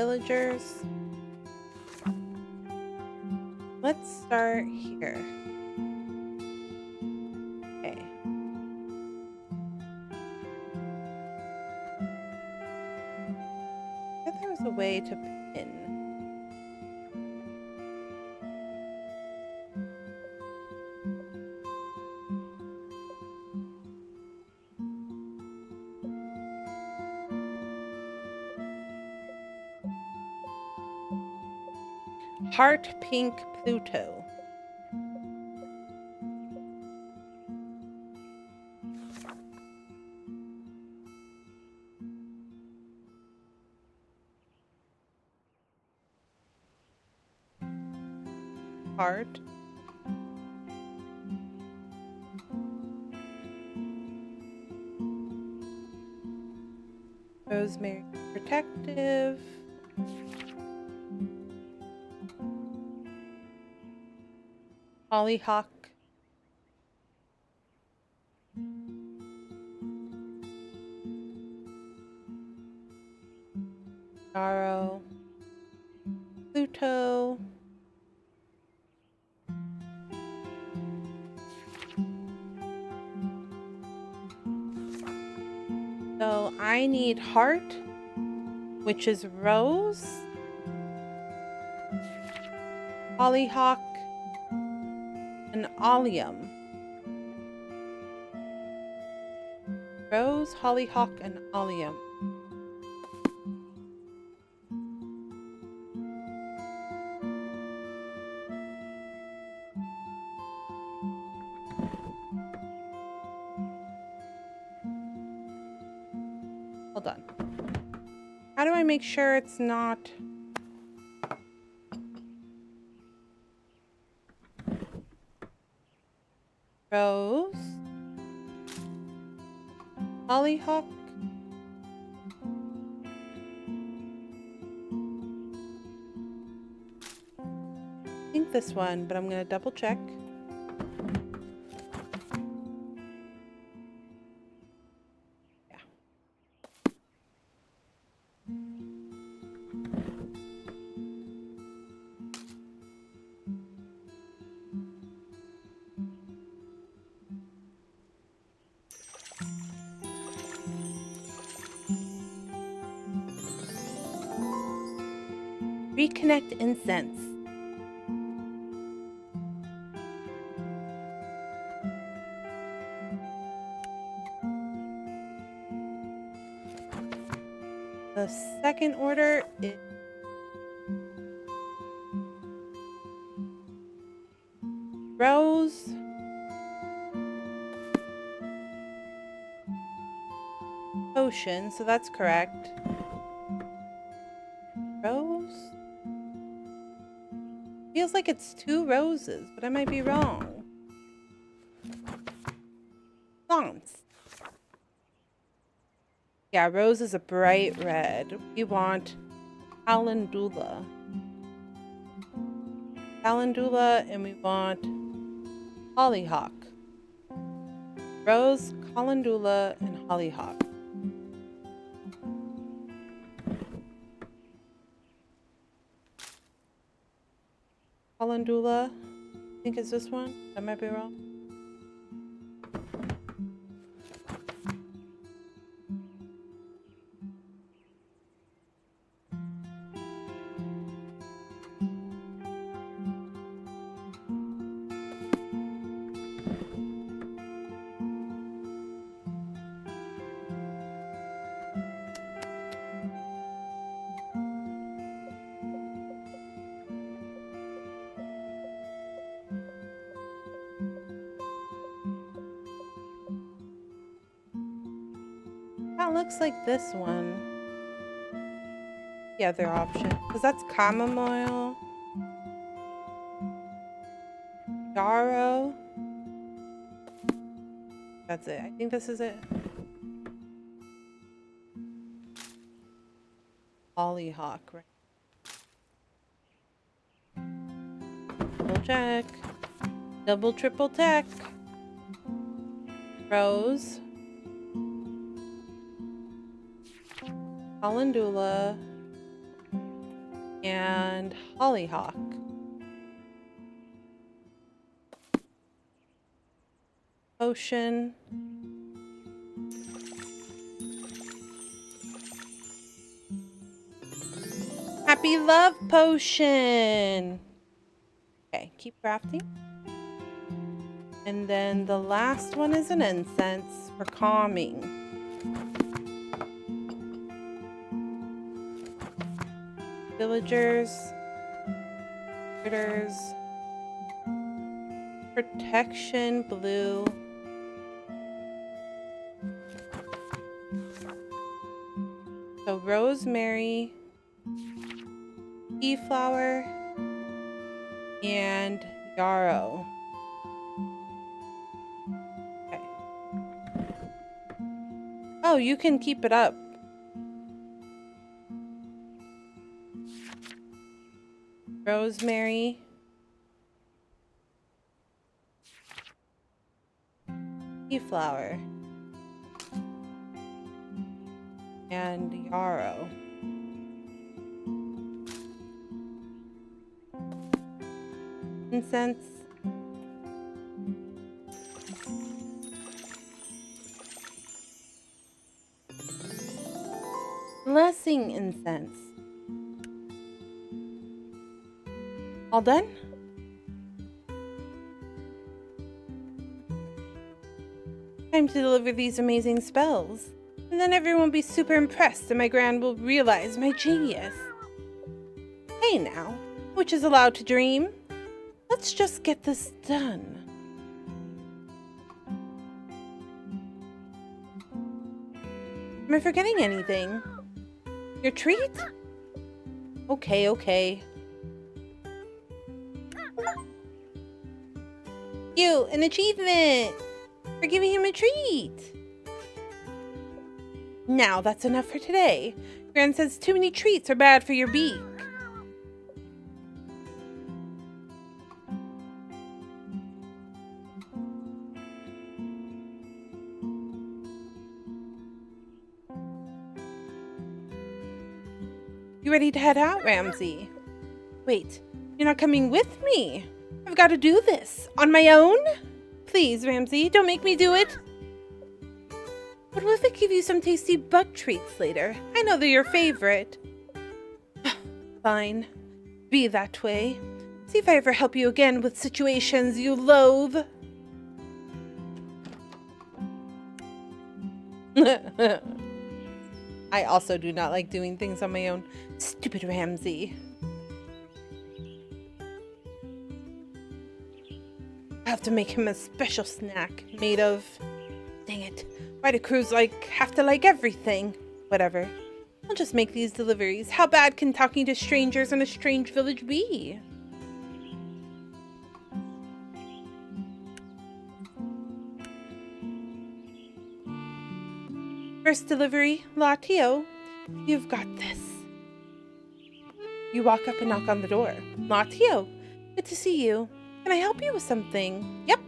villagers. Let's start here. Okay. I thought there was a way to pin. Heart pink Pluto. Heart. Rosemary protective. Hollyhock. Yarrow. Pluto. So I need heart, which is rose, hollyhock, and allium. Rose, hollyhock, and allium. Hold on. How do I make sure it's not... Rose, hollyhock, I think this one, but I'm gonna double check. Yeah. Reconnect incense. The second order is rose, potion, so that's correct. Rose? Feels like it's 2 roses, but I might be wrong. Plants. Yeah, rose is a bright red. We want calendula. Calendula, and we want hollyhock. Rose, calendula, and hollyhock. Calendula, I think it's this one. I might be wrong. That looks like this one. The other option. Because that's chamomile. Yarrow. That's it. I think this is it. Hollyhock, right? Double check. Double triple check. Rose. Calendula. and hollyhock. Potion. Happy love potion. Okay, keep crafting. And then the last one is an incense for calming. Villagers. Critters. Protection blue. So rosemary, tea flower, and yarrow. Okay. Oh, you can keep it up. Rosemary. Tea flower. And yarrow. Incense. Blessing incense. All done? Time to deliver these amazing spells. And then everyone will be super impressed and my grand will realize my genius. Hey now, which is allowed to dream? Let's just get this done. Am I forgetting anything? Your treat? Okay. You, an achievement! For giving him a treat! Now that's enough for today. Gran says too many treats are bad for your beak. You ready to head out, Ramsey? Wait, you're not coming with me. I've got to do this on my own? Please, Ramsey, don't make me do it. What if I give you some tasty bug treats later? I know they're your favorite. Fine. Be that way. See if I ever help you again with situations you loathe. I also do not like doing things on my own. Stupid Ramsey. I have to make him a special snack made of... Dang it. Why do crews have to like everything? Whatever. I'll just make these deliveries. How bad can talking to strangers in a strange village be? First delivery, LOTTIEO. You've got this. You walk up and knock on the door. LOTTIEO, good to see you. Can I help you with something? Yep.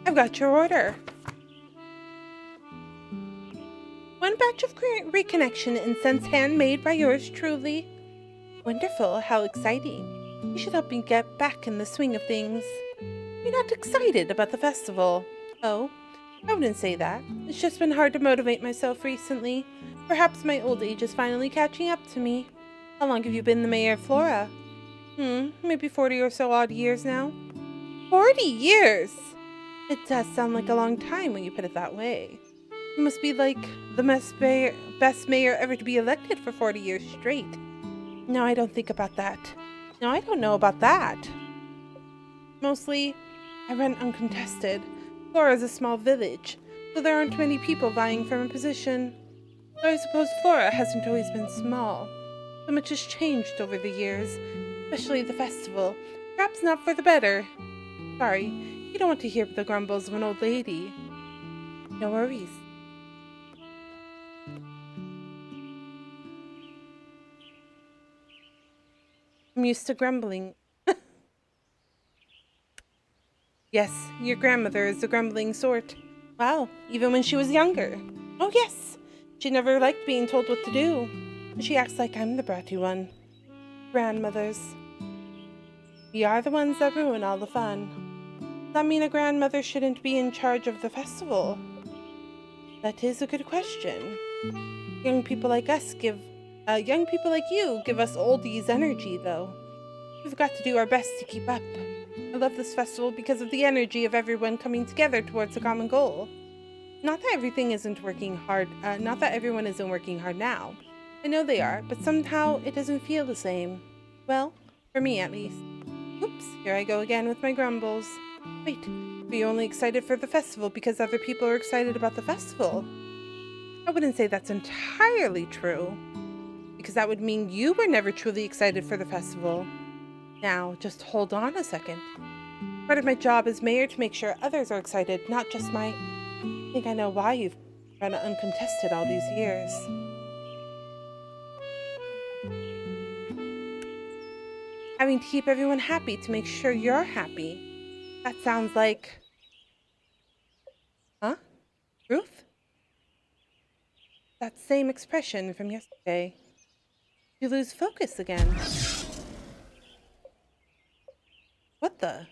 I've got your order. One batch of reconnection incense handmade by yours truly. Wonderful, how exciting. You should help me get back in the swing of things. You're not excited about the festival. Oh, I wouldn't say that. It's just been hard to motivate myself recently. Perhaps my old age is finally catching up to me. How long have you been the mayor of Flora? Maybe 40 or so odd years now. 40 years! It does sound like a long time when you put it that way. You must be like the best mayor ever to be elected for 40 years straight. No, I don't think about that. No, I don't know about that. Mostly, I run uncontested. Flora is a small village, so there aren't many people vying for a position. Though I suppose Flora hasn't always been small. So much has changed over the years, especially the festival. Perhaps not for the better. Sorry, you don't want to hear the grumbles of an old lady. No worries. I'm used to grumbling. Yes, your grandmother is the grumbling sort. Wow, even when she was younger. Oh yes, she never liked being told what to do. She acts like I'm the bratty one. Grandmothers. We are the ones that ruin all the fun. Does that mean a grandmother shouldn't be in charge of the festival? That is a good question. Young people like you give us oldies energy, though. We've got to do our best to keep up. I love this festival because of the energy of everyone coming together towards a common goal. Not that everyone isn't working hard now. I know they are, but somehow it doesn't feel the same. Well, for me at least. Oops, here I go again with my grumbles. Wait, were you only excited for the festival because other people are excited about the festival? I wouldn't say that's entirely true, because that would mean you were never truly excited for the festival. Now, just hold on a second. Part of my job as mayor to make sure others are excited, not just my... I think I know why you've run uncontested all these years. Having to keep everyone happy to make sure you're happy. That sounds like... Huh? Ruth? That same expression from yesterday. You lose focus again. What the?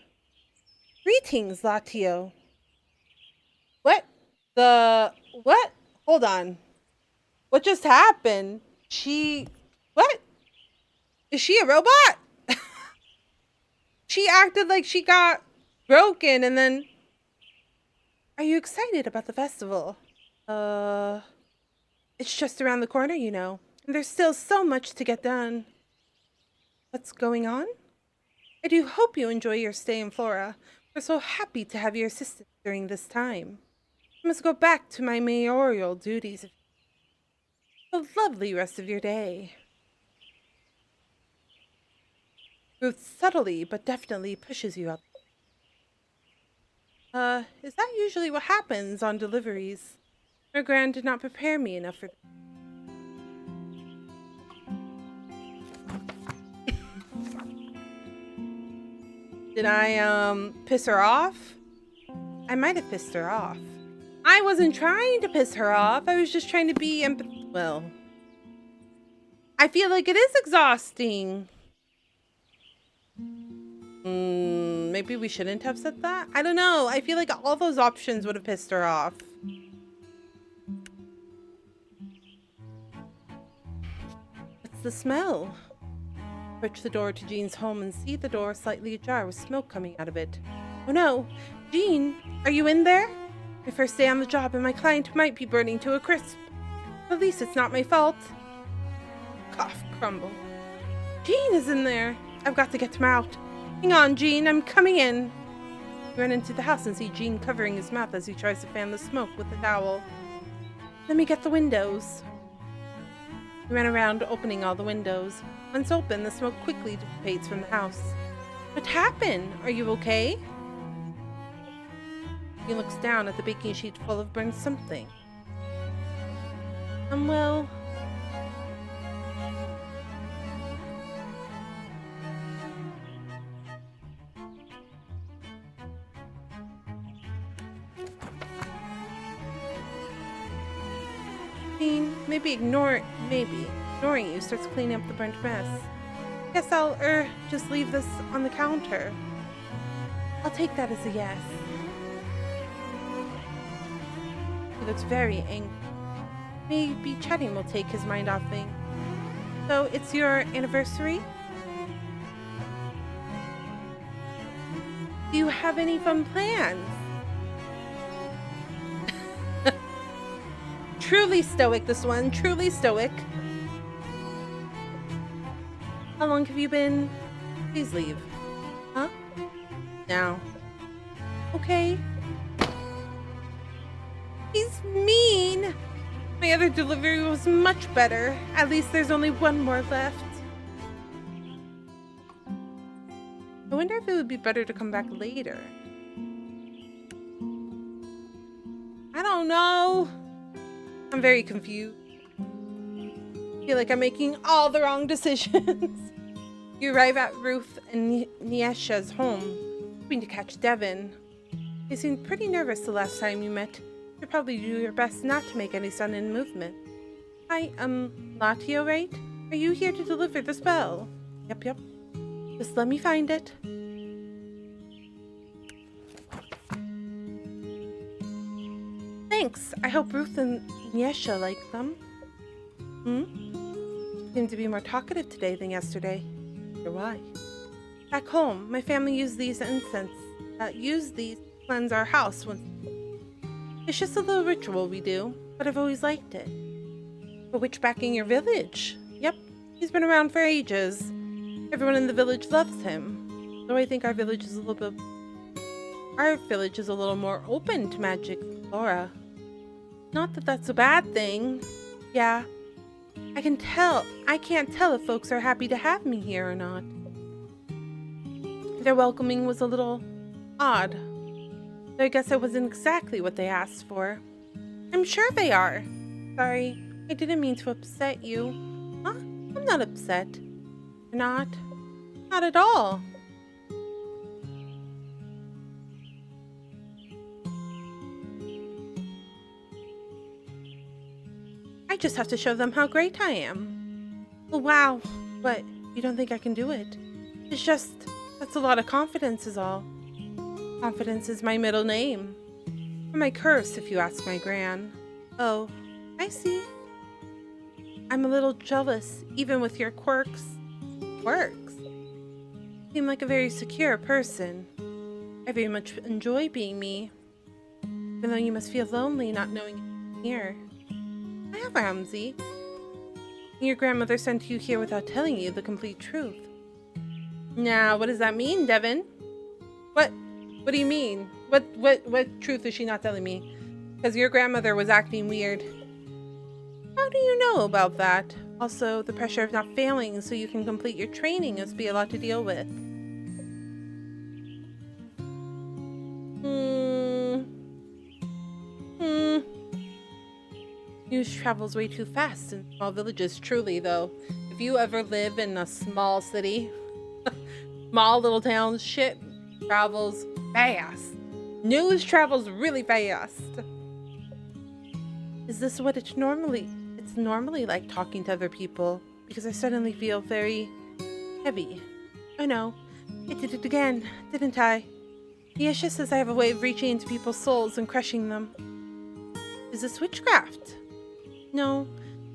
Greetings, LOTTIEO. What? What? Hold on. What just happened? What? Is she a robot? She acted like she got broken and then... Are you excited about the festival? It's just around the corner, you know. And there's still so much to get done. What's going on? I do hope you enjoy your stay in Flora. We're so happy to have your assistance during this time. I must go back to my mayoral duties. Have a lovely rest of your day. Ruth subtly but definitely pushes you up. Is that usually what happens on deliveries? Her Gran did not prepare me enough for... Did I, piss her off? I might have pissed her off. I wasn't trying to piss her off. I was just trying to be well, I feel like it is exhausting. Maybe we shouldn't have said that? I don't know. I feel like all those options would have pissed her off. What's the smell? Approach the door to Jean's home and see the door slightly ajar with smoke coming out of it. Oh no! Jean, are you in there? My first day on the job and my client might be burning to a crisp. At least it's not my fault. Cough, crumble. Jean is in there. I've got to get him out. Hang on, Jean, I'm coming in. You run into the house and see Jean covering his mouth as he tries to fan the smoke with a towel. Let me get the windows. He ran around opening all the windows. Once open, the smoke quickly dissipates from the house. What happened? Are you okay? He looks down at the baking sheet full of burnt something. Well... Maybe ignoring you starts cleaning up the burnt mess. Guess I'll, just leave this on the counter. I'll take that as a yes. He looks very angry. Maybe chatting will take his mind off things. So, it's your anniversary? Do you have any fun plans? Truly stoic, this one. Truly stoic. How long have you been? Please leave. Huh? Now. Okay. He's mean. My other delivery was much better. At least there's only one more left. I wonder if it would be better to come back later. I don't know. I'm very confused. I feel like I'm making all the wrong decisions. You arrive at Ruth and Niesha's home, hoping to catch Devin. They seemed pretty nervous the last time you met. You'll probably do your best not to make any sudden movement. Hi, LOTTIEO, right? Are you here to deliver the spell? Yep. Just let me find it. Thanks. I hope Ruth and Yesha like them. Seem to be more talkative today than yesterday. Wonder why? Back home, my family used these to cleanse our house once. It's just a little ritual we do, but I've always liked it. A witch back in your village? Yep, he's been around for ages. Everyone in the village loves him. Though I think our village is a little more open to magic aura. Not that that's a bad thing. Yeah, I can't tell if folks are happy to have me here or not. Their welcoming was a little odd. Though I guess I wasn't exactly what they asked for. I'm sure they are. Sorry, I didn't mean to upset you. Huh? I'm not upset. You're not? Not at all. I just have to show them how great I am. Oh, wow. What? You don't think I can do it? It's just, that's a lot of confidence is all. Confidence is my middle name. Or my curse, if you ask my gran. Oh, I see. I'm a little jealous, even with your quirks. Quirks? You seem like a very secure person. I very much enjoy being me. Even though you must feel lonely not knowing I'm here. I have Ramsey. Your grandmother sent you here without telling you the complete truth. Now, what does that mean, Devin? What do you mean? What truth is she not telling me? Because your grandmother was acting weird. How do you know about that? Also, the pressure of not failing so you can complete your training must be a lot to deal with. News travels way too fast in small villages, truly, though. If you ever live in a small city, small little town, shit travels fast. News travels really fast. Is this what it's normally like talking to other people? Because I suddenly feel very heavy. I know. I did it again, didn't I? Yesha says I have a way of reaching into people's souls and crushing them. Is this witchcraft? No,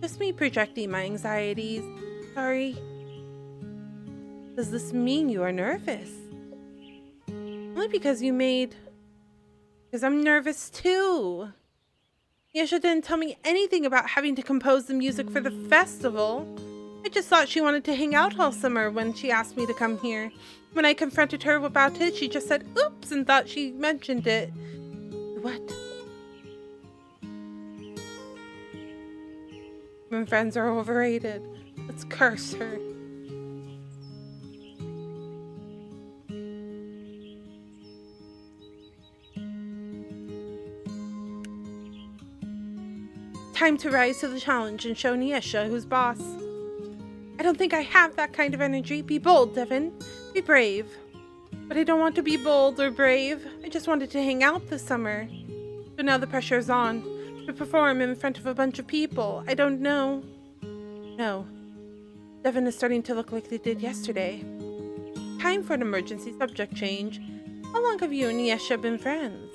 just me projecting my anxieties. Sorry. Does this mean you are nervous? Only because I'm nervous too. Yesha didn't tell me anything about having to compose the music for the festival. I just thought she wanted to hang out all summer when she asked me to come here. When I confronted her about it, she just said oops and thought she mentioned it. What? When friends are overrated. Let's curse her. Time to rise to the challenge and show Niesha who's boss. I don't think I have that kind of energy. Be bold, Devin. Be brave. But I don't want to be bold or brave. I just wanted to hang out this summer. But now the pressure is on. To perform in front of a bunch of people. I don't know. No. Devin is starting to look like they did yesterday. Time for an emergency subject change. How long have you and Niesha been friends?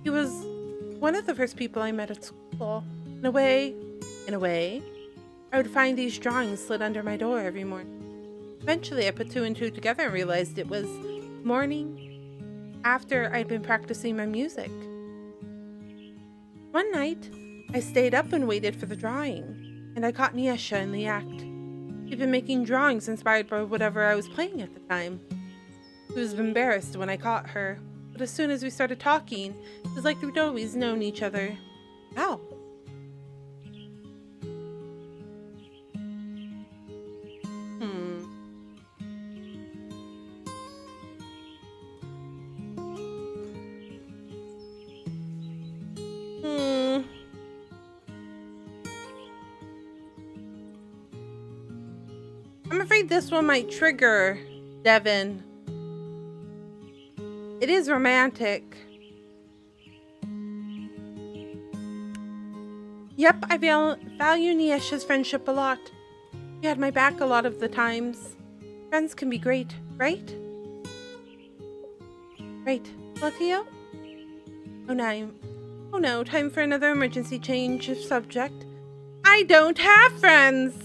He was one of the first people I met at school. In a way, I would find these drawings slid under my door every morning. Eventually, I put two and two together and realized it was morning after I'd been practicing my music. One night, I stayed up and waited for the drawing, and I caught Niesha in the act. She'd been making drawings inspired by whatever I was playing at the time. She was embarrassed when I caught her, but as soon as we started talking, it was like we'd always known each other. Wow. I'm afraid this one might trigger Devin. It is romantic. Yep, I value Niesha's friendship a lot. She had my back a lot of the times. Friends can be great, right? Right. LOTTIEO? Oh no, time for another emergency change of subject. I don't have friends!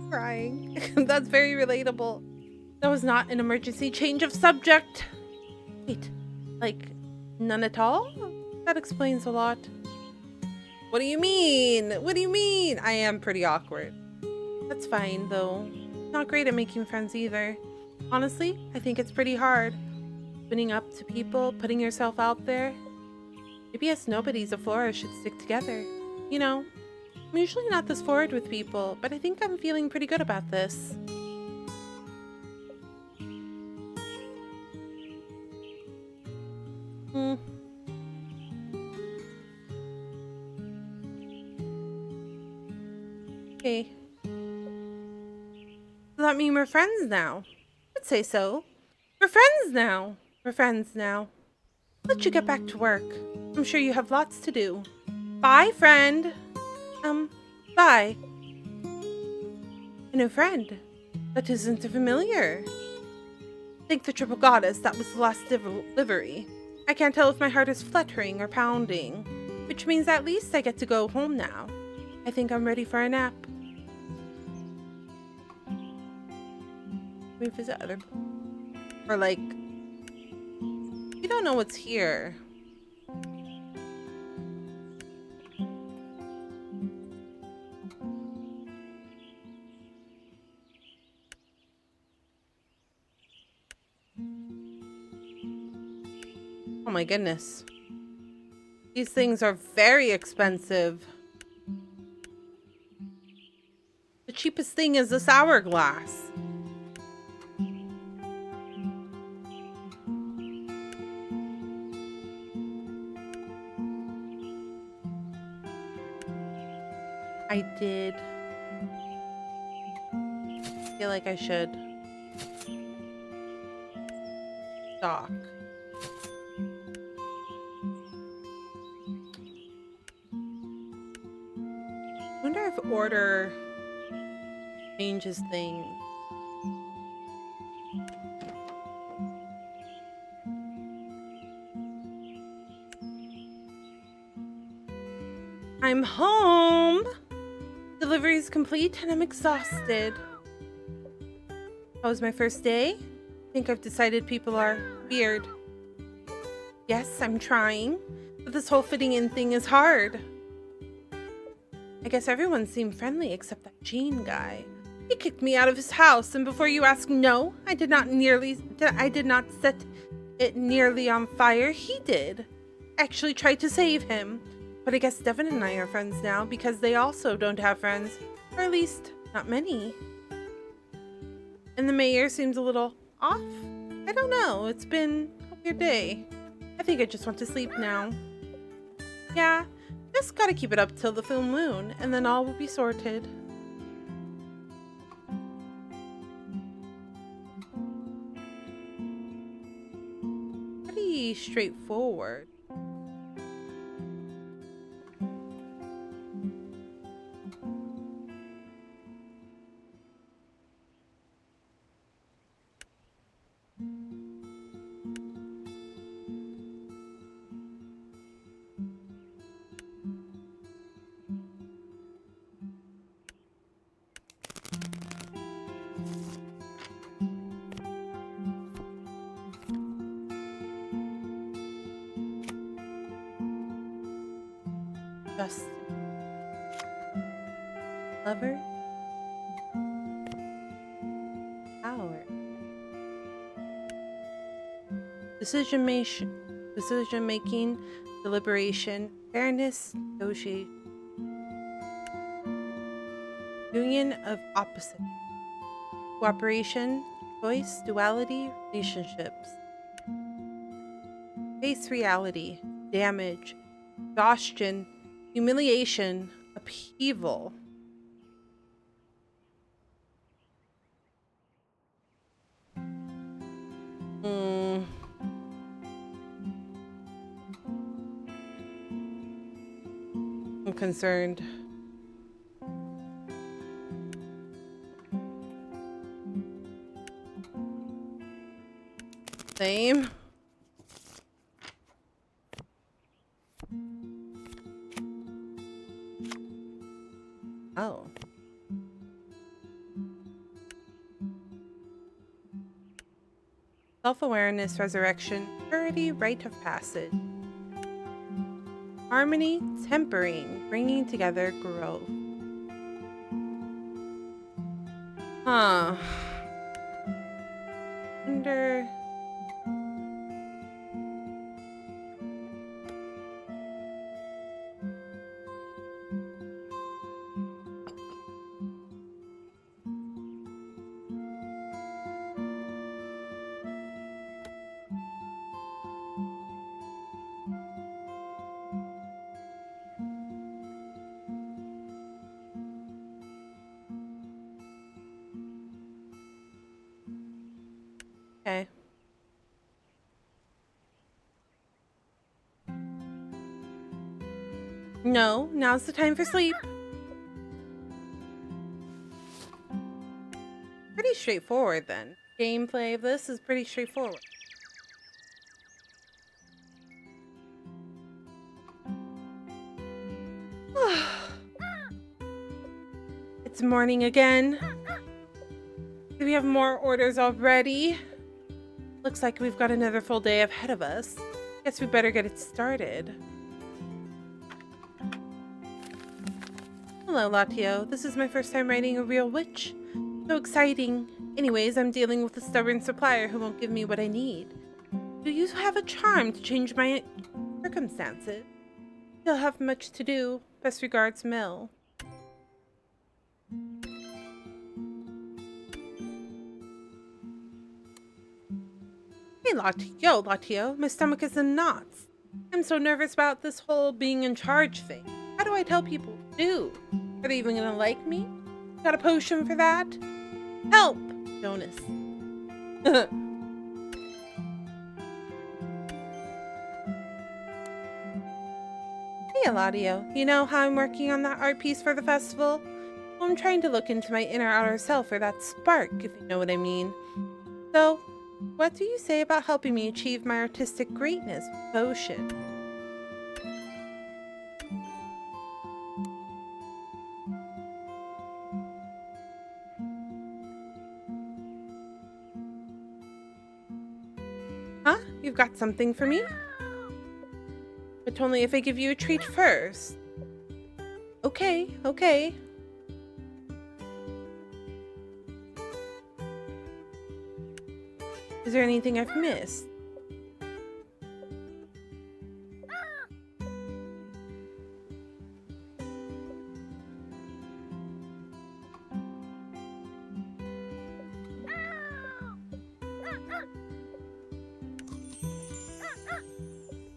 Crying. That's very relatable. That was not an emergency change of subject. Wait, like, none at all? That explains a lot. What do you mean? What do you mean? I am pretty awkward. That's fine, though. Not great at making friends either. Honestly, I think it's pretty hard. Opening up to people, putting yourself out there. Maybe us nobodies of Flora should stick together. You know, I'm usually not this forward with people, but I think I'm feeling pretty good about this. Okay. Does that mean we're friends now? I'd say so. We're friends now. We're friends now. Let you get back to work. I'm sure you have lots to do. Bye, friend. Bye. A new friend? That isn't familiar. Thank the triple goddess that was the last delivery. I can't tell if my heart is fluttering or pounding, which means at least I get to go home now. I think I'm ready for a nap. Can we visit other... Or like... We don't know what's here. Oh my goodness. These things are very expensive. The cheapest thing is this hourglass. I did feel like I should stock. I wonder if order changes things. I'm home! Delivery is complete and I'm exhausted. How was my first day? I think I've decided people are weird. Yes, I'm trying, but this whole fitting in thing is hard. I guess everyone seemed friendly except that Gene guy. He kicked me out of his house, and before you ask, no, I did not set it nearly on fire. He did. I actually tried to save him. But I guess Devin and I are friends now because they also don't have friends. Or at least, not many. And the mayor seems a little off. I don't know. It's been a weird day. I think I just want to sleep now. Yeah, just gotta keep it up till the full moon, and then all will be sorted. Pretty straightforward. Just lover, power, decision making, deliberation, fairness, negotiation, union of opposites, cooperation, choice, duality, relationships, face reality, damage, exhaustion, humiliation, upheaval. concerned. Same. Oh. Self-awareness, resurrection, purity, rite of passage. Harmony, tempering, bringing together, growth. Huh. Wonder... Okay. No, now's the time for sleep. Pretty straightforward then. Gameplay of this is pretty straightforward. It's morning again. Do we have more orders already? Looks like we've got another full day ahead of us. Guess we better get it started. Hello, LOTTIEO. This is my first time riding a real witch. So exciting. Anyways, I'm dealing with a stubborn supplier who won't give me what I need. Do you have a charm to change my circumstances? You'll have much to do. Best regards, Mel. Hey, LOTTIEO. My stomach is in knots. I'm so nervous about this whole being in charge thing. How do I tell people what to do? Are they even gonna like me? Got a potion for that? Help! Jonas. Hey, LOTTIEO. You know how I'm working on that art piece for the festival? Well, I'm trying to look into my inner outer self for that spark, if you know what I mean. So, what do you say about helping me achieve my artistic greatness with potion? Huh? You've got something for me? But only if I give you a treat first. Okay, okay. Is there anything I've missed?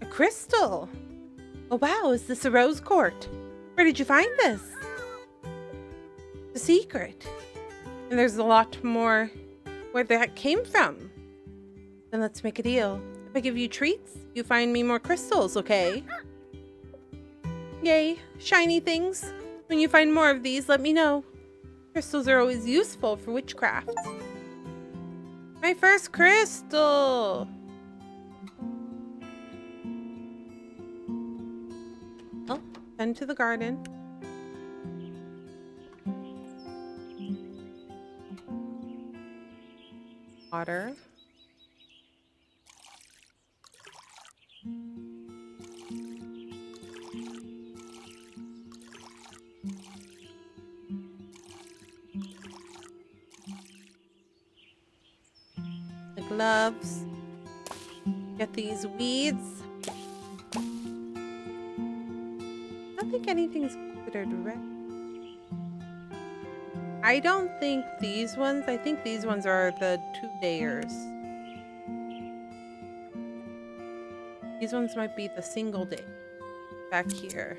A crystal! Oh wow, is this a rose court? Where did you find this? A secret. And there's a lot more where that came from. Then let's make a deal. If I give you treats, you find me more crystals, okay? Yay, shiny things. When you find more of these, let me know. Crystals are always useful for witchcraft. My first crystal! Oh, tend to the garden. Water. The gloves. Get these weeds. I don't think anything's considered red. I don't think these ones, I think these ones are the 2-dayers. These ones might be the single day. Back here.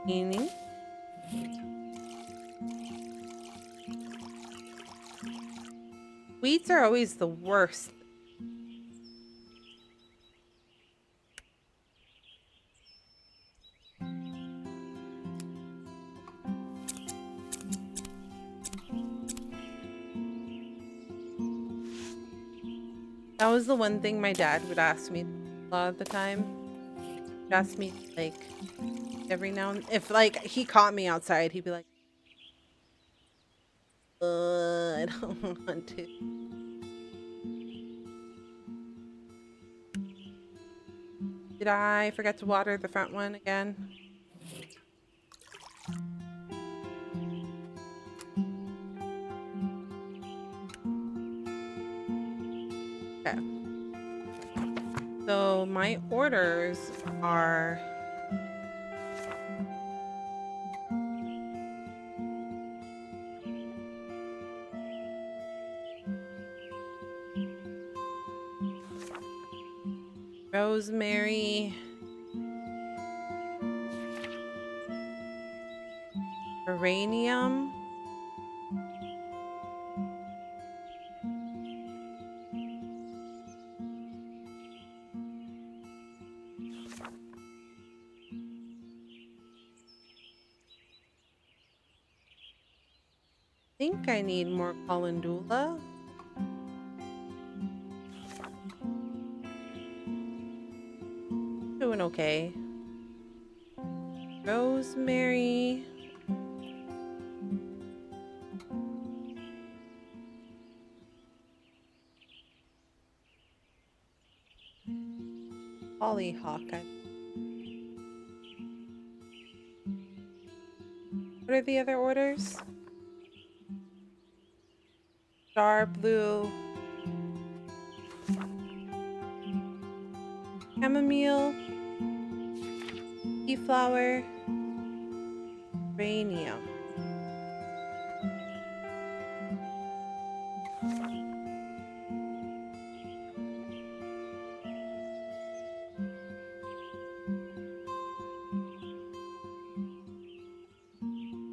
Meaning. Sweets are always the worst. That was the one thing my dad would ask me a lot of the time. He'd ask me like every now and if like he caught me outside, he'd be like, I don't want to. Did I forget to water the front one again? Okay. So my orders are rosemary, geranium, I think I need more calendula. Doing okay. Rosemary. Hollyhock. What are the other orders? Star blue. Chamomile. Tea flower. Geranium.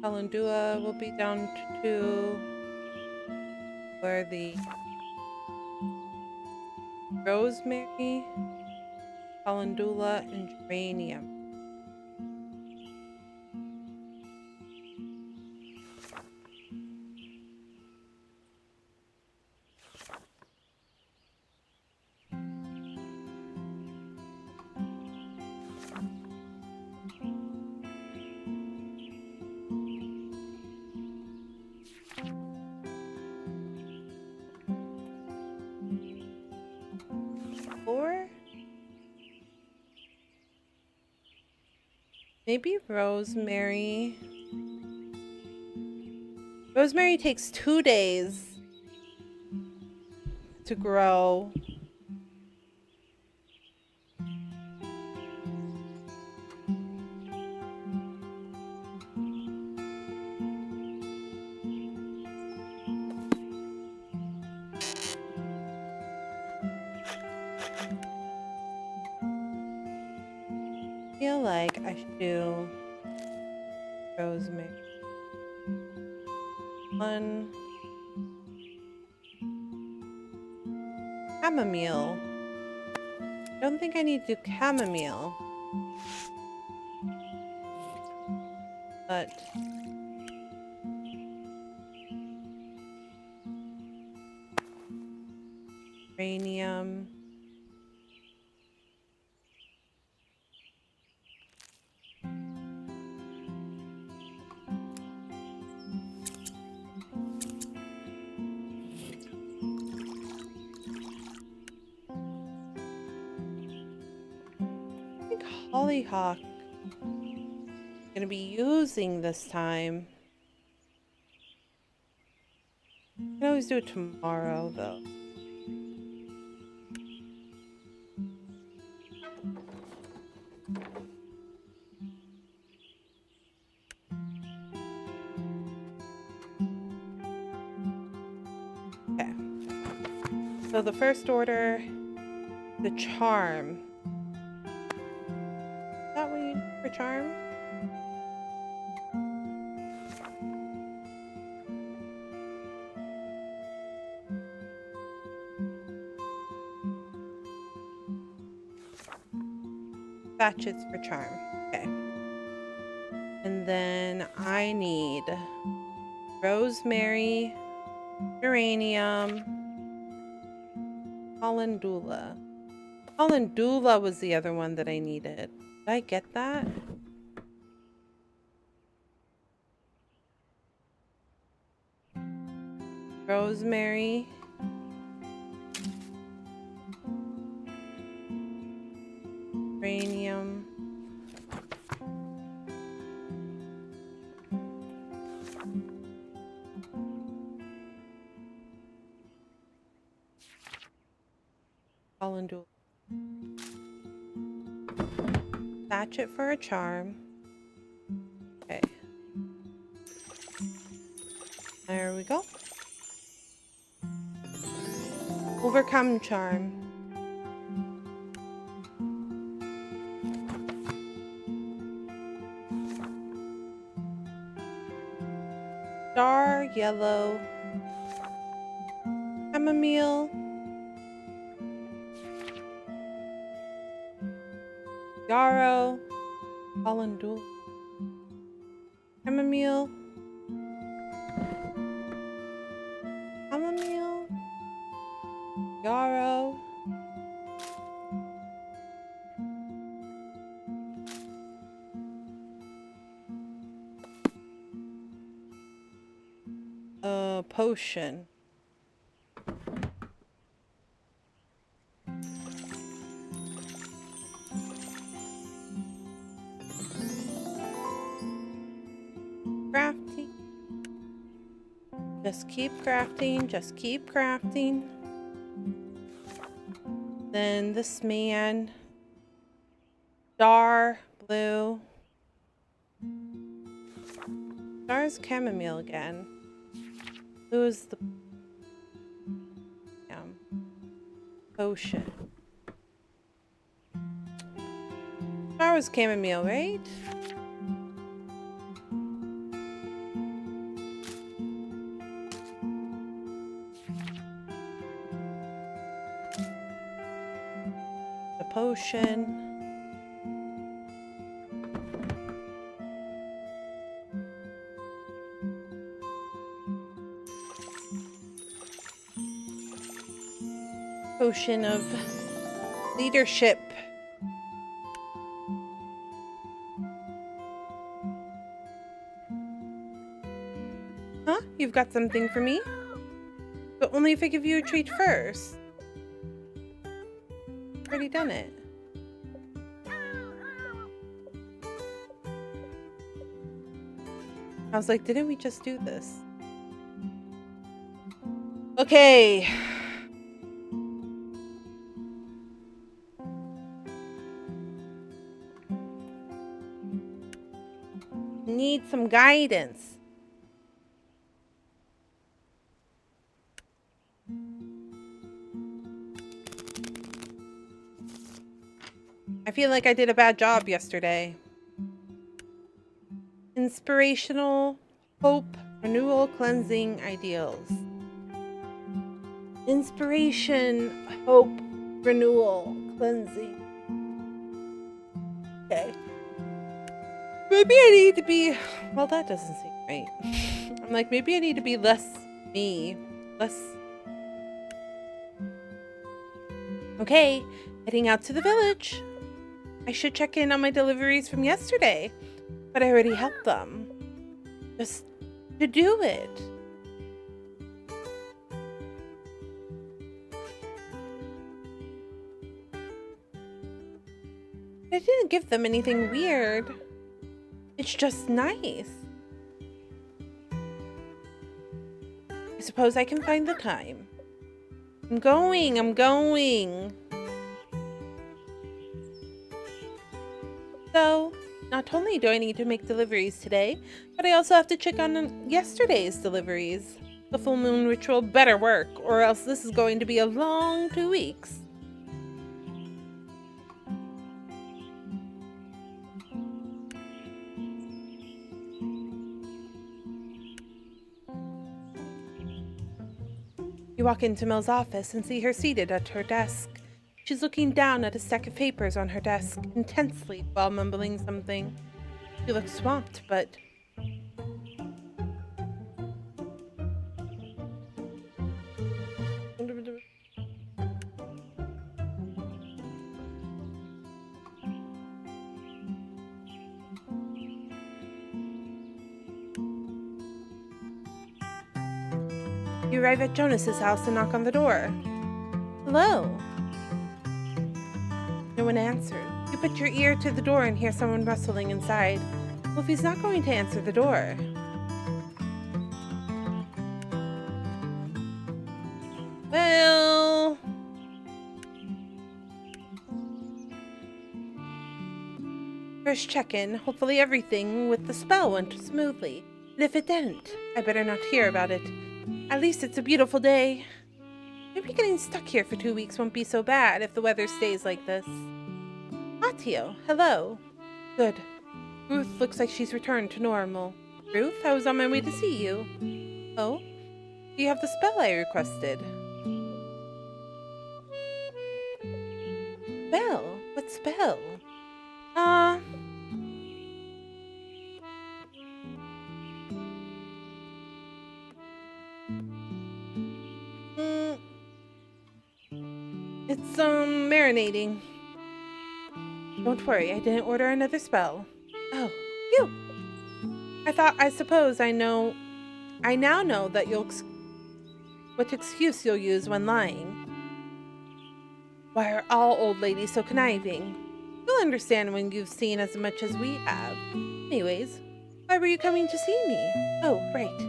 Calendula will be down to 2. For the rosemary, calendula, and geranium. Or maybe rosemary. Rosemary takes 2 days to grow. I feel like I should do rosemary. 1 chamomile. I don't think I need to do chamomile. But geranium. I think hollyhock I'm gonna be using this time. I can always do it tomorrow though. Okay. So the first order, the charm. Is that what you need for charm? Sachets for charm. Okay. And then I need rosemary, geranium, calendula. Calendula was the other one that I needed. Did I get that? Rosemary. Geranium. Calendula. Sachet for a charm. Okay. There we go. Overcome charm. Star yellow. Chamomile. Yarrow. Calendula. Chamomile. Chamomile. Yarrow. Potion. Crafting. Just keep crafting, just keep crafting. Then this man. Star blue. Star is chamomile again. Blue is the potion. Star was chamomile, right? The potion. Potion of leadership. Huh? You've got something for me? But only if I give you a treat first. Already done it. I was like, didn't we just do this? Okay. Need some guidance. I feel like I did a bad job yesterday. Inspirational, hope, renewal, cleansing, ideals. Inspiration, hope, renewal, cleansing. Okay. Maybe I need to be... Well, that doesn't seem right. I'm like, maybe I need to be less me. Less... Okay, heading out to the village. I should check in on my deliveries from yesterday, but I already helped them. Just to do it. I didn't give them anything weird. It's just nice. I suppose I can find the time. I'm going. So, not only do I need to make deliveries today, but I also have to check on yesterday's deliveries. The full moon ritual better work, or else this is going to be a long 2 weeks. You walk into Mel's office and see her seated at her desk. She's looking down at a stack of papers on her desk intensely while mumbling something. She looks swamped, but... You arrive at Jonas's house and knock on the door. Hello? No one answers. You put your ear to the door and hear someone rustling inside. Well, if he's not going to answer the door... Well... First check-in. Hopefully everything with the spell went smoothly. And if it didn't, I better not hear about it. At least it's a beautiful day. Maybe getting stuck here for 2 weeks won't be so bad if the weather stays like this. LOTTIEO, hello. Good. Ruth looks like she's returned to normal. Ruth, I was on my way to see you. Oh? Do you have the spell I requested? Spell? What spell? It's, marinating. Don't worry, I didn't order another spell. Oh, you! I suppose I now know that what excuse you'll use when lying. Why are all old ladies so conniving? You'll understand when you've seen as much as we have. Anyways, why were you coming to see me? Oh, right.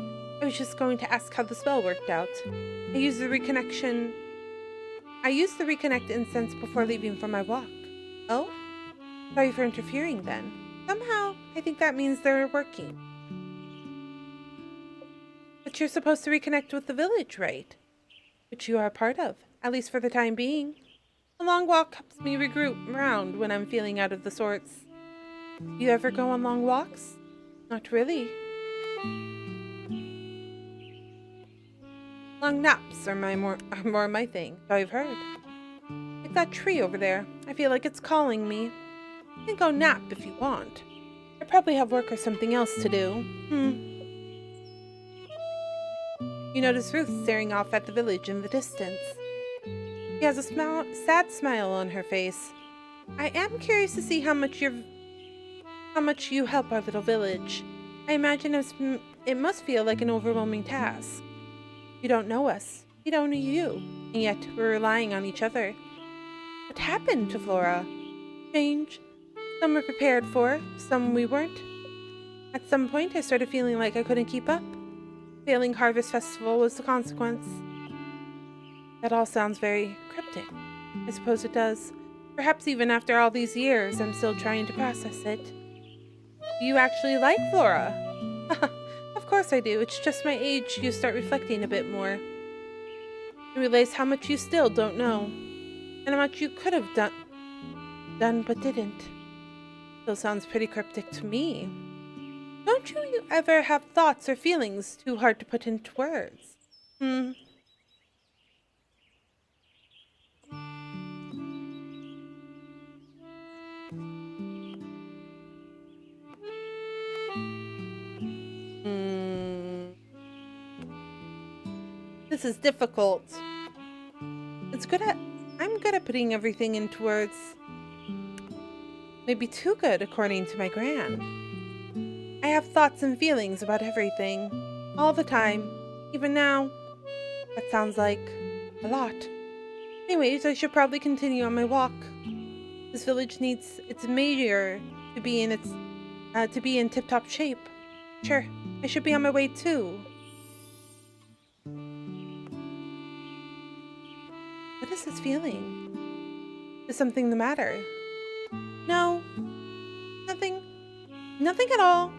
I was just going to ask how the spell worked out. I used the reconnect incense before leaving for my walk. Oh? Sorry for interfering then. Somehow, I think that means they're working. But you're supposed to reconnect with the village, right? Which you are a part of, at least for the time being. A long walk helps me regroup around when I'm feeling out of the sorts. You ever go on long walks? Not really. Long naps are more my thing, so I've heard. Like that tree over there. I feel like it's calling me. You can go nap if you want. I probably have work or something else to do. You notice Ruth staring off at the village in the distance. She has a sad smile on her face. I am curious to see how much you help our little village. I imagine it must feel like an overwhelming task. You don't know us. We don't know you. And yet we're relying on each other. What happened to Flora? Change. Some we're prepared for, some we weren't. At some point I started feeling like I couldn't keep up. Failing Harvest Festival was the consequence. That all sounds very cryptic. I suppose it does. Perhaps even after all these years, I'm still trying to process it. Do you actually like Flora? Of course I do. It's just my age you start reflecting a bit more. You realize how much you still don't know. And how much you could have done but didn't. Still sounds pretty cryptic to me. Don't you ever have thoughts or feelings too hard to put into words? This is difficult. I'm good at putting everything into words. Maybe too good, according to my gran. I have thoughts and feelings about everything. All the time. Even now. That sounds like a lot. Anyways, I should probably continue on my walk. This village needs its mayor to be in tip-top shape. Sure, I should be on my way too. What is this feeling? Is something the matter? No. Nothing. Nothing at all.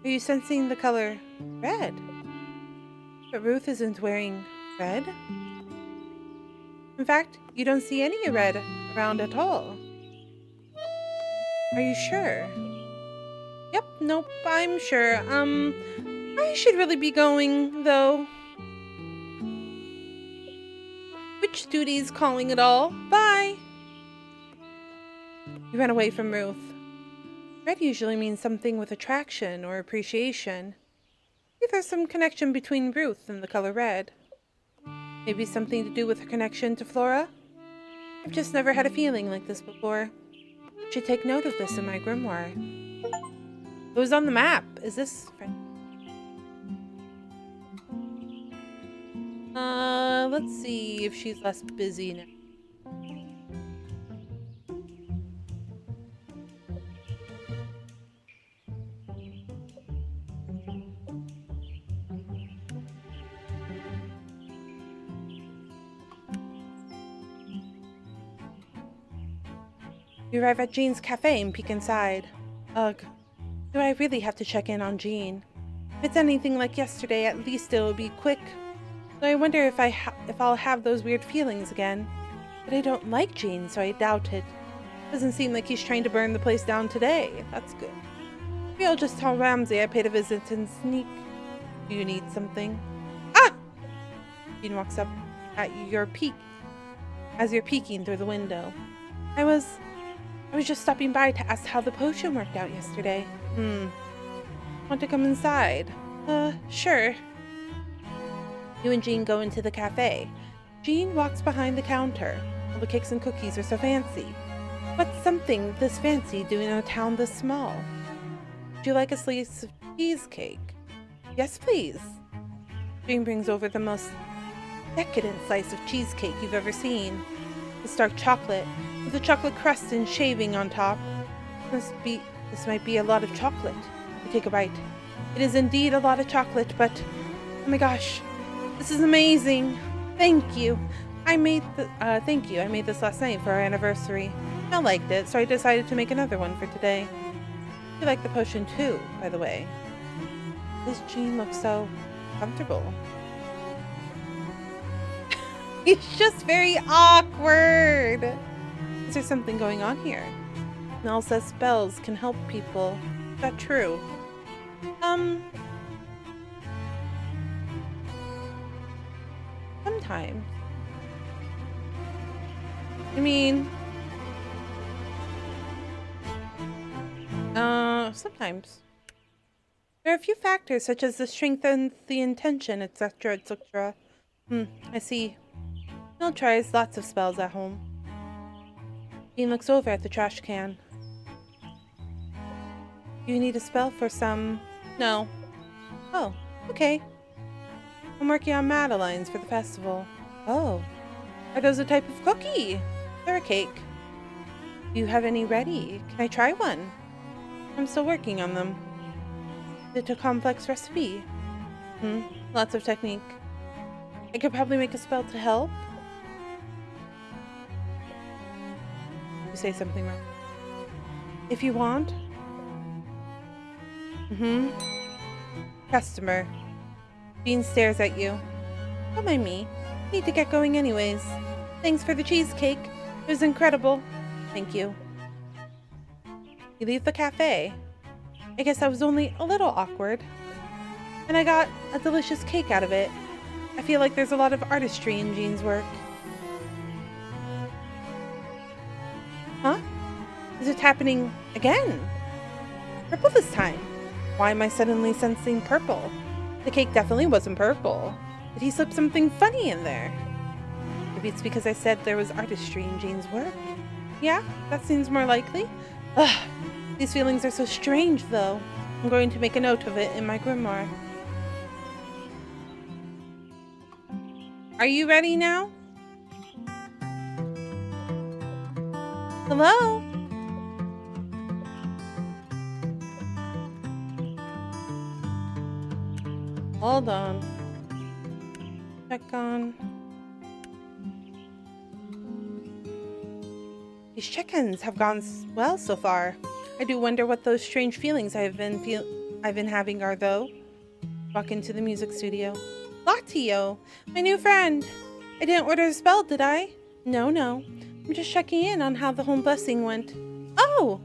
Are you sensing the color red? But Ruth isn't wearing red. In fact, you don't see any red around at all. Are you sure? Yep, nope, I'm sure. I should really be going, though. Witch duties calling it all. Bye. You ran away from Ruth. Red usually means something with attraction or appreciation. Maybe there's some connection between Ruth and the color red. Maybe something to do with her connection to Flora? I've just never had a feeling like this before. I should take note of this in my grimoire. It was on the map. Is this... let's see if she's less busy now. You arrive at Jean's cafe and peek inside. Ugh. Do I really have to check in on Jean? If it's anything like yesterday, at least it'll be quick. So I wonder if I'll have those weird feelings again. But I don't like Jean, so I doubt it. Doesn't seem like he's trying to burn the place down today. That's good. Maybe I'll just tell Ramsay I paid a visit and sneak. Do you need something? Ah! Jean walks up at your peak as you're peeking through the window. I was just stopping by to ask how the potion worked out yesterday. Want to come inside? Sure. You and Jean go into the cafe. Jean walks behind the counter. All the cakes and cookies are so fancy. What's something this fancy doing in a town this small? Would you like a slice of cheesecake? Yes, please. Jean brings over the most decadent slice of cheesecake you've ever seen. It's dark chocolate, with a chocolate crust and shaving on top. This might be a lot of chocolate. You take a bite. It is indeed a lot of chocolate, but oh my gosh, this is amazing. Thank you. Thank you. I made this last night for our anniversary. I liked it, so I decided to make another one for today. You like the potion too, by the way. Does Jean look so comfortable? He's just very awkward. Is there something going on here? Nell says spells can help people. Is that true? Sometimes. I mean... sometimes. There are a few factors such as the strength and the intention, etc., etc. I see. Nell tries lots of spells at home. Jean looks over at the trash can. You need a spell for some... No. Oh, okay. I'm working on Madeleines for the festival. Oh. Are those a type of cookie? They're a cake. Do you have any ready? Can I try one? I'm still working on them. Is it a complex recipe? Lots of technique. I could probably make a spell to help. You say something wrong. If you want. Customer. Jean stares at you. Don't mind me. Need to get going anyways. Thanks for the cheesecake. It was incredible. Thank you. You leave the cafe. I guess I was only a little awkward. And I got a delicious cake out of it. I feel like there's a lot of artistry in Jean's work. Huh? Is it happening again? Purple this time. Why am I suddenly sensing purple? The cake definitely wasn't purple. Did he slip something funny in there? Maybe it's because I said there was artistry in Jean's work. Yeah, that seems more likely. Ugh, these feelings are so strange, though. I'm going to make a note of it in my grimoire. Are you ready now? Hello? Hold on. Check on. These check-ins have gone well so far. I do wonder what those strange feelings I've been having are, though. Walk into the music studio. LOTTIEO, my new friend. I didn't order a spell, did I? No. I'm just checking in on how the home blessing went. Oh,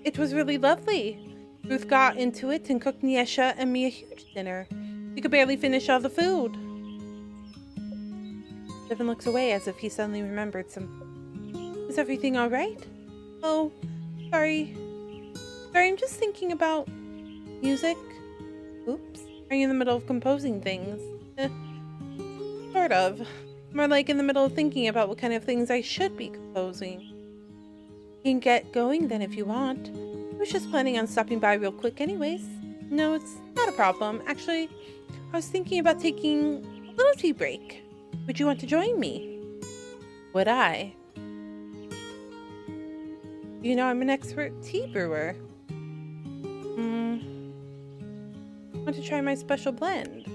it was really lovely. Ruth got into it and cooked Niesha and me a huge dinner. We could barely finish all the food. Devin looks away as if he suddenly remembered something. Is everything all right? Oh, sorry. Sorry, I'm just thinking about music. Oops. Are you in the middle of composing things? Sort of. More like in the middle of thinking about what kind of things I should be composing. You can get going then if you want. I was just planning on stopping by real quick anyways. No, it's not a problem. Actually, I was thinking about taking a little tea break. Would you want to join me? Would I? You know, I'm an expert tea brewer. Want to try my special blend?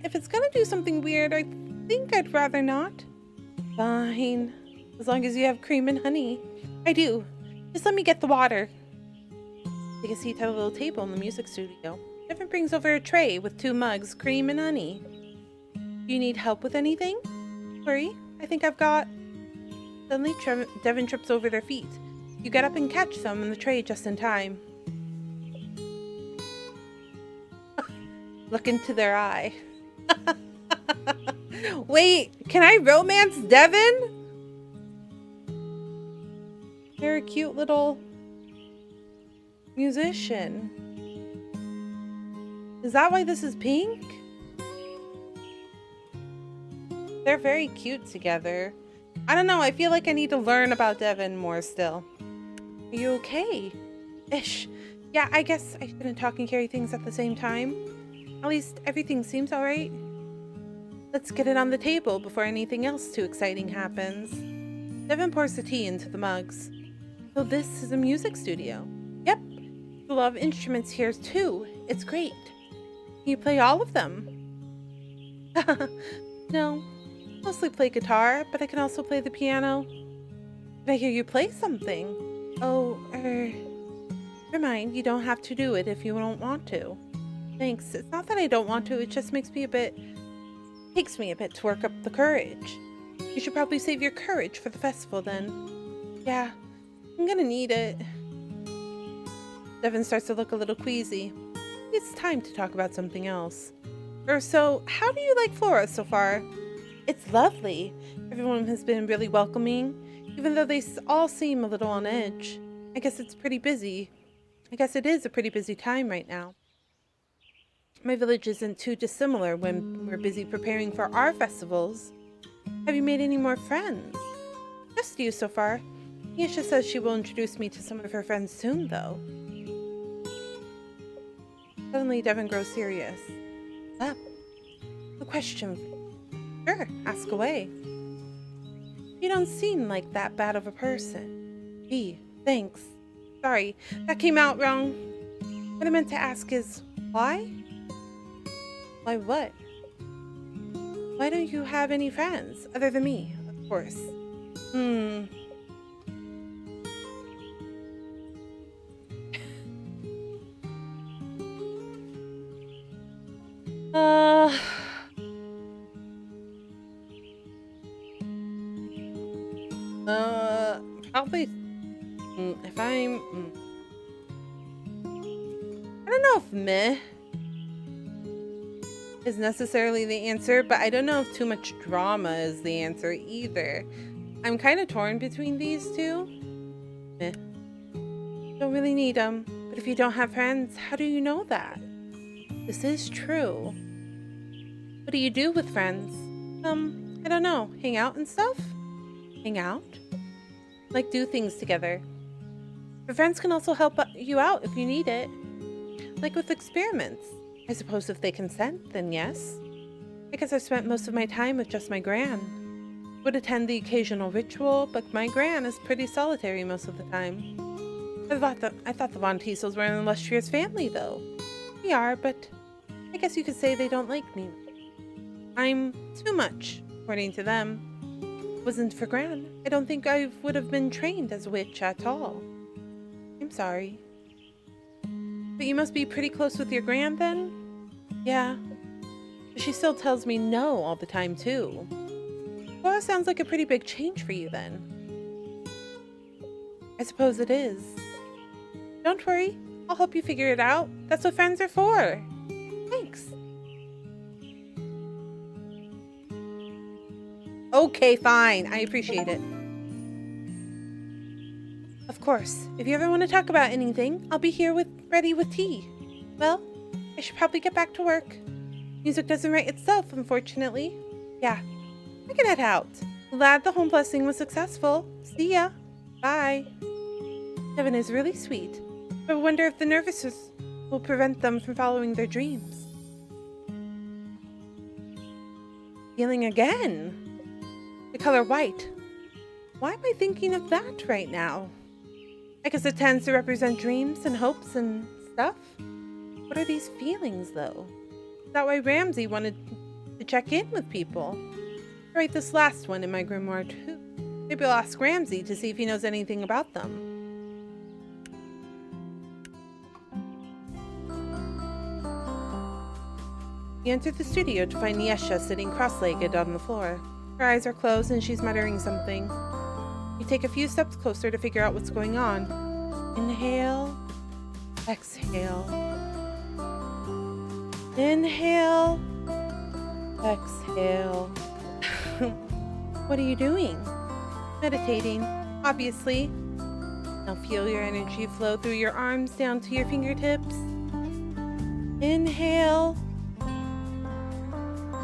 If it's gonna do something weird, I think I'd rather not. Fine. As long as you have cream and honey. I do. Just let me get the water. Take a seat at a little table in the music studio. Devin brings over a tray with 2 mugs, cream and honey. Do you need help with anything? Worry, I think I've got... Suddenly, Devin trips over their feet. You get up and catch them in the tray just in time. Look into their eye. Wait, can I romance Devin? They're a cute little musician. Is that why this is pink? They're very cute together. I don't know, I feel like I need to learn about Devin more still. Are you okay? Ish. Yeah, I guess I shouldn't talk and carry things at the same time. At least everything seems alright. Let's get it on the table before anything else too exciting happens. Devin pours the tea into the mugs. So this is a music studio? Yep. A lot of instruments here too. It's great. Can you play all of them? No. Mostly play guitar, but I can also play the piano. Did I hear you play something? Oh, never mind. You don't have to do it if you don't want to. Thanks. It's not that I don't want to, it just takes me a bit to work up the courage. You should probably save your courage for the festival then. Yeah, I'm gonna need it. Devin starts to look a little queasy. It's time to talk about something else. So, how do you like Flora so far? It's lovely. Everyone has been really welcoming, even though they all seem a little on edge. I guess it's pretty busy. I guess it is a pretty busy time right now. My village isn't too dissimilar when we're busy preparing for our festivals. Have you made any more friends? Just you so far. Yesha says she will introduce me to some of her friends soon, though. Suddenly, Devin grows serious. Up. A question. Sure, ask away. You don't seem like that bad of a person. Gee, thanks. Sorry, that came out wrong. What I meant to ask is, why? Why what? Why don't you have any friends, other than me, of course? Probably, if I'm, I don't know if meh is necessarily the answer, but I don't know if too much drama is the answer either. I'm kind of torn between these two. Meh. Don't really need them, but if you don't have friends, how do you know that? This is true. What do you do with friends? I don't know. Hang out and stuff? Hang out? Like do things together. But friends can also help you out if you need it. Like with experiments. I suppose if they consent, then yes. I guess I've spent most of my time with just my gran. Would attend the occasional ritual, but my gran is pretty solitary most of the time. I thought the Von Tiesels were an illustrious family, though. We are, but I guess you could say they don't like me. I'm too much, according to them. If it wasn't for gran, I don't think I would have been trained as a witch at all. I'm sorry. But you must be pretty close with your gran, then? Yeah. But she still tells me no all the time, too. Well, that sounds like a pretty big change for you, then. I suppose it is. Don't worry. I'll help you figure it out. That's what friends are for. Thanks. Okay, fine. I appreciate it. Of course, if you ever want to talk about anything, I'll be here ready with tea. Well, I should probably get back to work. Music doesn't write itself, unfortunately. Yeah, I can head out. Glad the home blessing was successful. See ya. Bye. Kevin is really sweet, but I wonder if the nervousness will prevent them from following their dreams. Healing again. The color white. Why am I thinking of that right now? I guess it tends to represent dreams and hopes and stuff. What are these feelings, though? Is that why Ramsay wanted to check in with people? I'll write this last one in my grimoire too. Maybe I'll ask Ramsay to see if he knows anything about them. He entered the studio to find Niesha sitting cross-legged on the floor. Her eyes are closed and she's muttering something. You take a few steps closer to figure out what's going on. Inhale, exhale. Inhale, exhale. What are you doing? Meditating, obviously. Now feel your energy flow through your arms down to your fingertips. Inhale,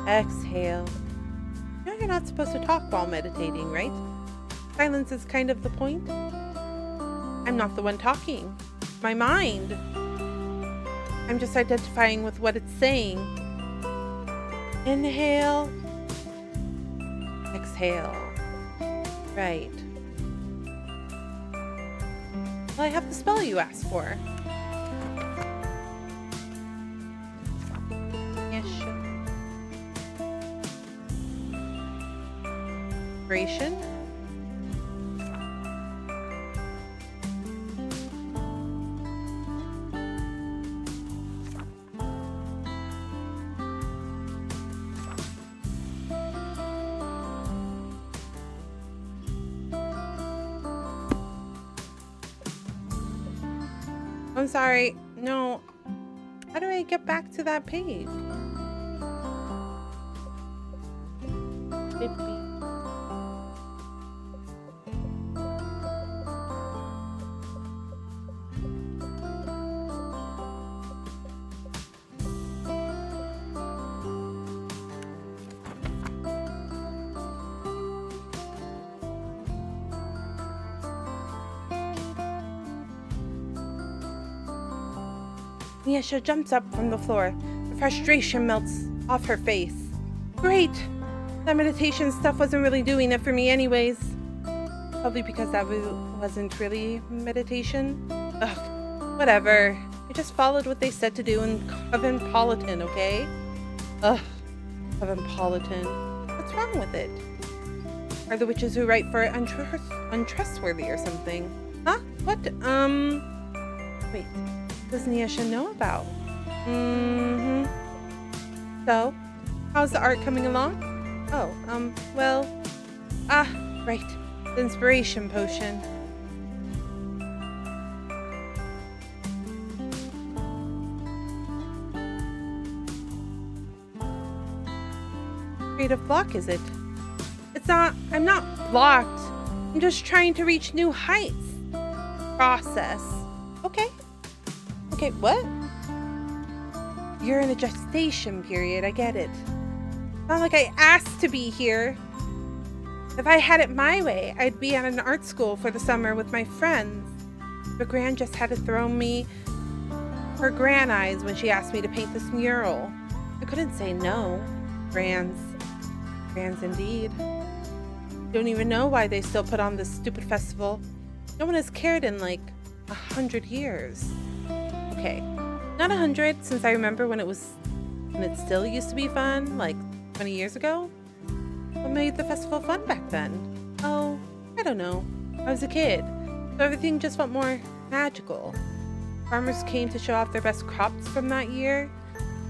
exhale. You know you're not supposed to talk while meditating, right? Silence is kind of the point. I'm not the one talking. My mind. I'm just identifying with what it's saying. Inhale. Exhale. Right. Well, I have the spell you asked for. Yes, sure. Inspiration. I'm sorry. No. How do I get back to that page? Bippy. Niesha jumps up from the floor. The frustration melts off her face. Great! That meditation stuff wasn't really doing it for me anyways. Probably because that wasn't really meditation. Ugh, whatever. I just followed what they said to do in Coventpolitan, okay? Ugh, Coventpolitan. What's wrong with it? Are the witches who write for it untrustworthy or something? Huh? What? Wait. Does Niesha know about? So, how's the art coming along? Oh, well, right. The inspiration potion. Creative block, is it? I'm not blocked. I'm just trying to reach new heights. Process. Okay. Okay, what? You're in a gestation period, I get it. Not like I asked to be here. If I had it my way, I'd be at an art school for the summer with my friends. But Gran just had to throw me her gran eyes when she asked me to paint this mural. I couldn't say no. Grans indeed. Don't even know why they still put on this stupid festival. No one has cared in like 100 years. Okay, not 100, since I remember when it still used to be fun, like 20 years ago. What made the festival fun back then? Oh, I don't know. I was a kid, so everything just felt more magical. Farmers came to show off their best crops from that year.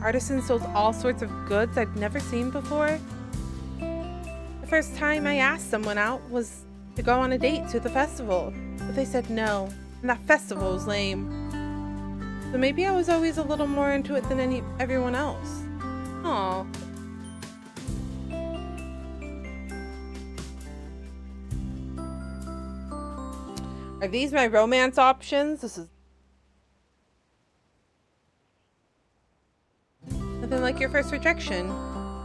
Artisans sold all sorts of goods I'd never seen before. The first time I asked someone out was to go on a date to the festival, but they said no, and that festival was lame. So maybe I was always a little more into it than everyone else. Aw. Are these my romance options? This is nothing like your first rejection.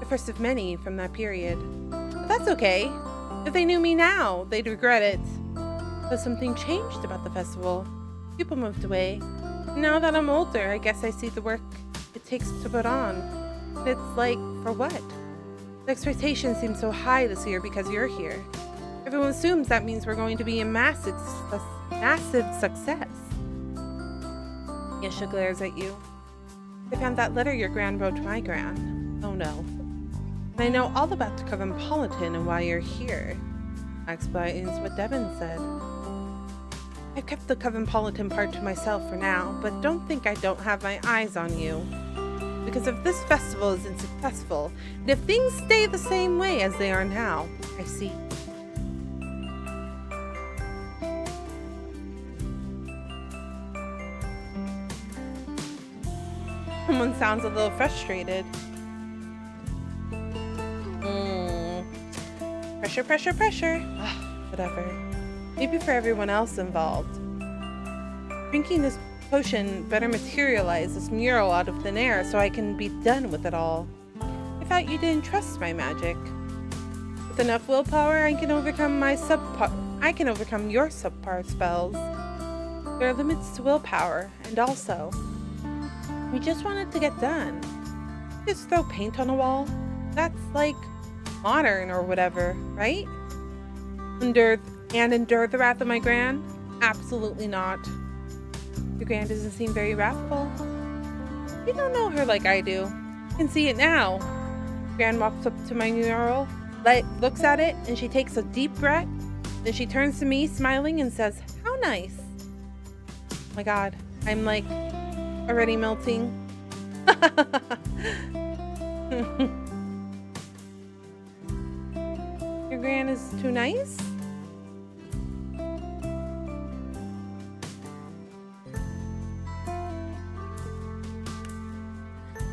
The first of many from that period. But that's okay. If they knew me now, they'd regret it. But something changed about the festival. People moved away. Now that I'm older, I guess I see the work it takes to put on. It's like, for what? The expectations seem so high this year because you're here. Everyone assumes that means we're going to be a massive success. Yasha glares at you. I found that letter your gran wrote to my gran. Oh no. And I know all about the Cosmopolitan and why you're here. That explains what Devin said. I've kept the Cosmopolitan part to myself for now, but don't think I don't have my eyes on you. Because if this festival isn't successful, and if things stay the same way as they are now, I see. Someone sounds a little frustrated. Pressure, pressure, pressure. Whatever. Maybe for everyone else involved. Drinking this potion better materialize this mural out of thin air so I can be done with it all. I thought you didn't trust my magic. With enough willpower, I can overcome your subpar spells. There are limits to willpower, and also, we just want it to get done. Just throw paint on a wall. That's like modern or whatever, right? Endure the wrath of my gran? Absolutely not. Your gran doesn't seem very wrathful. You don't know her like I do. I can see it now. Gran walks up to my mural, looks at it, and she takes a deep breath. Then she turns to me, smiling, and says, "How nice." Oh my god, I'm like already melting. Your gran is too nice?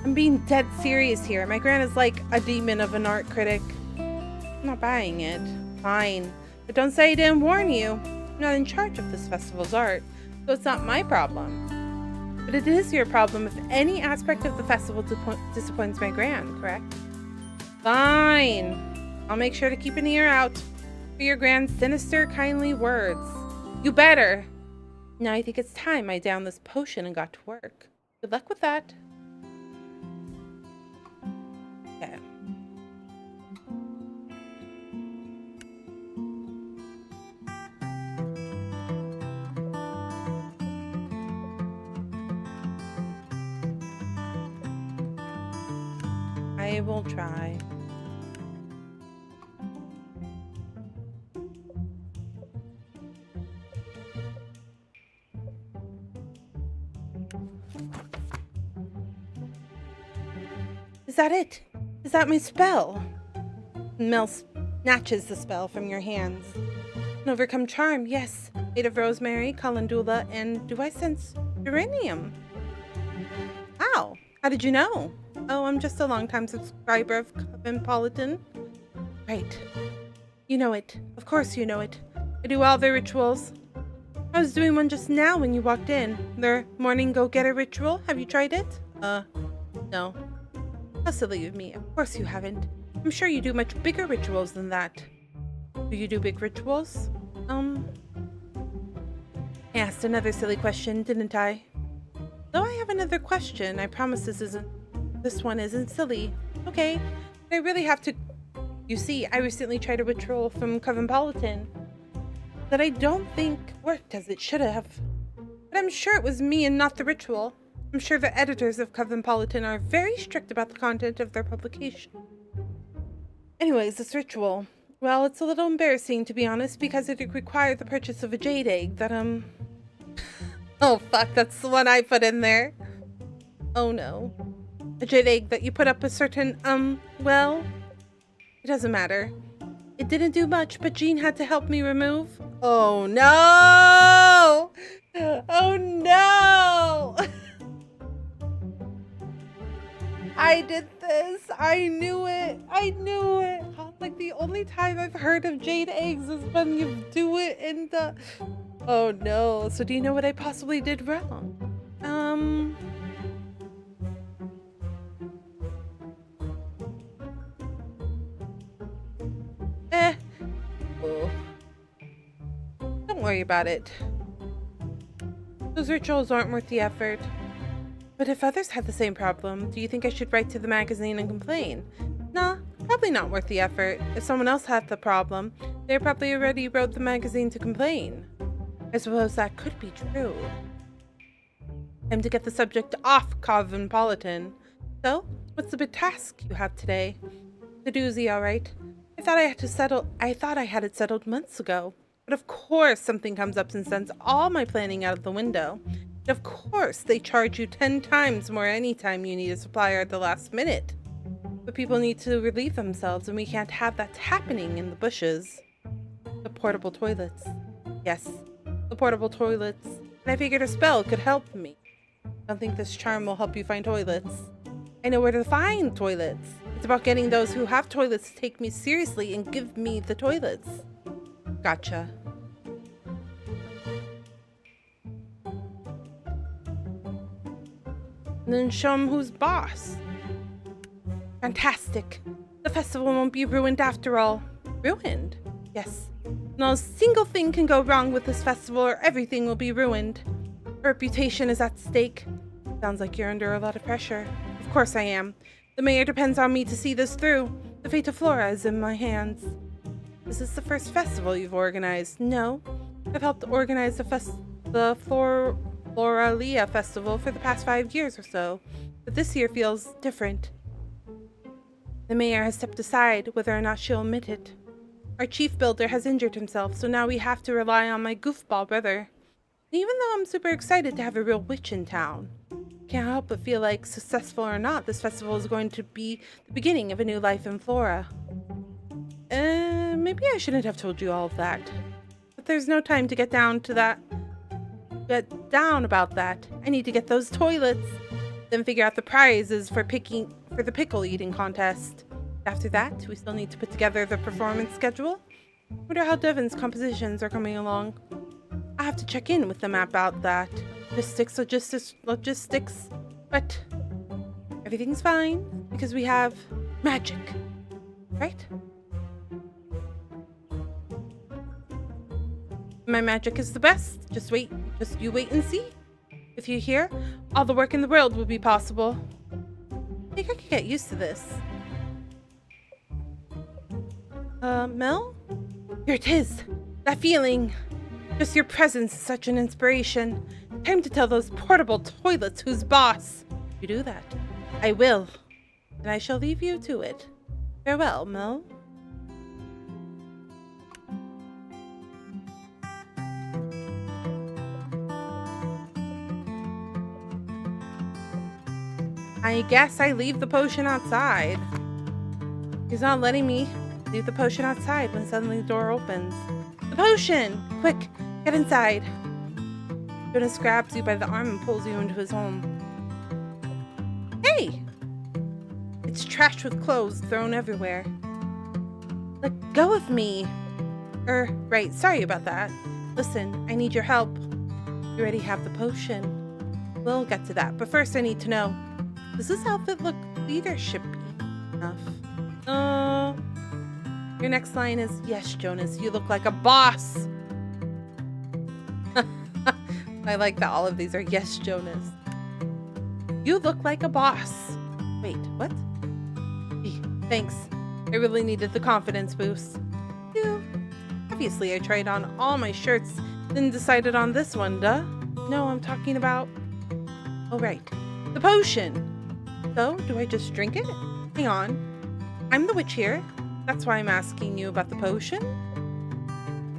I'm being dead serious here. My gran is like a demon of an art critic. I'm not buying it. Fine. But don't say I didn't warn you. I'm not in charge of this festival's art, so it's not my problem. But it is your problem if any aspect of the festival disappoints my gran, correct? Fine. I'll make sure to keep an ear out for your gran's sinister, kindly words. You better. Now I think it's time I downed this potion and got to work. Good luck with that. Okay. I will try. Is that it? Is that my spell? Mel snatches the spell from your hands. An overcome charm, yes. Made of rosemary, calendula, and do I sense uranium? Wow. How did you know? Oh, I'm just a longtime subscriber of Cosmopolitan. Right. You know it. Of course you know it. I do all their rituals. I was doing one just now when you walked in. Their morning go-getter ritual. Have you tried it? No. How silly of me. Of course you haven't. I'm sure you do much bigger rituals than that. Do you do big rituals? I asked another silly question, didn't I? Though I have another question, I promise this one isn't silly. Okay, but I really have to... You see, I recently tried a ritual from Cosmopolitan that I don't think worked as it should have. But I'm sure it was me and not the ritual. I'm sure the editors of Cosmopolitan are very strict about the content of their publication. Anyways, this ritual. Well, it's a little embarrassing, to be honest, because it required the purchase of a jade egg that, Oh, fuck, that's the one I put in there. Oh, no. A jade egg that you put up a certain, well... It doesn't matter. It didn't do much, but Jean had to help me remove... Oh, no! Oh, no! I did this. I knew it. I knew it. Like, the only time I've heard of jade eggs is when you do it in the... Oh no. So do you know what I possibly did wrong? Eh. Oh. Don't worry about it. Those rituals aren't worth the effort. But if others had the same problem, do you think I should write to the magazine and complain? Nah, probably not worth the effort. If someone else had the problem, they probably already wrote the magazine to complain. I suppose that could be true. Time to get the subject off Cosmopolitan. So, what's the big task you have today? The doozy, all right. I thought I had it settled months ago. But of course something comes up and sends all my planning out of the window. And of course they charge you 10 times more anytime you need a supplier at the last minute. But people need to relieve themselves, and we can't have that happening in the bushes. The portable toilets. Yes, the portable toilets. And I figured a spell could help me. I don't think this charm will help you find toilets. I know where to find toilets. It's about getting those who have toilets to take me seriously and give me the toilets. Gotcha. And then show them who's boss. Fantastic. The festival won't be ruined after all. Ruined? Yes. Not a single thing can go wrong with this festival, or everything will be ruined. Our reputation is at stake. Sounds like you're under a lot of pressure. Of course I am. The mayor depends on me to see this through. The fate of Flora is in my hands. Is this the first festival you've organized? No. I've helped organize the Floralia Festival for the past 5 years or so, but this year feels different. The mayor has stepped aside, whether or not she'll admit it. Our chief builder has injured himself, so now we have to rely on my goofball brother. Even though I'm super excited to have a real witch in town, can't help but feel like, successful or not, this festival is going to be the beginning of a new life in Flora. Maybe I shouldn't have told you all of that. But there's no time to get down about that. I need to get those toilets. Then figure out the prizes for the pickle eating contest. After that, we still need to put together the performance schedule. Wonder how Devon's compositions are coming along. I have to check in with them about that. Logistics. But everything's fine because we have magic, right? My magic is the best. Just you wait and see. If you're here, all the work in the world will be possible. I think I could get used to this. Mel? Here it is. That feeling. Just your presence is such an inspiration. Time to tell those portable toilets who's boss. You do that. I will. And I shall leave you to it. Farewell, Mel. I guess I leave the potion outside. He's not letting me leave the potion outside when suddenly the door opens. The potion! Quick, get inside. Jonas grabs you by the arm and pulls you into his home. Hey! It's trash with clothes thrown everywhere. Let go of me. Right, sorry about that. Listen, I need your help. You already have the potion. We'll get to that, but first I need to know, does this outfit look leadership-y enough? Your next line is, yes, Jonas, you look like a boss. I like that all of these are yes, Jonas. You look like a boss. Wait, what? Gee, thanks. I really needed the confidence boost. Obviously, I tried on all my shirts, then decided on this one, duh. No, I'm talking about... Oh, right. The potion. So, do I just drink it? Hang on. I'm the witch here. That's why I'm asking you about the potion.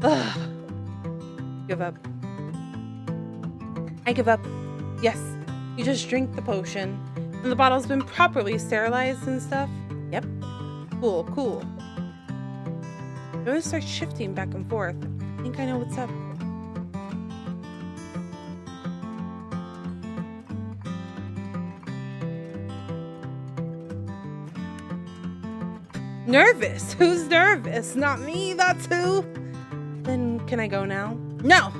Ugh. Give up. I give up. Yes, you just drink the potion. And the bottle's been properly sterilized and stuff. Yep. Cool. I'm gonna start shifting back and forth. I think I know what's up. Nervous? Who's nervous? Not me, that's who. Then can I go now? No!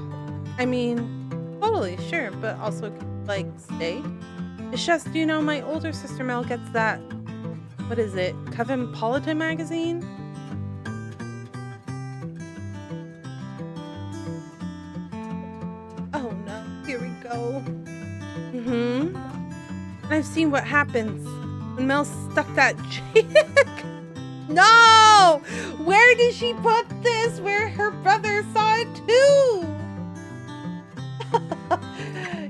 I mean, totally, sure, but also, like, stay. It's just, you know, my older sister Mel gets that, what is it, Cosmopolitan magazine? Oh no, here we go. Mm-hmm. And I've seen what happens when Mel stuck that chick. No! Where did she put this? Where her brother saw it too?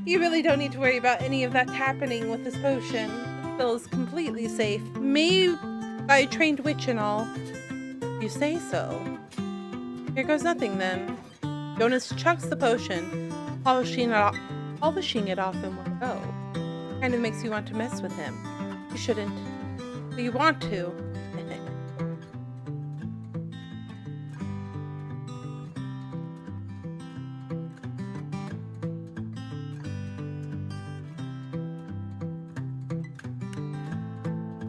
You really don't need to worry about any of that happening with this potion. It feels completely safe. Made by a trained witch and all. You say so. Here goes nothing then. Jonas chucks the potion, polishing it off in one go. Kind of makes you want to mess with him. You shouldn't, but you want to.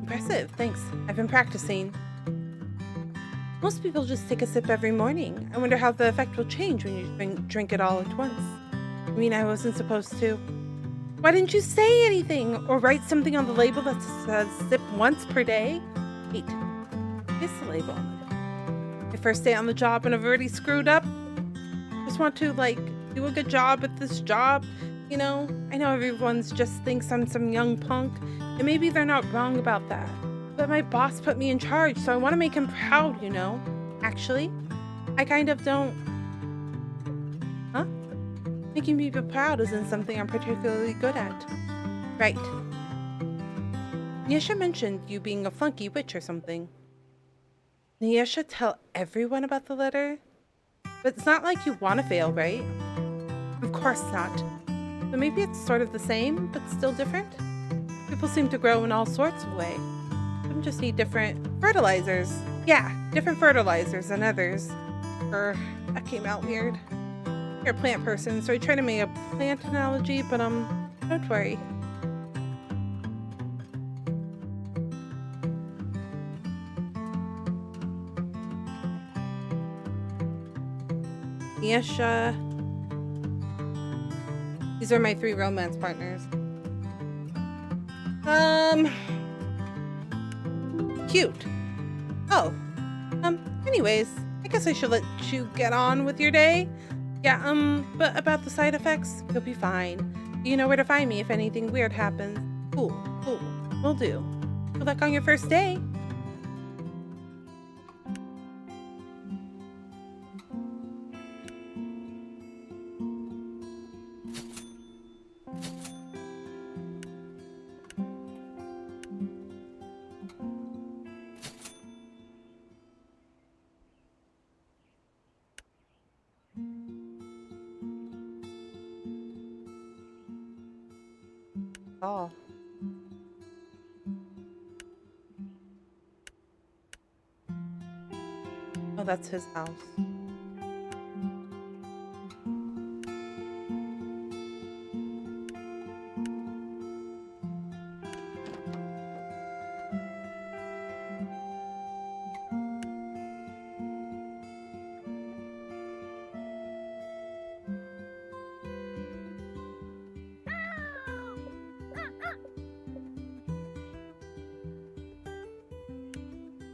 Impressive, thanks. I've been practicing. Most people just take a sip every morning. I wonder how the effect will change when you drink it all at once. I mean, I wasn't supposed to. Why didn't you say anything? Or write something on the label that says sip once per day? Wait, here's the label. My first day on the job and I've already screwed up. Just want to, like, do a good job at this job. You know, I know everyone's just thinks I'm some young punk, and maybe they're not wrong about that. But my boss put me in charge, so I want to make him proud, you know? Actually, I kind of don't... Huh? Making people proud isn't something I'm particularly good at. Right. Nyesha mentioned you being a flunky witch or something. Nyesha tell everyone about the letter? But it's not like you want to fail, right? Of course not. So maybe it's sort of the same, but still different? People seem to grow in all sorts of ways. Some just need different fertilizers. Yeah, different fertilizers than others. That came out weird. You're a plant person, so I try to make a plant analogy, but don't worry. Nyesha. These are my 3 romance partners. Cute. Oh. Anyways, I guess I should let you get on with your day. Yeah, but about the side effects, you'll be fine. You know where to find me if anything weird happens. Cool. Will do. Good luck on your first day. Oh. Oh, that's his house.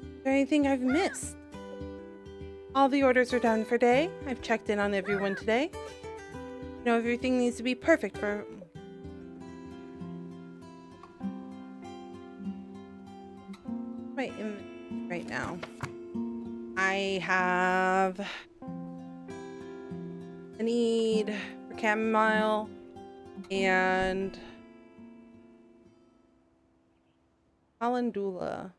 Is there anything I've missed? All the orders are done for day. I've checked in on everyone today. You know, everything needs to be perfect for... right now. I need for chamomile and calendula.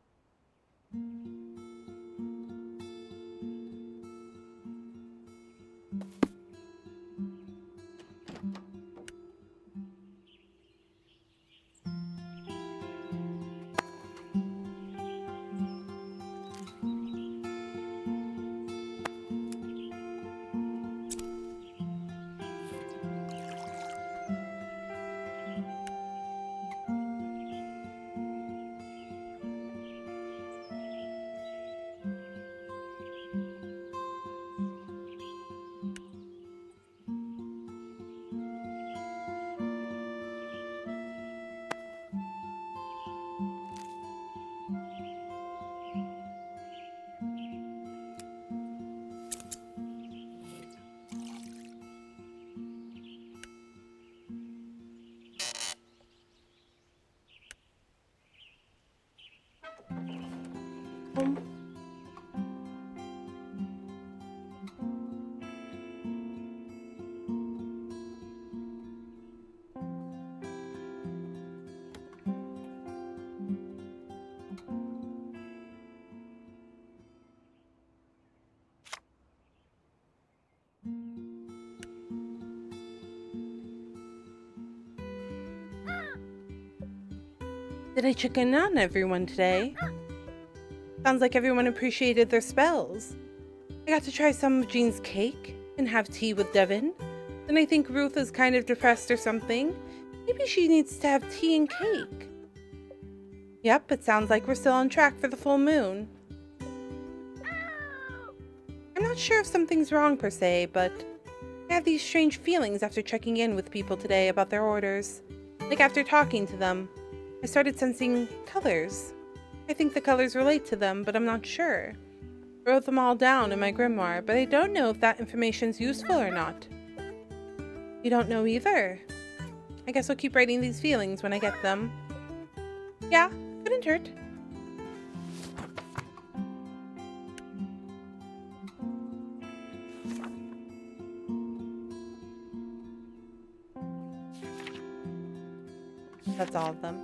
Did I check in on everyone today? Sounds like everyone appreciated their spells. I got to try some of Jean's cake and have tea with Devin. And I think Ruth is kind of depressed or something. Maybe she needs to have tea and cake. Yep, it sounds like we're still on track for the full moon. I'm not sure if something's wrong per se, but I have these strange feelings after checking in with people today about their orders. Like after talking to them, I started sensing colors. I think the colors relate to them, but I'm not sure. I wrote them all down in my grimoire, but I don't know if that information's useful or not. You don't know either? I guess I'll keep writing these feelings when I get them. Yeah, couldn't hurt. That's all of them.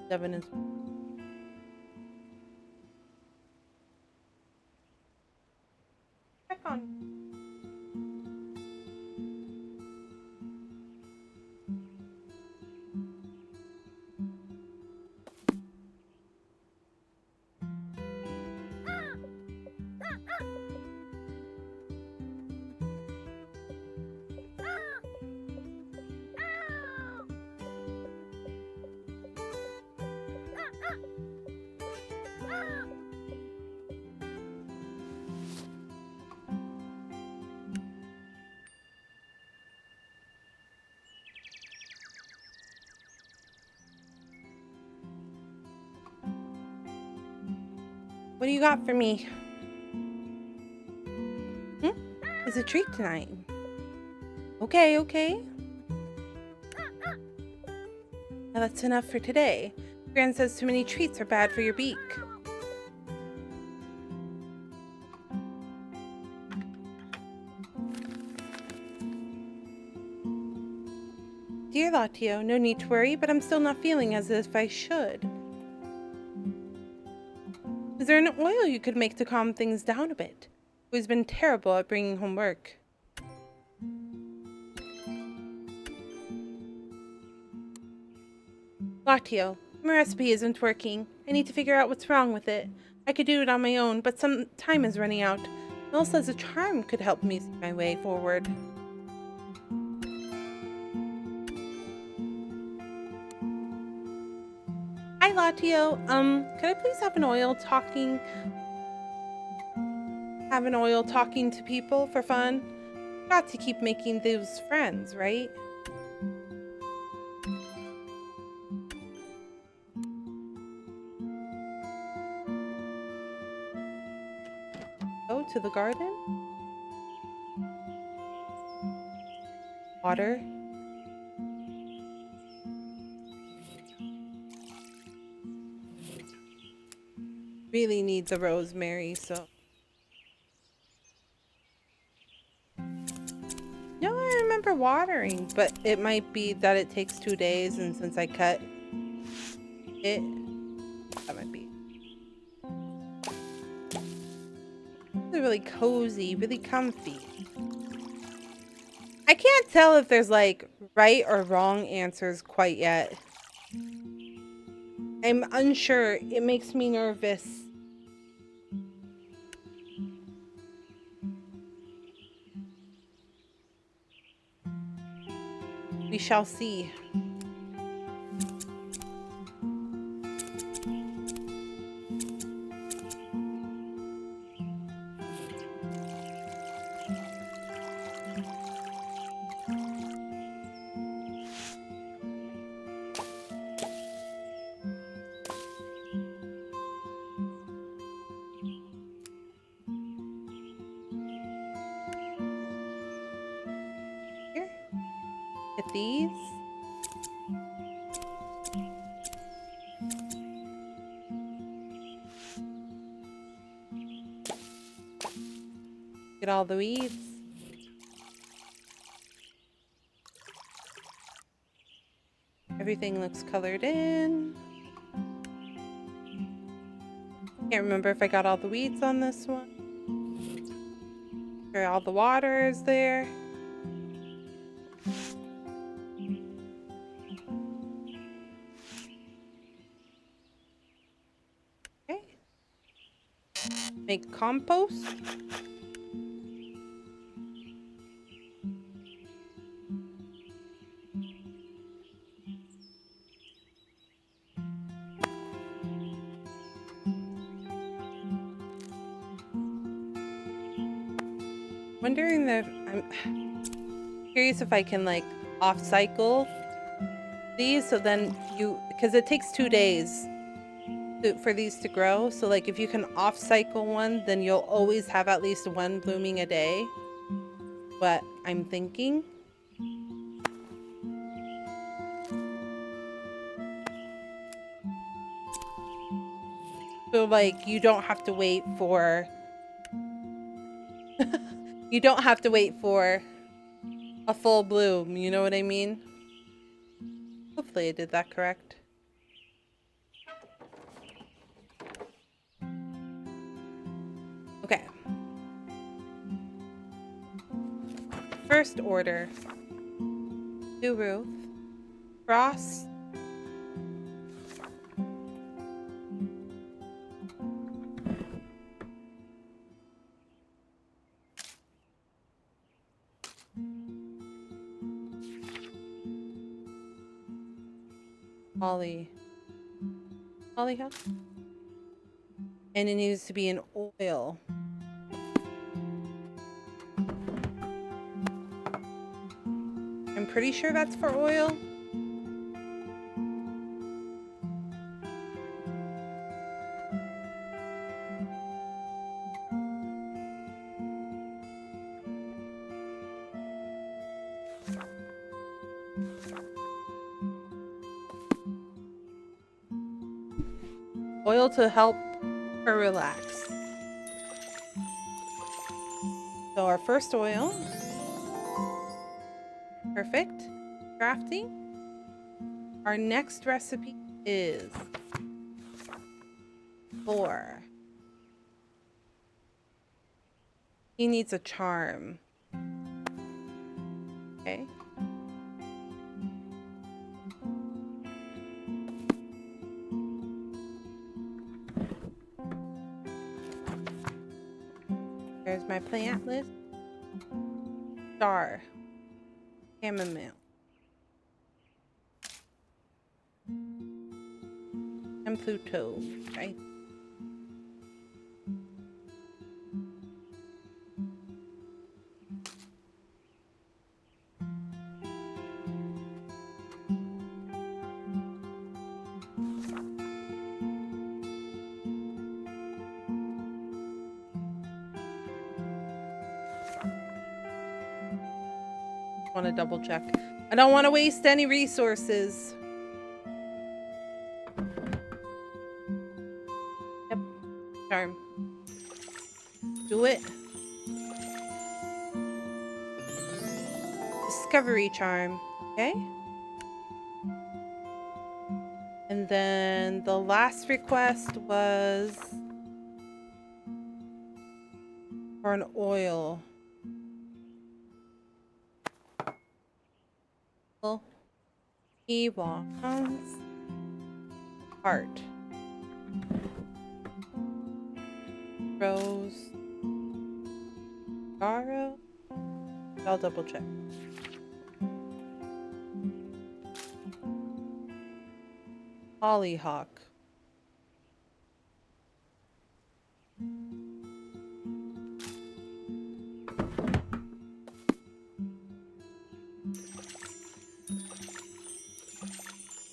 Devin is... Check on... What do you got for me? It's a treat tonight. Okay. Now that's enough for today. Gran says too many treats are bad for your beak. Dear LOTTIEO, no need to worry, but I'm still not feeling as if I should. Is there an oil you could make to calm things down a bit? Who's been terrible at bringing home work. LOTTIEO, my recipe isn't working. I need to figure out what's wrong with it. I could do it on my own, but some time is running out. Mel says a charm could help me see my way forward. Hi LOTTIEO, could I please have an oil talking to people for fun? Got to keep making those friends, right? Go to the garden? Water? Really need the rosemary, so... No, I remember watering, but it might be that it takes 2 days, and since I cut it, that might be. It's really cozy, really comfy. I can't tell if there's like right or wrong answers quite yet. I'm unsure. It makes me nervous. We shall see. Here. Get these. Get all the weeds. Everything looks colored in. Can't remember if I got all the weeds on this one. Sure, all the water is there. Make compost. Wondering if I'm curious if I can like off cycle these, so then because it takes 2 days for these to grow. So like if you can off cycle one, then you'll always have at least one blooming a day. But I'm thinking. So like you don't have to wait for you don't have to wait for a full bloom, you know what I mean? Hopefully I did that correct. Okay. First order. New roof. Frost. Hollyhock. And it needs to be an oil. I'm pretty sure that's for oil. Oil to help her relax. So our first oil. Perfect. Crafting. Our next recipe is 4. He needs a charm. Okay. There's my plant list. Star. Chamomile. And Pluto, right? Want to double check. I don't want to waste any resources. Yep. Charm. Do it. Discovery charm. Okay. And then the last request was for an oil. He wants heart. Rose. Sorrow. I'll double check. Hollyhock.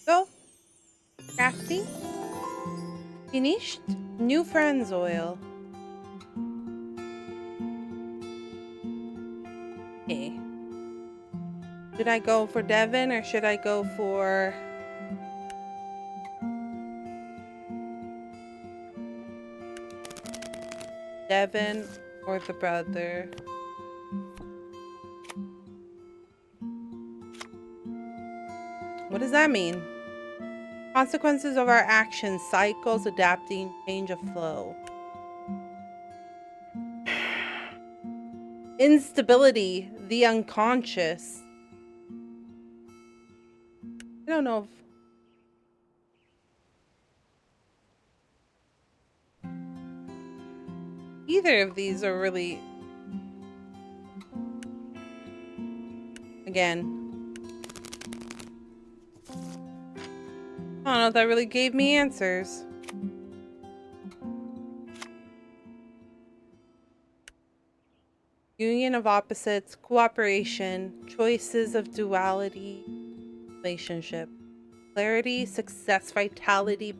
Go. Crafting. Finished. New friends oil. Okay. Should I go for Devin or should I go for Devin or the brother? What does that mean? Consequences of our actions, cycles, adapting, change of flow. Instability, the unconscious. I don't know if... either of these are really... Again. I don't know if that really gave me answers. Union of opposites, cooperation, choices of duality, relationship, clarity, success, vitality,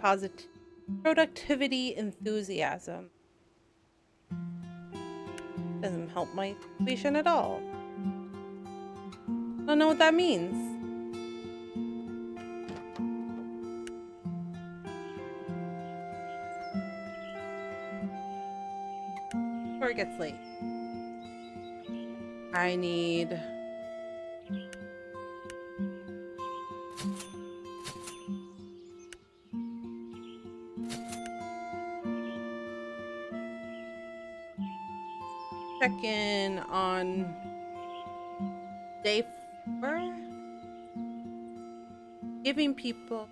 productivity, enthusiasm. Doesn't help my situation at all. I don't know what that means. Before it gets late. I need... check in on day 4. Giving people...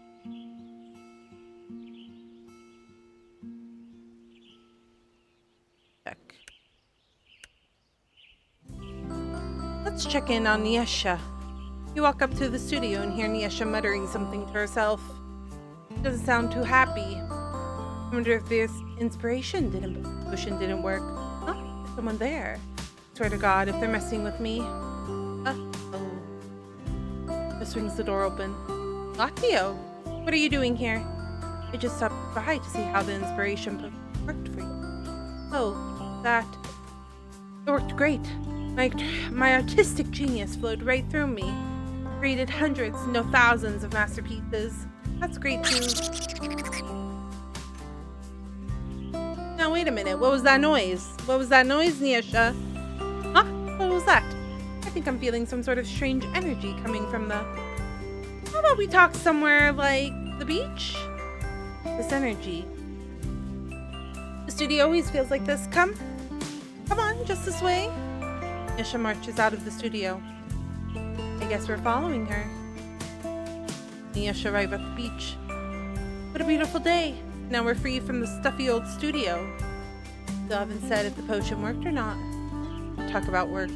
Check. Let's check in on Niesha. You walk up to the studio and hear Niesha muttering something to herself. She doesn't sound too happy. I wonder if this inspiration potion didn't work. Huh? There's someone there. Swear to God, if they're messing with me. Uh-oh. Just swings the door open. LOTTIEO, what are you doing here? I just stopped by to see how the inspiration potion worked for you. Oh, that... It worked great. My artistic genius flowed right through me. Created hundreds, no thousands of masterpieces. That's great too. Now wait a minute, what was that noise? What was that noise, Niesha? Huh? What was that? I think I'm feeling some sort of strange energy coming from the... How about we talk somewhere like the beach? This energy. The studio always feels like this. Come on, just this way. Niesha marches out of the studio. I guess we're following her. Niesha arrive at the beach. What a beautiful day. Now we're free from the stuffy old studio. Still haven't said if the potion worked or not. Talk about work.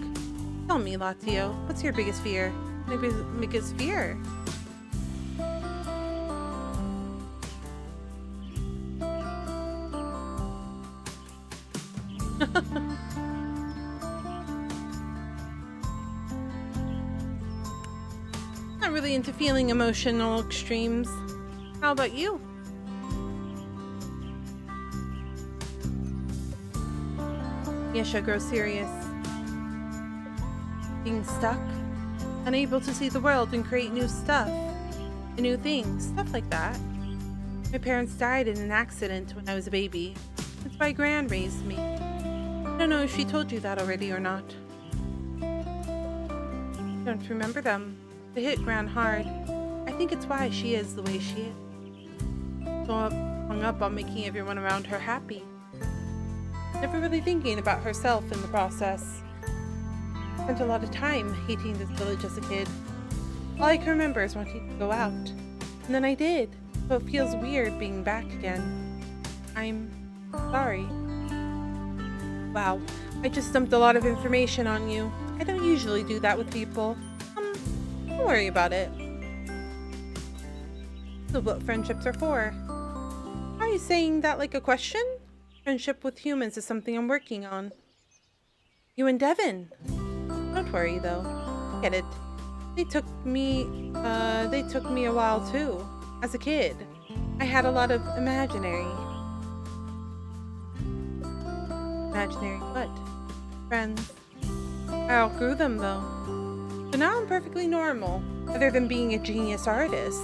Tell me, LOTTIEO, what's your biggest fear? My biggest fear? Not really into feeling emotional extremes. How about you? Niesha grows serious. Being stuck, unable to see the world and create new stuff, and new things, stuff like that. My parents died in an accident when I was a baby. That's why Gran raised me. I don't know if she told you that already or not. I don't remember them. They hit Gran hard. I think it's why she is the way she is. So hung up on making everyone around her happy. Never really thinking about herself in the process. Spent a lot of time hating this village as a kid. All I can remember is wanting to go out. And then I did. So it feels weird being back again. I'm sorry. Wow, I just dumped a lot of information on you. I don't usually do that with people. Don't worry about it. This is what friendships are for. Are you saying that like a question? Friendship with humans is something I'm working on. You and Devin. Don't worry though. Get it. They took me a while too. As a kid, I had a lot of imaginary what? Friends. I outgrew them though. So now I'm perfectly normal, other than being a genius artist.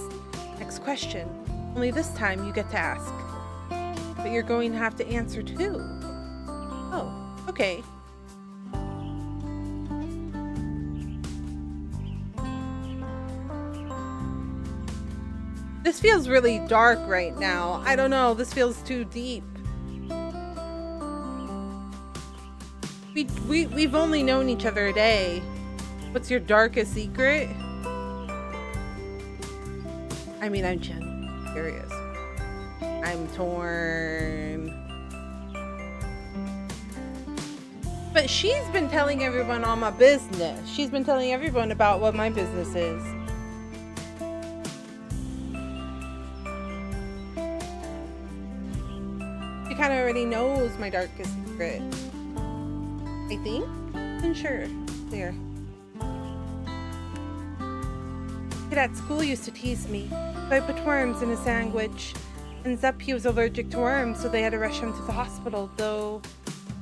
Next question. Only this time you get to ask. But you're going to have to answer too. Oh, okay. This feels really dark right now. I don't know, this feels too deep. We've only known each other a day. What's your darkest secret? I mean, I'm just curious. I'm torn. But she's been telling everyone all my business. She's been telling everyone about what my business is. She kind of already knows my darkest secret. I think? I'm sure. There. Kid at school used to tease me, so I put worms in a sandwich. Ends up he was allergic to worms, so they had to rush him to the hospital, though.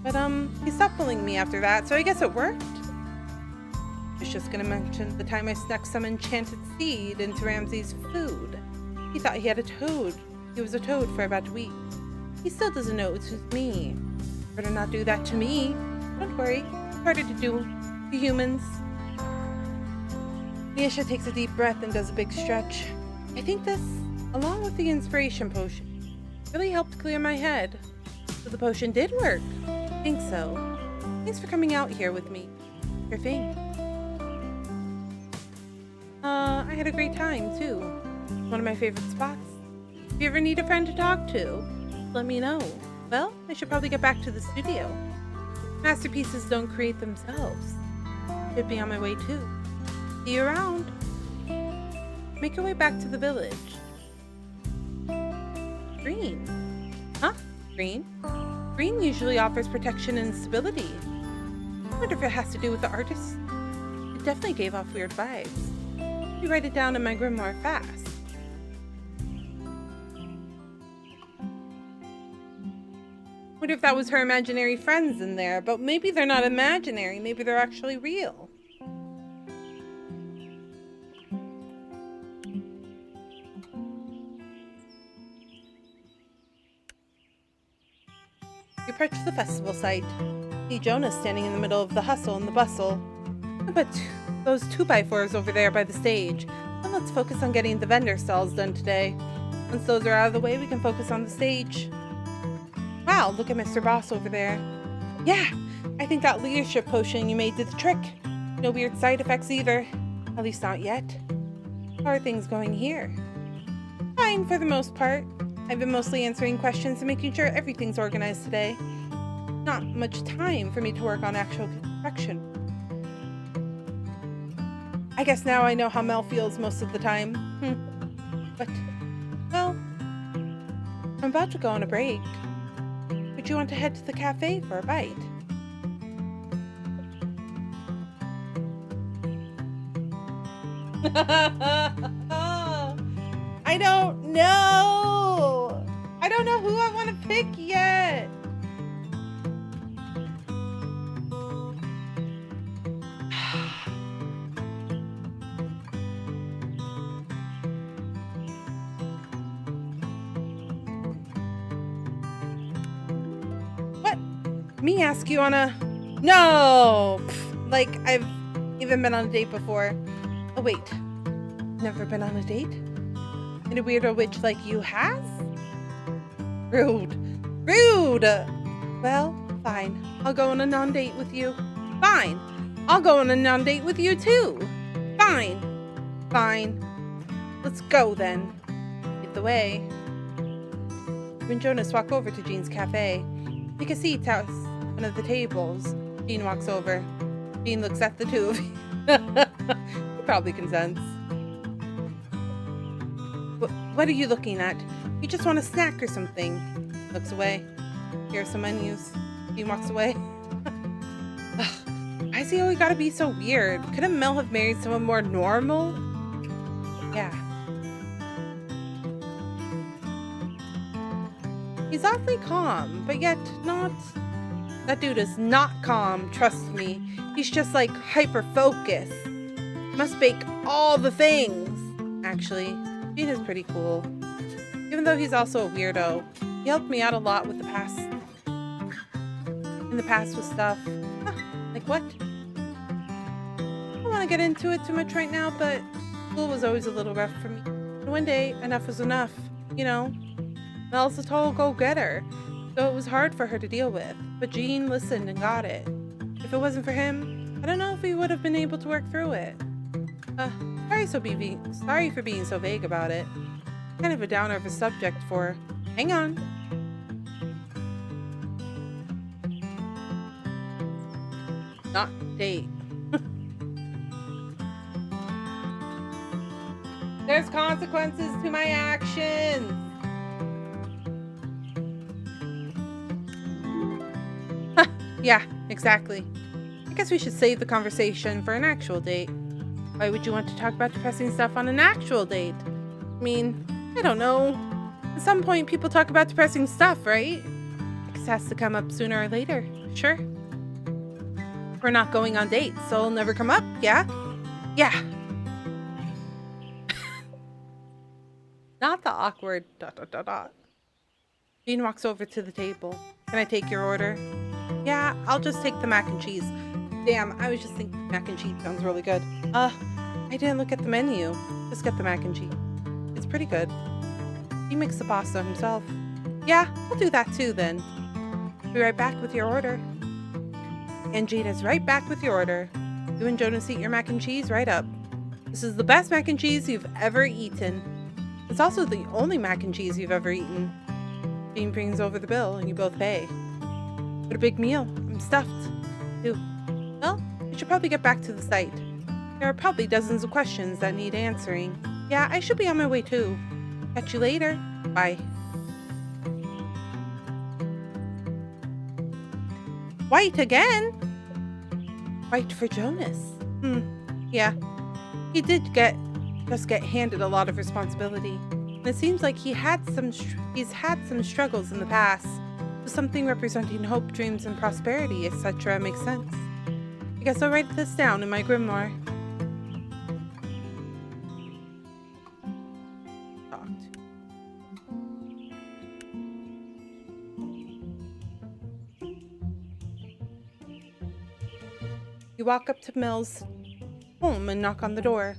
But he stopped bullying me after that, so I guess it worked. I was just gonna mention the time I snuck some enchanted seed into Ramsey's food. He thought he had a toad. He was a toad for about a week. He still doesn't know it was me. Better not do that to me. Don't worry, it's harder to do to humans. Nisha takes a deep breath and does a big stretch. I think this, along with the inspiration potion, really helped clear my head. So the potion did work. I think so. Thanks for coming out here with me. Sure thing. I had a great time too. One of my favorite spots. If you ever need a friend to talk to, let me know. Well, I should probably get back to the studio. Masterpieces don't create themselves. Should be on my way too. See you around. Make your way back to the village. Green. Huh? Green? Green usually offers protection and stability. I wonder if it has to do with the artist. It definitely gave off weird vibes. Let me write it down in my grimoire fast. Wonder if that was her imaginary friends in there, but maybe they're not imaginary, maybe they're actually real. You approach the festival site. See Jonah standing in the middle of the hustle and the bustle. But those 2x4s over there by the stage. Then let's focus on getting the vendor stalls done today. Once those are out of the way, we can focus on the stage. Wow, look at Mr. Boss over there. Yeah, I think that leadership potion you made did the trick. No weird side effects either. At least not yet. How are things going here? Fine for the most part. I've been mostly answering questions and making sure everything's organized today. Not much time for me to work on actual construction. I guess now I know how Mel feels most of the time. But, well, I'm about to go on a break. Would you want to head to the cafe for a bite? I don't know. I don't know who I want to pick yet. What? Me ask you on a... No! Pfft, like I've even been on a date before. Oh wait, never been on a date? And a weirdo witch like you has? Rude. Rude! Well, fine. I'll go on a non-date with you. Fine. I'll go on a non-date with you too. Fine. Fine. Let's go then. Get the way. You and Jonas walk over to Jean's cafe. Take a seat at one of the tables. Jean walks over. Jean looks at the two of you. He probably consents. What are you looking at? You just want a snack or something. Looks away. Here are some menus. He walks away. Why is he always gotta be so weird? Couldn't Mel have married someone more normal? Yeah. He's awfully calm, but yet not... That dude is not calm, trust me. He's just like hyper-focused. Must bake all the things. Actually, Gene is pretty cool. Even though he's also a weirdo, he helped me out a lot with the past. In the past with stuff. Huh, like what? I don't want to get into it too much right now, but school was always a little rough for me. And one day, enough was enough. You know, Mel's a total go-getter, so it was hard for her to deal with. But Gene listened and got it. If it wasn't for him, I don't know if we would have been able to work through it. Sorry for being so vague about it. Kind of a downer of a subject for... Hang on. Not date. There's consequences to my actions. Yeah, exactly. I guess we should save the conversation for an actual date. Why would you want to talk about depressing stuff on an actual date? I mean, I don't know. At some point, people talk about depressing stuff, right? It just has to come up sooner or later. Sure. We're not going on dates, so it'll never come up, yeah? Yeah. Not the awkward ... Jean walks over to the table. Can I take your order? Yeah, I'll just take the mac and cheese. Damn, I was just thinking mac and cheese sounds really good. I didn't look at the menu. Just get the mac and cheese. It's pretty good. He makes the pasta himself. Yeah, I'll do that too then. Be right back with your order. And Jean is right back with your order. You and Jonas eat your mac and cheese right up. This is the best mac and cheese you've ever eaten. It's also the only mac and cheese you've ever eaten. Jean brings over the bill and you both pay. What a big meal. I'm stuffed. Too. Well, we should probably get back to the site. There are probably dozens of questions that need answering. Yeah, I should be on my way too. Catch you later. Bye. White again? White for Jonas. Yeah. He did just get handed a lot of responsibility. And it seems like he's had some struggles in the past. So something representing hope, dreams, and prosperity, etc. makes sense. I guess I'll write this down in my grimoire. You walk up to Mel's home and knock on the door.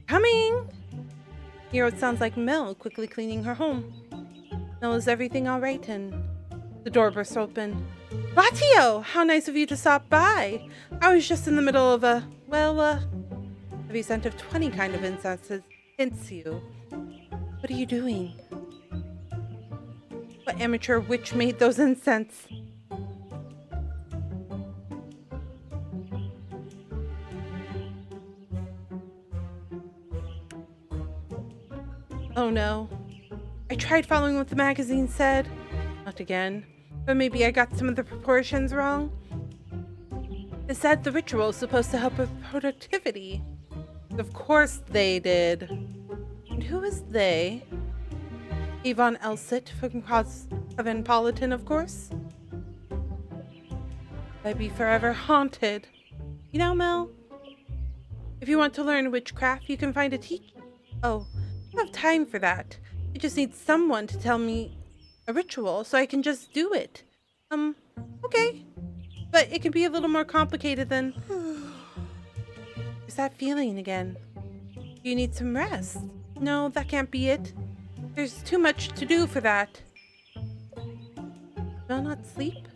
Coming! You hear what sounds like Mel quickly cleaning her home. Mel, is everything all right? And the door bursts open. LOTTIEO! How nice of you to stop by. I was just in the middle of a heavy scent of 20 kind of incenses hints you. What are you doing? What amateur witch made those incense? Oh no. I tried following what the magazine said. Not again. But maybe I got some of the proportions wrong. It said the ritual is supposed to help with productivity. Of course they did. And who is they? Avon Elsit from Cosmopolitan, of course. I'd be forever haunted. You know, Mel, if you want to learn witchcraft, you can find a teacher. Oh, I don't have time for that. I just need someone to tell me a ritual so I can just do it. Okay. But it can be a little more complicated than... Is that feeling again? Do you need some rest? No, that can't be it. There's too much to do for that. Will not sleep?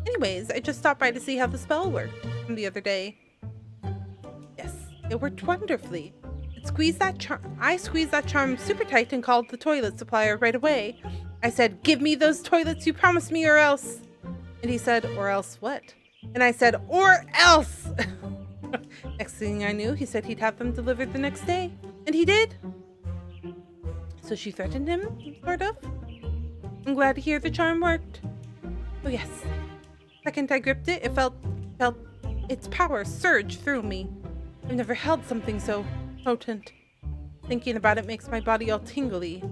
Anyways, I just stopped by to see how the spell worked from the other day. Yes, it worked wonderfully. I squeezed that charm super tight and called the toilet supplier right away. I said, give me those toilets you promised me or else. And he said, or else what? And I said, or else. Next thing I knew, he said he'd have them delivered the next day. And he did. So she threatened him, sort of. I'm glad to hear the charm worked. Oh yes. The second I gripped it, it felt its power surge through me. I've never held something so potent. Thinking about it makes my body all tingly.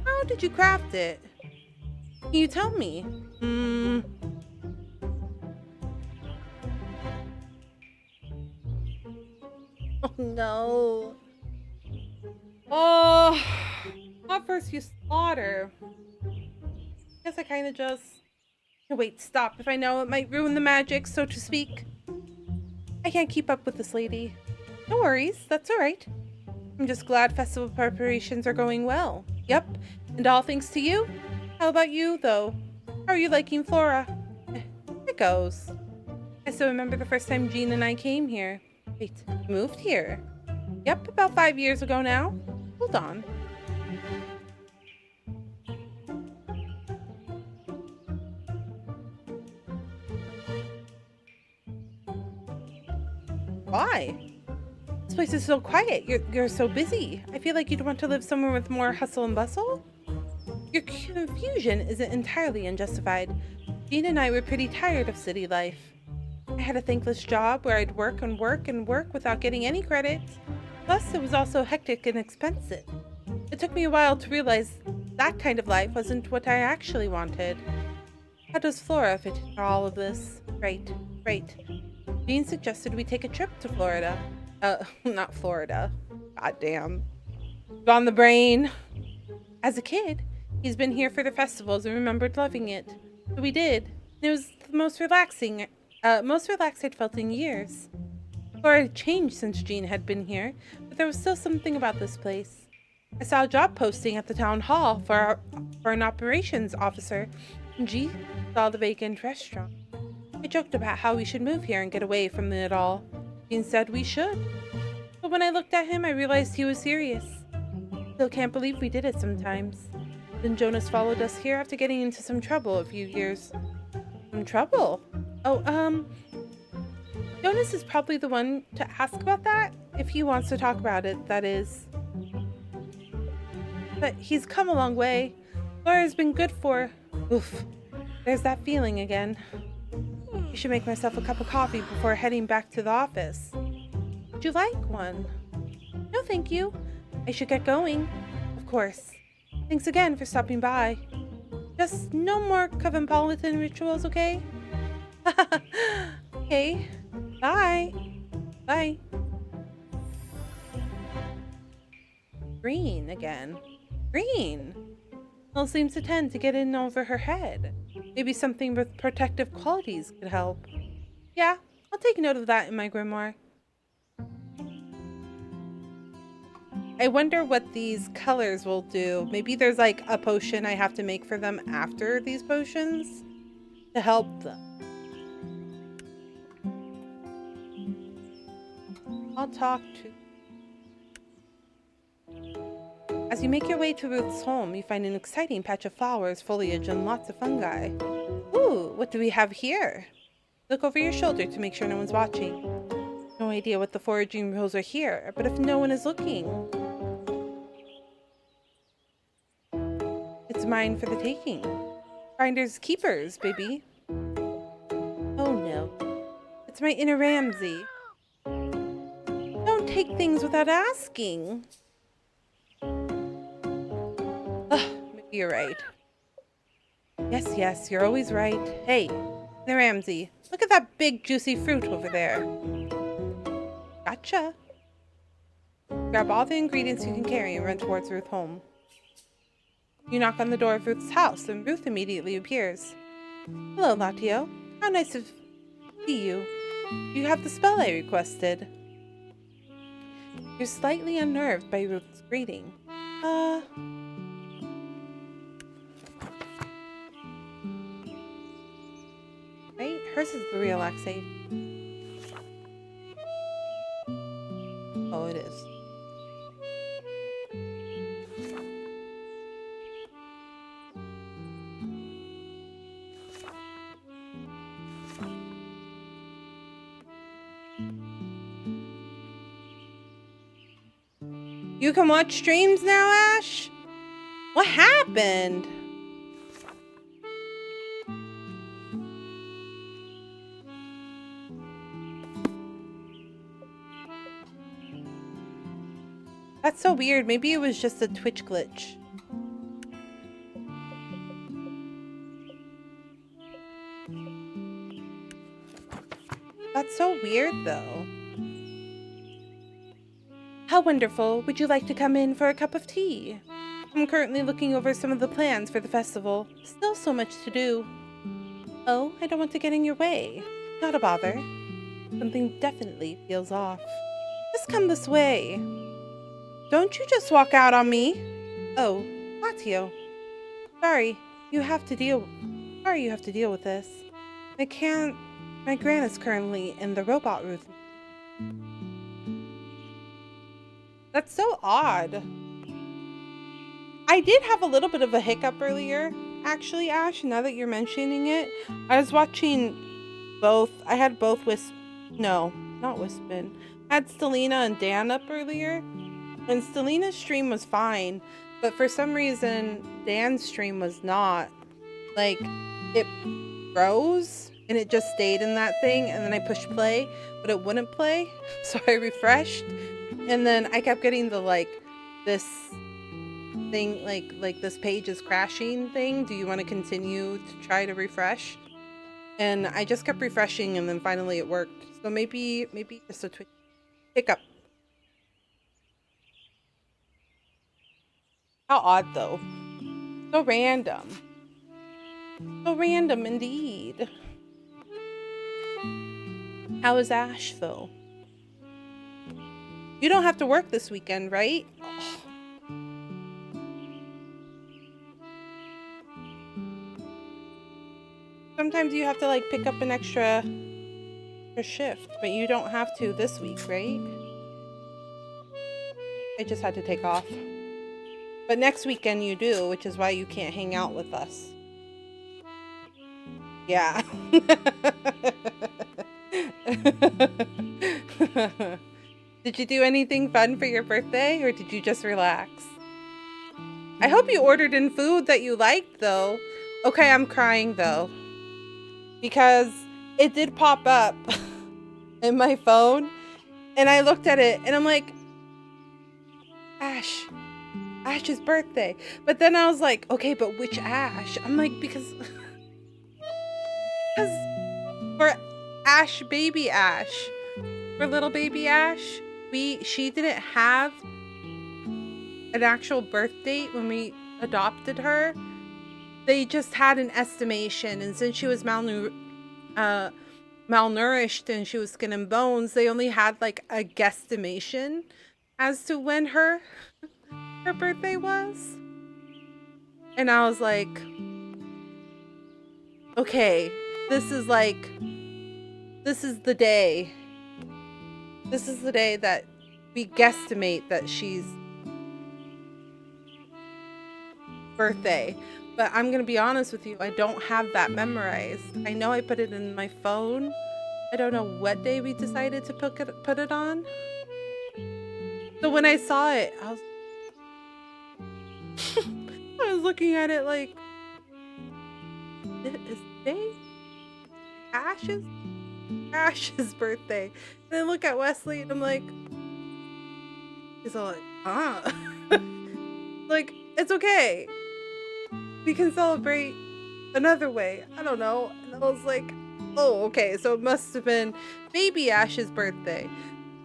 How did you craft it? Can you tell me? Oh no. Oh, not first you slaughter. Guess I kind of just... Wait, stop. If I know, it might ruin the magic, so to speak. I can't keep up with this lady. No worries, that's alright. I'm just glad festival preparations are going well. Yep, and all thanks to you. How about you, though? How are you liking Flora? It goes. I still remember the first time Jean and I came here. Wait, you moved here? Yep, about 5 years ago now. Hold on. Why? This place is so quiet. You're so busy. I feel like you'd want to live somewhere with more hustle and bustle. Your confusion isn't entirely unjustified. Jean and I were pretty tired of city life. I had a thankless job where I'd work and work and work without getting any credit. Plus, it was also hectic and expensive. It took me a while to realize that kind of life wasn't what I actually wanted. How does Flora fit into all of this? Right. Jean suggested we take a trip to Florida. Not Florida. Goddamn. On the brain. As a kid, he's been here for the festivals and remembered loving it. So we did. It was the most relaxed I'd felt in years. Flora had changed since Jean had been here, but there was still something about this place. I saw a job posting at the town hall for an operations officer, and Jean saw the vacant restaurant. I joked about how we should move here and get away from it all. Jean said we should. But when I looked at him, I realized he was serious. Still can't believe we did it sometimes. Then Jonas followed us here after getting into some trouble a few years. Some trouble? Oh, Jonas is probably the one to ask about that, if he wants to talk about it, that is. But he's come a long way. Laura's been good for... Oof. There's that feeling again. I should make myself a cup of coffee before heading back to the office. Would you like one? No, thank you. I should get going. Of course. Thanks again for stopping by. Just no more Cosmopolitan rituals, okay? Okay. Bye. Bye. Green again. Green. All seems to tend to get in over her head. Maybe something with protective qualities could help. Yeah, I'll take note of that in my grimoire. I wonder what these colors will do. Maybe there's like a potion I have to make for them after these potions to help them. I'll talk to... As you make your way to Ruth's home, you find an exciting patch of flowers, foliage, and lots of fungi. Ooh, what do we have here? Look over your shoulder to make sure no one's watching. No idea what the foraging rules are here, but if no one is looking... It's mine for the taking. Finders keepers, baby. Oh no. It's my inner Ramsey. Don't take things without asking. Maybe you're right. Yes, you're always right. Hey, the Ramsey, look at that big juicy fruit over there. Gotcha. Grab all the ingredients you can carry and run towards Ruth's home. You knock on the door of Ruth's house, and Ruth immediately appears. Hello, LOTTIEO. How nice to see you. You have the spell I requested. You're slightly unnerved by Ruth's greeting. Right? Hers is the relaxation. Oh, it is. You can watch streams now, Ash? What happened? That's so weird. Maybe it was just a Twitch glitch. That's so weird, though. How wonderful. Would you like to come in for a cup of tea? I'm currently looking over some of the plans for the festival. Still so much to do. Oh, I don't want to get in your way. Not a bother. Something definitely feels off. Just come this way. Don't you just walk out on me. Oh, LOTTIEO. Sorry you have to deal with this. My gran is currently in the robot room. That's so odd. I did have a little bit of a hiccup earlier, actually, Ash, now that you're mentioning it. I was watching both. I had both No, not Wispin. I had Stelina and Dan up earlier, and Stelina's stream was fine, but for some reason, Dan's stream was not. Like, it froze, and it just stayed in that thing, and then I pushed play, but it wouldn't play, so I refreshed, and then I kept getting the, like, this thing, like this page is crashing thing. Do you want to continue to try to refresh? And I just kept refreshing, and then finally it worked. So maybe it's a Twitch hiccup. How odd, though. So random. So random indeed. How is Ash, though? You don't have to work this weekend, right? Oh. Sometimes you have to, like, pick up an extra shift, but you don't have to this week, right? I just had to take off. But next weekend you do, which is why you can't hang out with us. Yeah. Did you do anything fun for your birthday, or did you just relax? I hope you ordered in food that you liked, though. Okay, I'm crying, though, because it did pop up in my phone, and I looked at it, and I'm like, Ash's birthday. But then I was like, okay, but which Ash? I'm like, because for Ash, baby Ash, for little baby Ash, she didn't have an actual birth date when we adopted her. They just had an estimation, and since she was malnourished and she was skin and bones, they only had like a guesstimation as to when her birthday was. And I was like, okay, this is the day. This is the day that we guesstimate that she's birthday. But I'm gonna be honest with you, I don't have that memorized. I know I put it in my phone. I don't know what day we decided to put it on. So when I saw it, I was looking at it like, is today Ash's birthday? And I look at Wesley and I'm like, he's all like, like, it's okay. We can celebrate another way. I don't know. And I was like, oh, okay. So it must have been baby Ash's birthday.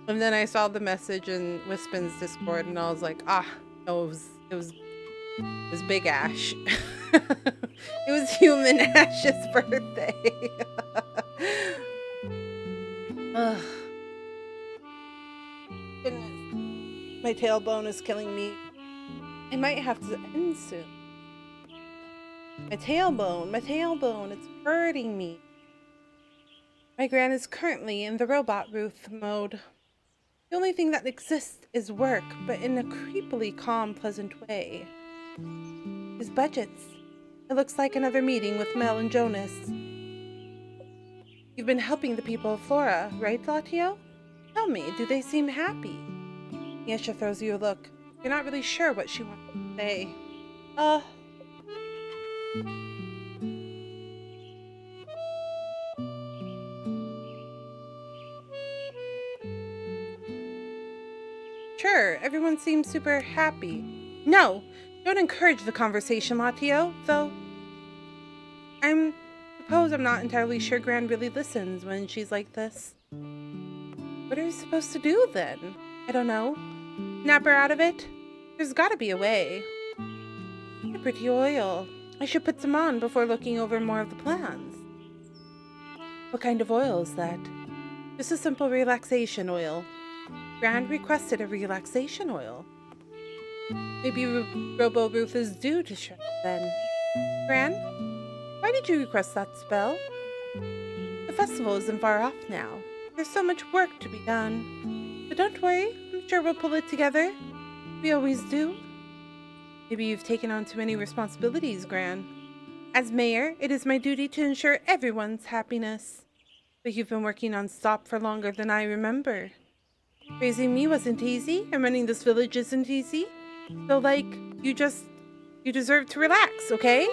And then I saw the message in Wispin's Discord, and I was like, no, it was Big Ash. It was human Ash's birthday. Ugh. Goodness. My tailbone is killing me. I might have to end soon. My tailbone, it's hurting me. My gran is currently in the robot Ruth mode. The only thing that exists is work, but in a creepily calm, pleasant way. His budgets. It looks like another meeting with Mel and Jonas. You've been helping the people of Flora, right, LOTTIEO? Tell me, do they seem happy? Yesha throws you a look. You're not really sure what she wants to say. Sure, everyone seems super happy. No, don't encourage the conversation, LOTTIEO, though. I suppose I'm not entirely sure Gran really listens when she's like this. What are we supposed to do, then? I don't know. Snap her out of it? There's gotta be a way. A pretty oil. I should put some on before looking over more of the plans. What kind of oil is that? Just a simple relaxation oil. Gran requested a relaxation oil. Maybe Robo Ruth is due to show then. Gran, why did you request that spell? The festival isn't far off now. There's so much work to be done. But don't worry, I'm sure we'll pull it together. We always do. Maybe you've taken on too many responsibilities, Gran. As mayor, it is my duty to ensure everyone's happiness. But you've been working non-stop for longer than I remember. Raising me wasn't easy, and running this village isn't easy. So, like, you deserve to relax, okay?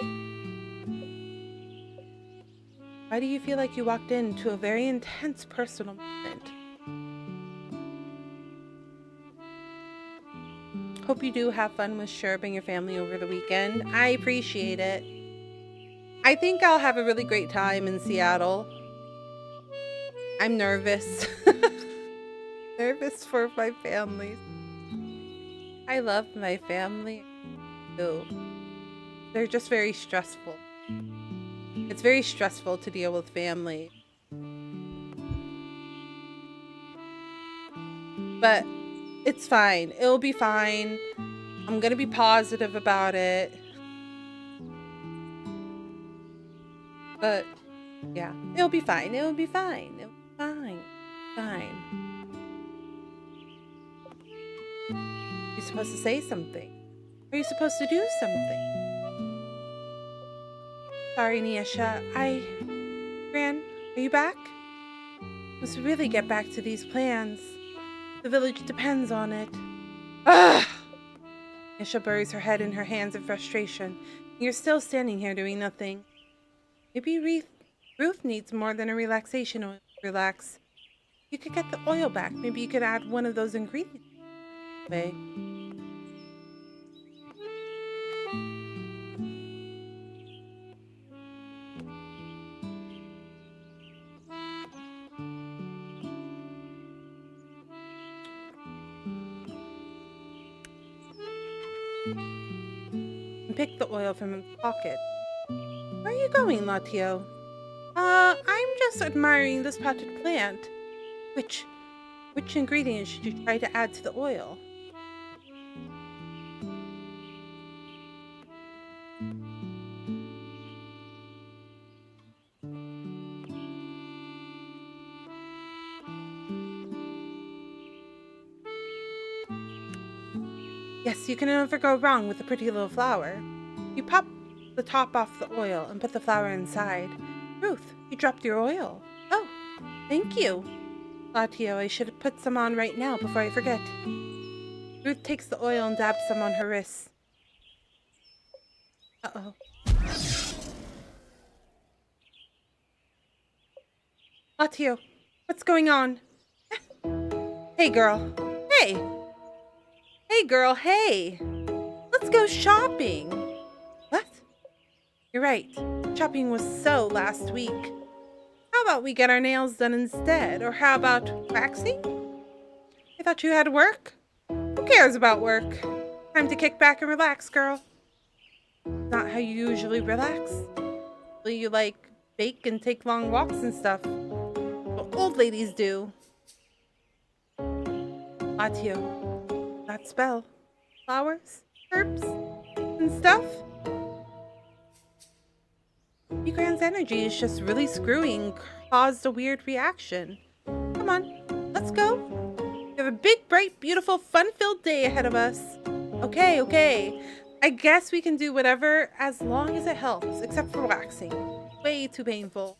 Why do you feel like you walked into a very intense personal moment? Hope you do have fun with Sherb and your family over the weekend. I appreciate it. I think I'll have a really great time in Seattle. I'm nervous. Nervous for my family. I love my family. Too. They're just very stressful. It's very stressful to deal with family. But it's fine. It'll be fine. I'm gonna be positive about it. But yeah, it'll be fine. It'll be fine. It'll be fine. Fine. You're supposed to say something. Are you supposed to do something? Sorry, Niesha. Gran, are you back? Must really get back to these plans. The village depends on it. Ugh! Niesha buries her head in her hands in frustration. You're still standing here doing nothing. Maybe Ruth needs more than a relaxation oil to relax. You could get the oil back. Maybe you could add one of those ingredients. Way. And pick the oil from his pocket. Where are you going, LOTTIEO? I'm just admiring this potted plant. Which ingredients should you try to add to the oil? Yes, you can never go wrong with a pretty little flower. You pop the top off the oil and put the flower inside. Ruth, you dropped your oil. Oh, thank you. LOTTIEO, I should have put some on right now before I forget. Ruth takes the oil and dabs some on her wrists. Uh-oh. LOTTIEO, what's going on? Hey, girl. Hey! Hey, girl, hey! Let's go shopping! What? You're right. Shopping was so last week. How about we get our nails done instead? Or how about waxing? I thought you had work. Who cares about work? Time to kick back and relax, girl. Not how you usually relax. Usually you like bake and take long walks and stuff. What old ladies do. LOTTIEO, that spell. Flowers, herbs, and stuff? Gran's energy is just really screwy and caused a weird reaction. Come on, let's go. We have a big, bright, beautiful, fun-filled day ahead of us. Okay. I guess we can do whatever as long as it helps, except for waxing. Way too painful.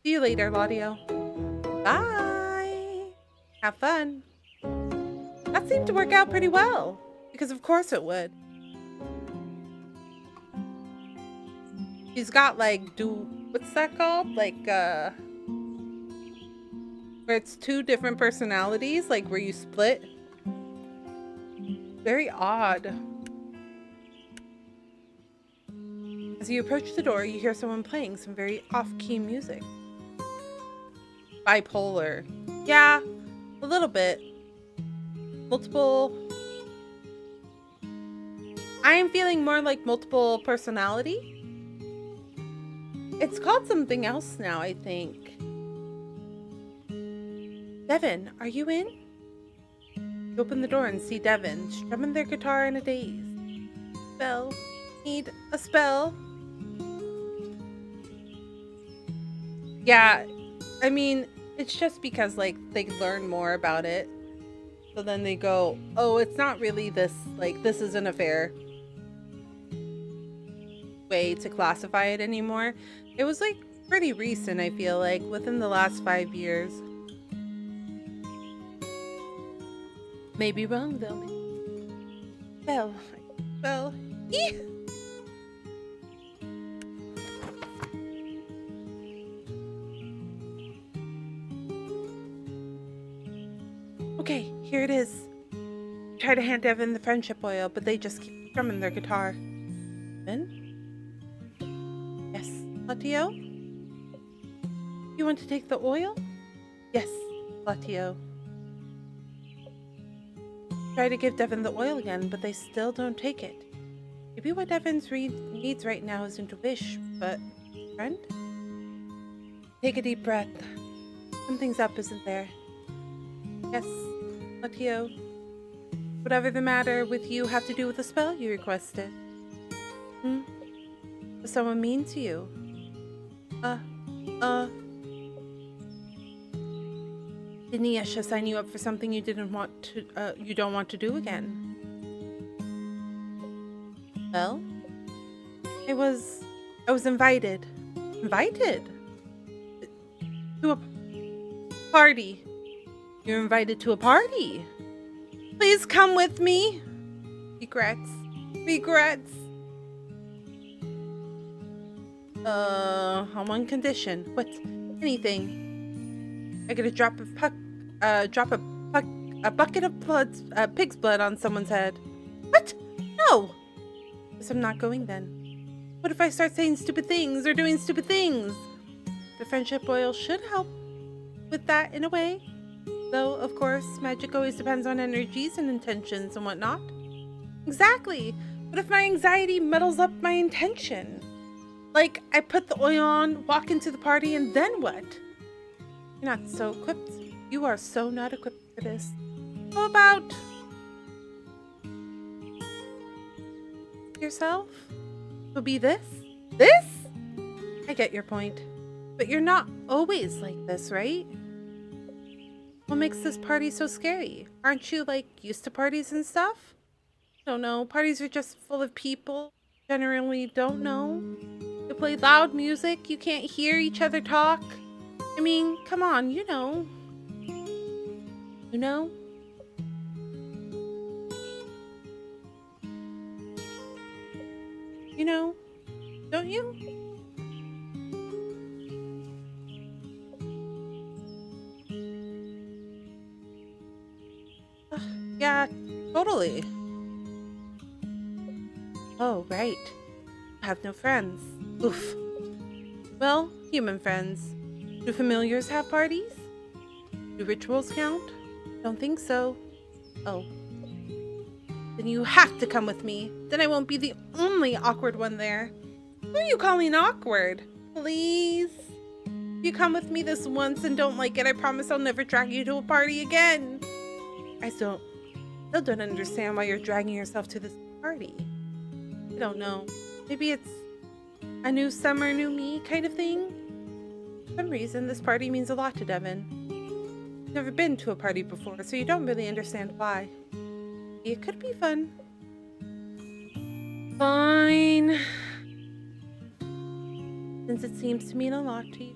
See you later, LOTTIEO. Bye. Have fun. That seemed to work out pretty well, because of course it would. She's got like, what's that called? Like, where it's two different personalities, like where you split. Very odd. As you approach the door, you hear someone playing some very off-key music. Bipolar. Yeah, a little bit. Multiple. I am feeling more like multiple personality. It's called something else now, I think. Devin, are you in? You open the door and see Devin strumming their guitar in a daze. Spell. Need a spell. Yeah, I mean, it's just because, like, they learn more about it. So then they go, oh, it's not really this, like, this isn't a fair way to classify it anymore. It was like pretty recent, I feel like, within the last 5 years. Maybe wrong, though. Well, well, eeh. Okay, here it is. Try to hand Evan the friendship oil, but they just keep strumming their guitar. Evan? Yes. LOTTIEO? You want to take the oil? Yes, LOTTIEO. Try to give Devin the oil again, but they still don't take it. Maybe what Devin's needs right now isn't a wish, but friend? Take a deep breath. Something's up, isn't there? Yes, LOTTIEO. Whatever the matter with you have to do with the spell you requested. Was someone mean to you? Did Niesha sign you up for something you don't want to do again? Well, I was invited. Invited? To a party. You're invited to a party. Please come with me. Regrets. Regrets. On one condition. What? Anything. I get a bucket of blood, pig's blood on someone's head. What? No. Guess I'm not going then. What if I start saying stupid things or doing stupid things? The friendship oil should help with that in a way. Though, of course, magic always depends on energies and intentions and whatnot. Exactly. What if my anxiety muddles up my intention? Like, I put the oil on, walk into the party, and then what? You're not so equipped. You are so not equipped for this. How about yourself? Will be this? This? I get your point. But you're not always like this, right? What makes this party so scary? Aren't you, like, used to parties and stuff? I don't know. Parties are just full of people. Generally don't know. They play loud music. You can't hear each other talk. I mean, come on, you know. You know? You know? Don't you? Yeah, totally. Oh, right. I have no friends. Oof. Well, human friends. Do familiars have parties? Do rituals count? Don't think so. Oh. Then you have to come with me. Then I won't be the only awkward one there. Who are you calling awkward? Please? If you come with me this once and don't like it, I promise I'll never drag you to a party again. I still don't understand why you're dragging yourself to this party. I don't know. Maybe it's a new summer, new me kind of thing? For some reason, this party means a lot to Devin. You've never been to a party before, so you don't really understand why. It could be fun. Fine. Since it seems to mean a lot to you.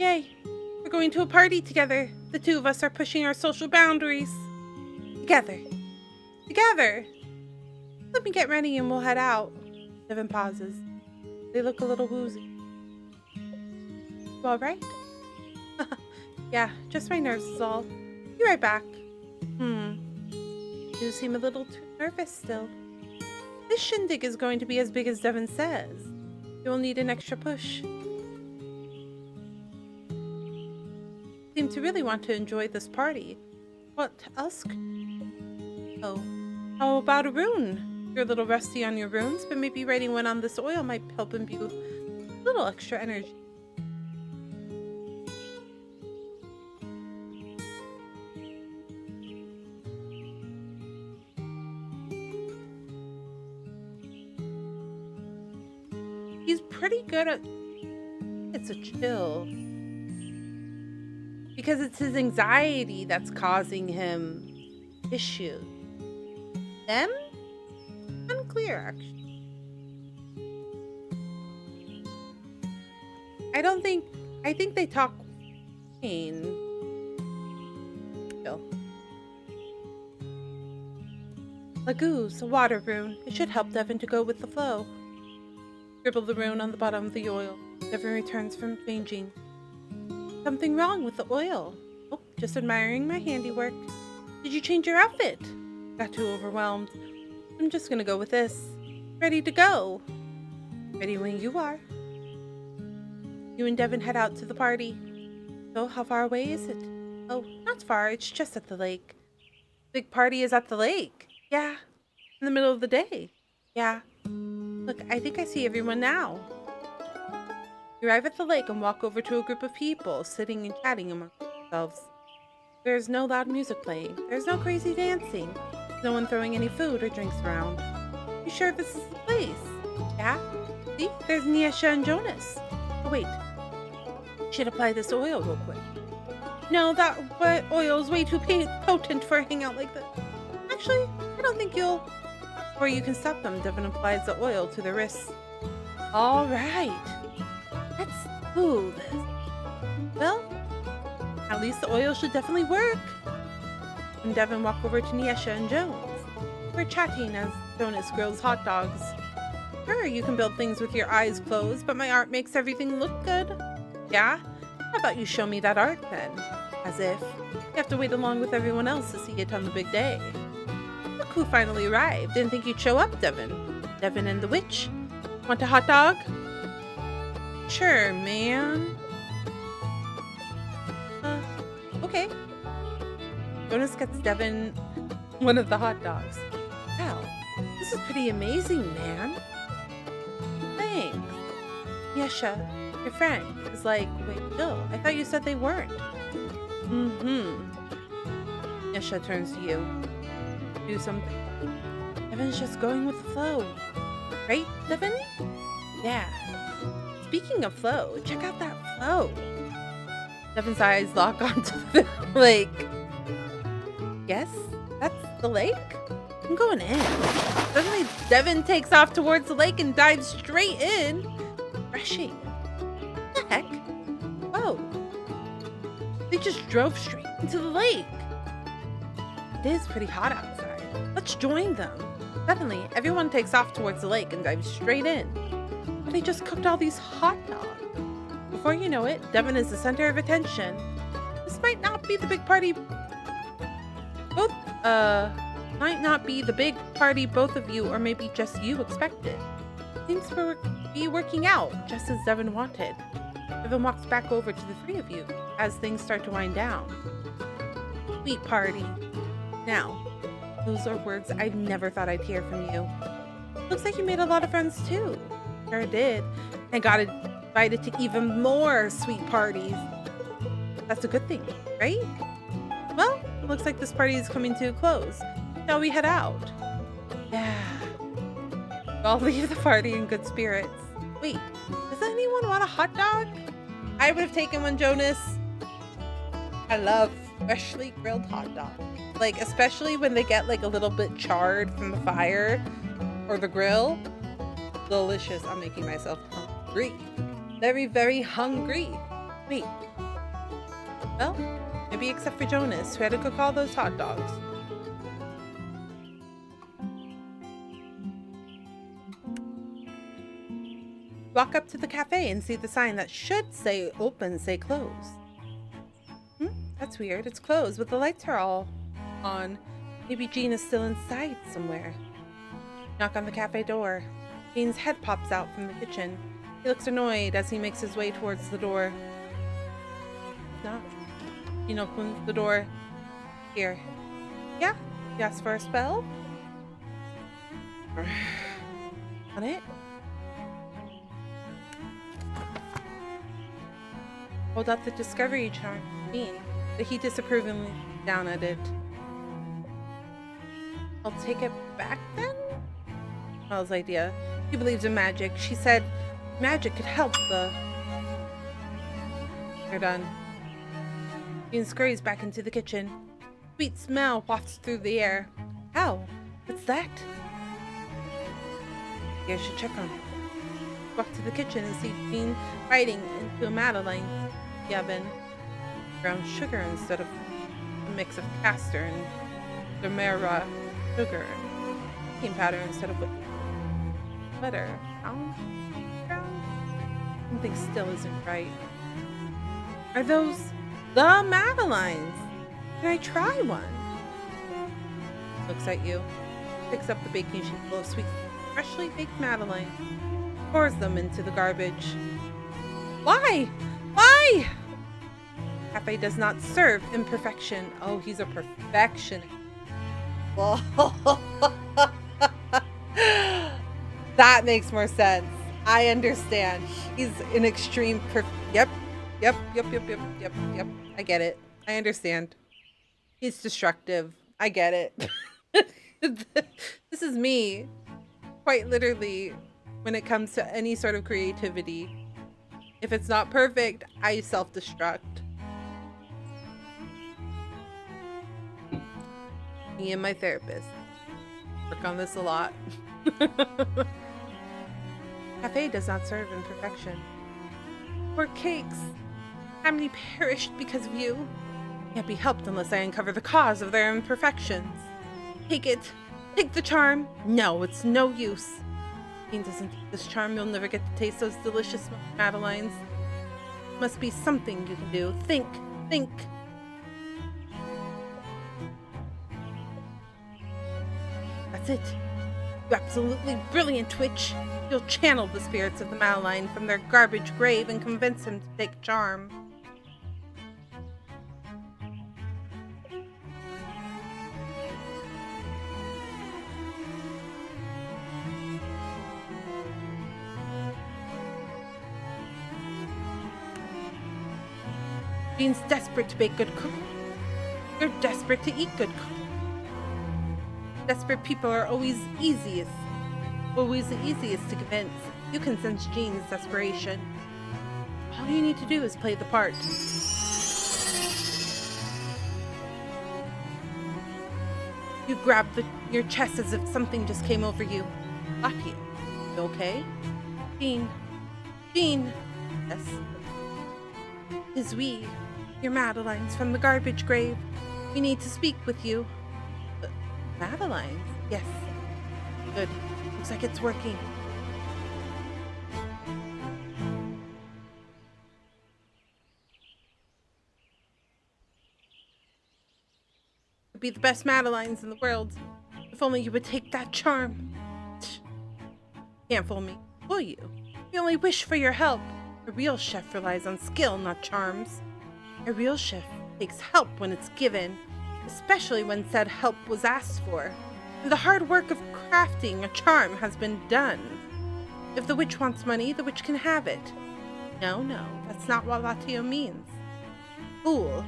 Yay! We're going to a party together. The two of us are pushing our social boundaries. Together. Together! Let me get ready and we'll head out. Devin pauses. They look a little woozy. You alright? Yeah, just my nerves is all. Be right back. You seem a little too nervous still. This shindig is going to be as big as Devin says. You will need an extra push. Seem to really want to enjoy this party. What else Oh, how about a rune? You're a little rusty on your runes, but maybe writing one on this oil might help imbue a little extra energy. He's pretty good at... It's a chill. Because it's his anxiety that's causing him issues. Them? Unclear, actually. I think they talk Queen. Still. Lagoose, a water rune. It should help Devon to go with the flow. Scribble the rune on the bottom of the oil. Devon returns from changing. Something wrong with the oil. Oh, just admiring my handiwork. Did you change your outfit? Got too overwhelmed. I'm just gonna go with this. Ready to go. Ready when you are. You and Devon head out to the party. So, how far away is it? Oh, not far. It's just at the lake. Big party is at the lake. Yeah. In the middle of the day. Yeah. Look, I think I see everyone now. You arrive at the lake and walk over to a group of people sitting and chatting amongst themselves. There's no loud music playing. There's no crazy dancing. No one throwing any food or drinks around. You sure this is the place? Yeah? See? There's Niesha and Jonas. Oh, wait. Should apply this oil real quick. No, that oil is way too potent for a hangout like this. Actually, I don't think you'll... Or you can stop them. Devon applies the oil to their wrists. All right. Let's do this. Well, at least the oil should definitely work. And Devon walk over to Niesha and Jones. We're chatting as Jonas grills hot dogs. Sure, you can build things with your eyes closed, but my art makes everything look good. Yeah? How about you show me that art then? As if you have to wait along with everyone else to see it on the big day. Look who finally arrived. Didn't think you'd show up, Devon. Devon and the witch. Want a hot dog? Sure, man. Okay. Jonas gets Devon one of the hot dogs. Wow, this is pretty amazing, man. Thanks. Yesha, your friend, is like, wait, Bill, I thought you said they weren't. Yesha turns to you. Do something. Devon's just going with the flow. Right, Devon? Yeah. Speaking of flow, check out that flow. Devon's eyes lock onto the lake. Yes, that's the lake? I'm going in. Suddenly, Devon takes off towards the lake and dives straight in. Refreshing. What the heck? Whoa. They just drove straight into the lake. It is pretty hot outside. Let's join them. Suddenly, everyone takes off towards the lake and dives straight in. But they just cooked all these hot dogs. Before you know it, Devon is the center of attention. This might not be the big party. Might not be the big party both of you, or maybe just you, expected. Seems to be working out, just as Devon wanted. Devon walks back over to the three of you as things start to wind down. Sweet party. Now, those are words I never thought I'd hear from you. Looks like you made a lot of friends too. Sure did. And got invited to even more sweet parties. That's a good thing, right? Well, it looks like this party is coming to a close. Shall we head out? Yeah. I'll leave the party in good spirits. Wait, does anyone want a hot dog? I would have taken one, Jonas. I love freshly grilled hot dogs. Like, especially when they get like a little bit charred from the fire or the grill. Delicious. I'm making myself hungry. Very, very hungry. Wait. Well, maybe except for Jonas, who had to cook all those hot dogs. Walk up to the cafe and see the sign that should say open, say close. That's weird. It's closed, but the lights are all on. Maybe Jean is still inside somewhere. Knock on the cafe door. Jean's head pops out from the kitchen. He looks annoyed as he makes his way towards the door. Knock. Jean opens the door. Here. Yeah? You asked for a spell? On it? Hold up the discovery charm. Jean. But he disapprovingly down at it. I'll take it back then? Mel's idea. He believes in magic. She said magic could help the... They're done. Jean scurries back into the kitchen. Sweet smell wafts through the air. Ow! What's that? You should check on it. Walk to the kitchen and see Jean biting into a Madeleine in the oven. Brown sugar instead of a mix of castor and demerara sugar. Baking powder instead of butter. Brown? Something still isn't right. Are those the Madeleines? Can I try one? Looks at you. Picks up the baking sheet full of sweet, freshly baked Madeleine. Pours them into the garbage. Why? Why? Cafe does not serve imperfection. Oh, he's a perfectionist. That makes more sense. I understand. He's an extreme Yep. I get it. I understand. He's destructive. I get it. This is me. Quite literally, when it comes to any sort of creativity. If it's not perfect, I self-destruct. Me and my therapist work on this a lot. Cafe does not serve in perfection. Poor cakes. How many perished because of you? Can't be helped unless I uncover the cause of their imperfections. Take it. Take the charm. No, it's no use. Jean doesn't take this charm, you'll never get to taste those delicious Madeleines. Must be something you can do. Think. That's it. You're absolutely brilliant, Witch. You'll channel the spirits of the Madeline from their garbage grave and convince him to take charm. Jean's desperate to bake good cooking. You're desperate to eat good cooking. Desperate people are always the easiest to convince. You can sense Jean's desperation. All you need to do is play the part. You grab your chest as if something just came over you. LOTTIEO, you okay? Jean. Yes. 'Tis we, your Madelines from the garbage grave. We need to speak with you. Madelines? Yes. Good. Looks like it's working. Would be the best Madelines in the world. If only you would take that charm. Can't fool me, will you? We only wish for your help. A real chef relies on skill, not charms. A real chef takes help when it's given, especially when said help was asked for. And the hard work of crafting a charm has been done. If the witch wants money, the witch can have it. No, that's not what LOTTIEO means. Fool.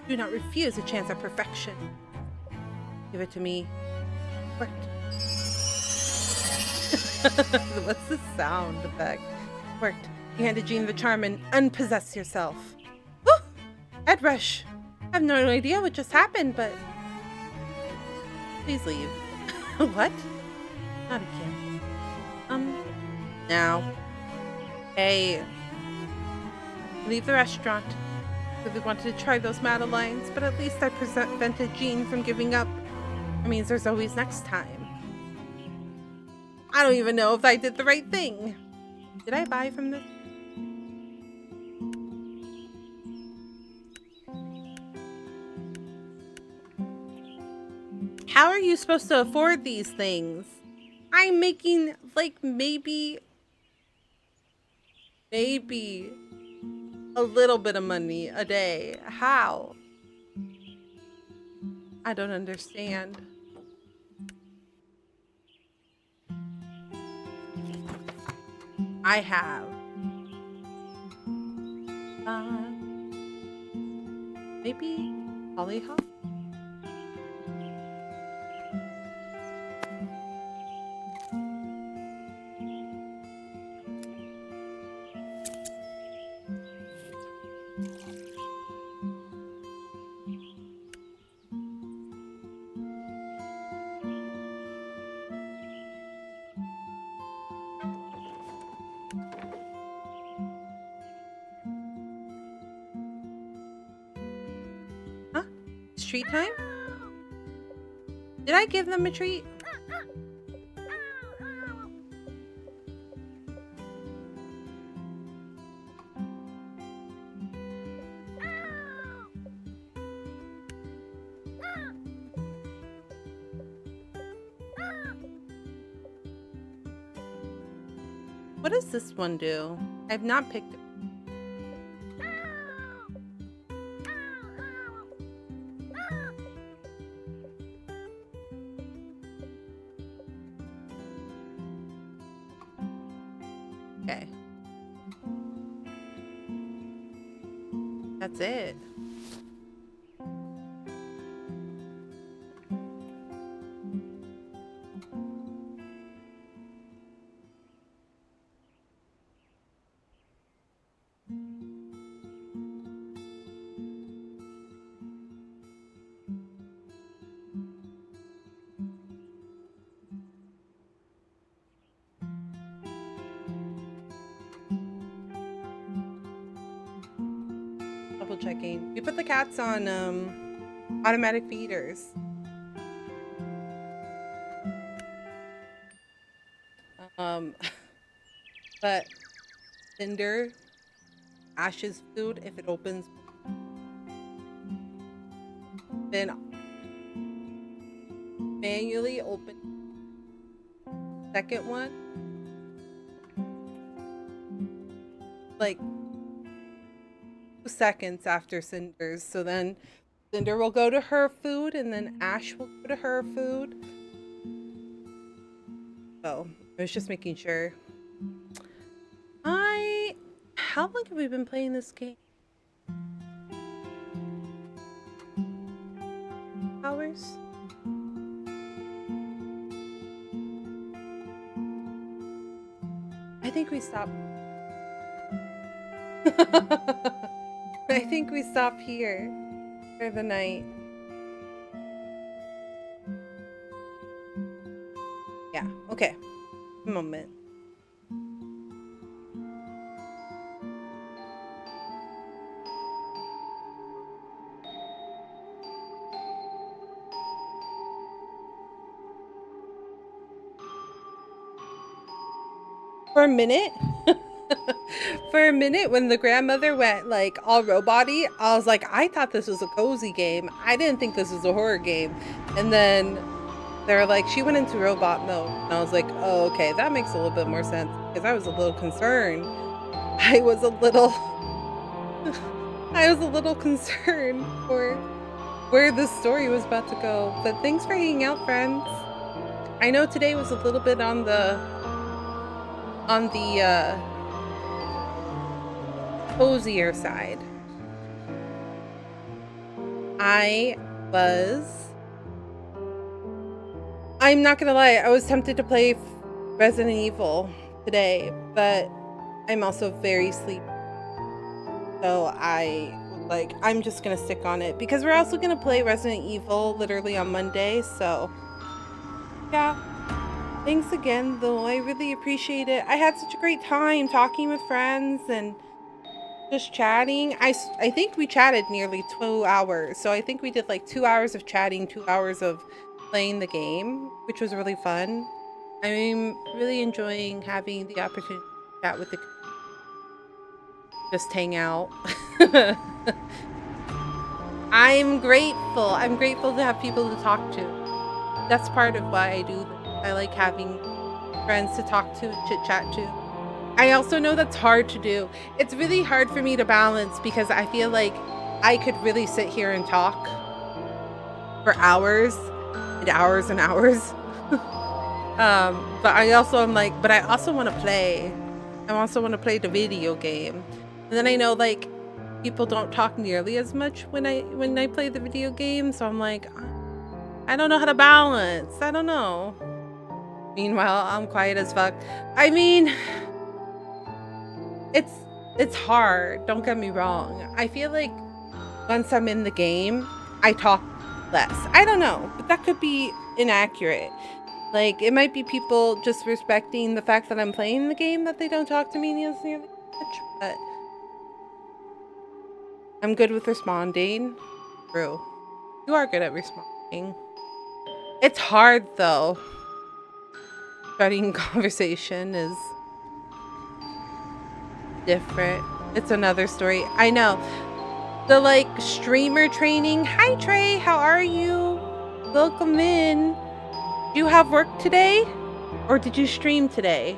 Do not refuse a chance at perfection. Give it to me. Worked. What's the sound effect? Worked. You handed Jean the charm and unpossess yourself. Woo! Head rush. I have no idea what just happened, but... Please leave. What? Not again. Now. Hey. Leave the restaurant. I really wanted to try those Madelines, but at least I prevented Jean from giving up. It means there's always next time. I don't even know if I did the right thing. Did I buy from this? How are you supposed to afford these things? I'm making like maybe a little bit of money a day. How? I don't understand. I have maybe hollyhock. treat time? Did I give them a treat? What does this one do? I've not picked it. Okay. That's it. Double checking. We put the cats on automatic feeders. But Cinder Ash's food, if it opens, then manually open second one like 2 seconds after Cinder's. So then Cinder will go to her food and then Ash will go to her food. So I was just making sure. How long have we been playing this game? Hours? I think we stopped. I think we stopped here for the night. Yeah, okay. A moment. For a minute, when the grandmother went like all robot-y, I was like, I thought this was a cozy game. I didn't think this was a horror game. And then they're like, she went into robot mode. And I was like, oh, okay, that makes a little bit more sense. Because I was a little concerned. I was a little concerned for where the story was about to go. But thanks for hanging out, friends. I know today was a little bit on the cozier side. I'm not gonna lie, I was tempted to play Resident Evil today, but I'm also very sleepy. So I'm just gonna stick on it because we're also gonna play Resident Evil literally on Monday, so yeah. Thanks again, though. I really appreciate it. I had such a great time talking with friends and just chatting. I think we chatted nearly 2 hours. So I think we did like 2 hours of chatting, 2 hours of playing the game, which was really fun. I'm really enjoying having the opportunity to chat with the just hang out. I'm grateful. I'm grateful to have people to talk to. That's part of why I do this. I like having friends to talk to and chit chat to. I also know that's hard to do. It's really hard for me to balance because I feel like I could really sit here and talk for hours and hours and hours. But I also am like, but I also want to play. I also want to play the video game. And then I know like people don't talk nearly as much when I play the video game. So I'm like, I don't know how to balance. I don't know. Meanwhile, I'm quiet as fuck. I mean, it's hard. Don't get me wrong. I feel like once I'm in the game, I talk less. I don't know, but that could be inaccurate. Like, it might be people just respecting the fact that I'm playing the game that they don't talk to me nearly much, but I'm good with responding. True. You are good at responding. It's hard though. Starting conversation is different. It's another story. I know. The like streamer training. Hi Trey, how are you? Welcome in. Do you have work today? Or did you stream today?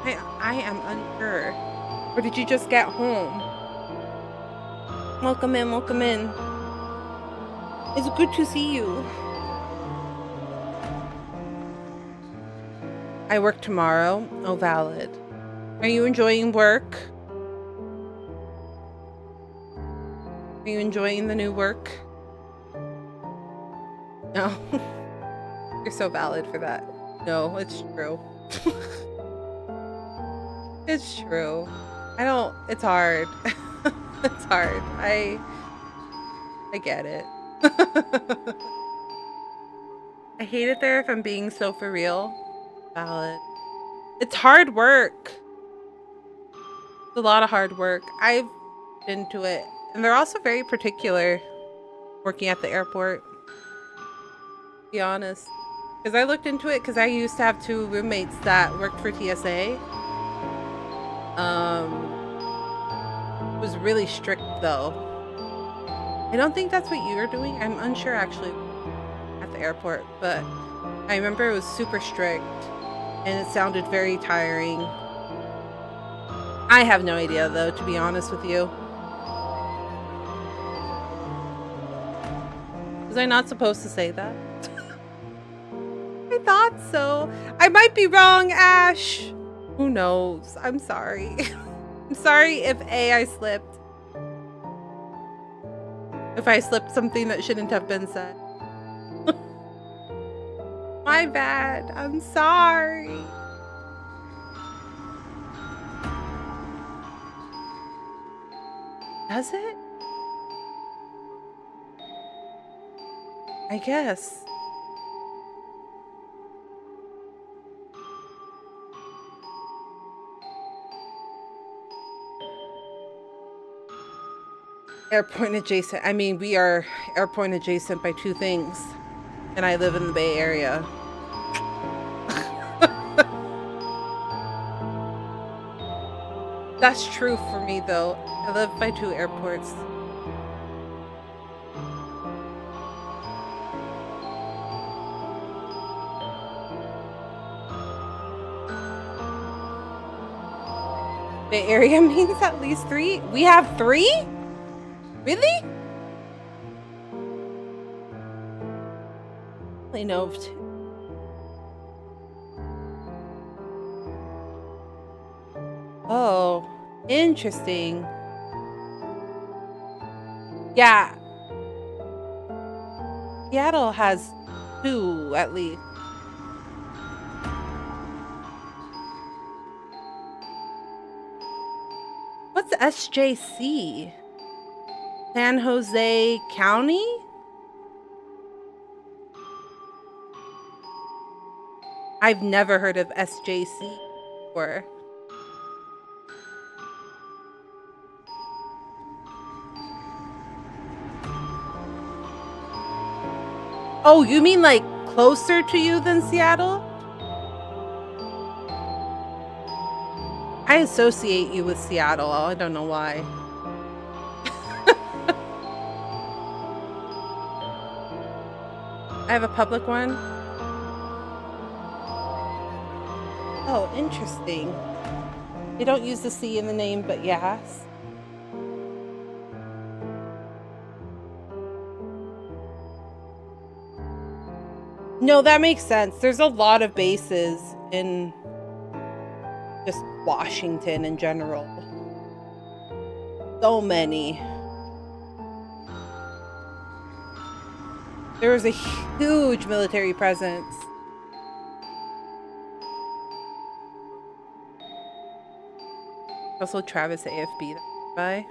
I am unsure. Or did you just get home? Welcome in, welcome in. It's good to see you. I work tomorrow. Oh, valid. Are you enjoying work? Are you enjoying the new work? No. You're so valid for that. No, it's true. It's true. It's hard. It's hard. I get it. I hate it there if I'm being so for real. Valid. It's hard work. It's a lot of hard work. I've been to it. And they're also very particular working at the airport. To be honest. Because I looked into it because I used to have 2 roommates that worked for TSA. It was really strict though. I don't think that's what you're doing. I'm unsure actually at the airport, but I remember it was super strict and it sounded very tiring. I have no idea though, to be honest with you. Was I not supposed to say that? I thought so. I might be wrong, Ash. Who knows? I'm sorry. I'm sorry if I slipped. If I slipped something that shouldn't have been said. My bad. I'm sorry. Does it? I guess. Airport adjacent. I mean, we are airport adjacent by 2 things. And I live in the Bay Area. That's true for me though. I live by 2 airports. Bay Area means at least 3? We have 3? Really? I know of 2. Oh, interesting. Yeah. Seattle has 2 at least. What's SJC? San Jose County? I've never heard of SJC before. Oh, you mean like closer to you than Seattle? I associate you with Seattle. I don't know why. I have a public one. Oh, interesting. They don't use the C in the name, but yes. No, that makes sense. There's a lot of bases in just Washington in general. So many. There was a huge military presence. Also Travis AFB by.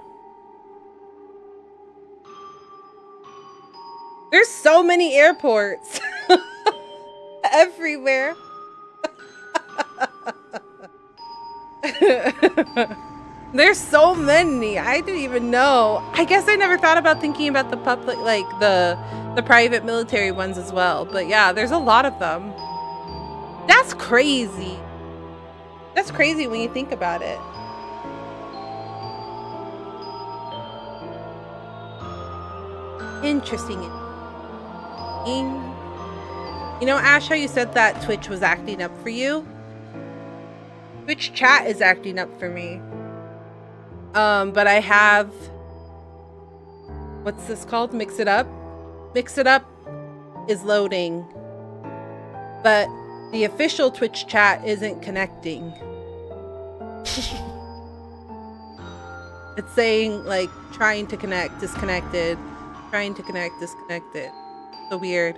There's so many airports everywhere. There's so many. I didn't even know. I guess I never thought about thinking about the public, like the private military ones as well. But yeah, there's a lot of them. That's crazy. That's crazy when you think about it. Interesting. You know, Ash, how you said that Twitch was acting up for you? Twitch chat is acting up for me. But I have, what's this called? Mix It Up. Mix It Up is loading, but the official Twitch chat isn't connecting. It's saying like trying to connect, disconnected, trying to connect, disconnected. So weird.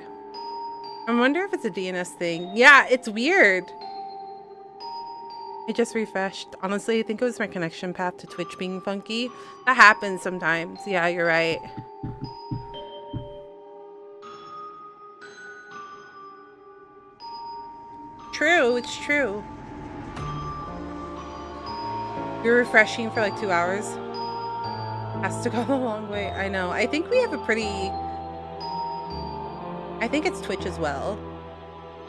I wonder if it's a DNS thing. Yeah, it's weird. I just refreshed. Honestly, I think it was my connection path to Twitch being funky. That happens sometimes. Yeah, you're right. True, it's true. You're refreshing for like 2 hours. Has to go the long way. I know. I think we have a pretty... I think it's Twitch as well.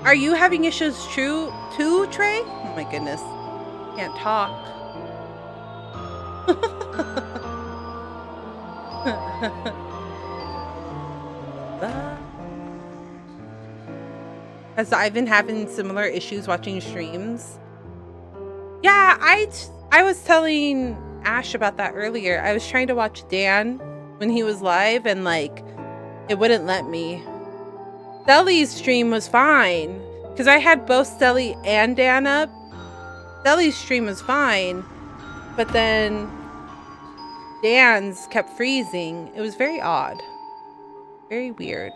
Are you having issues too, Trey? Oh my goodness. Can't talk. Has I've been having similar issues watching streams. Yeah, I was telling Ash about that earlier. I was trying to watch Dan when he was live and like it wouldn't let me. Stelly's stream was fine because I had both Stelly and Dan up. Stelly's stream was fine, but then Dan's kept freezing. It was very odd. Very weird.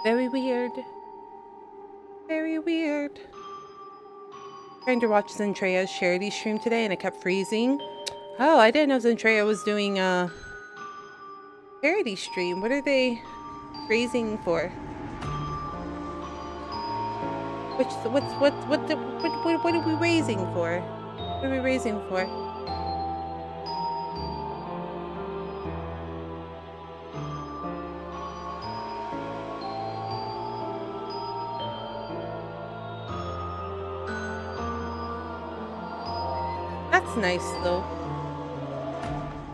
Very weird. Very weird. Trying to watch Zentrea's charity stream today and it kept freezing. Oh, I didn't know Zentrea was doing a charity stream. What are they freezing for? What are we raising for? What are we raising for? That's nice though.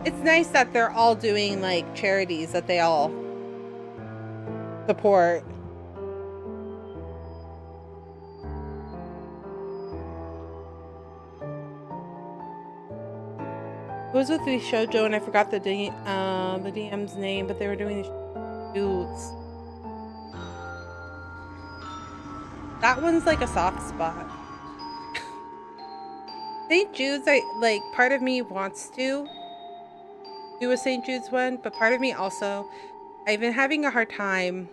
It's nice that they're all doing like charities that they all support. It was with the shoujo and I forgot the DM's name, but they were doing the shoots. That one's like a soft spot. St. Jude's, part of me wants to do a St. Jude's one, but part of me also, I've been having a hard time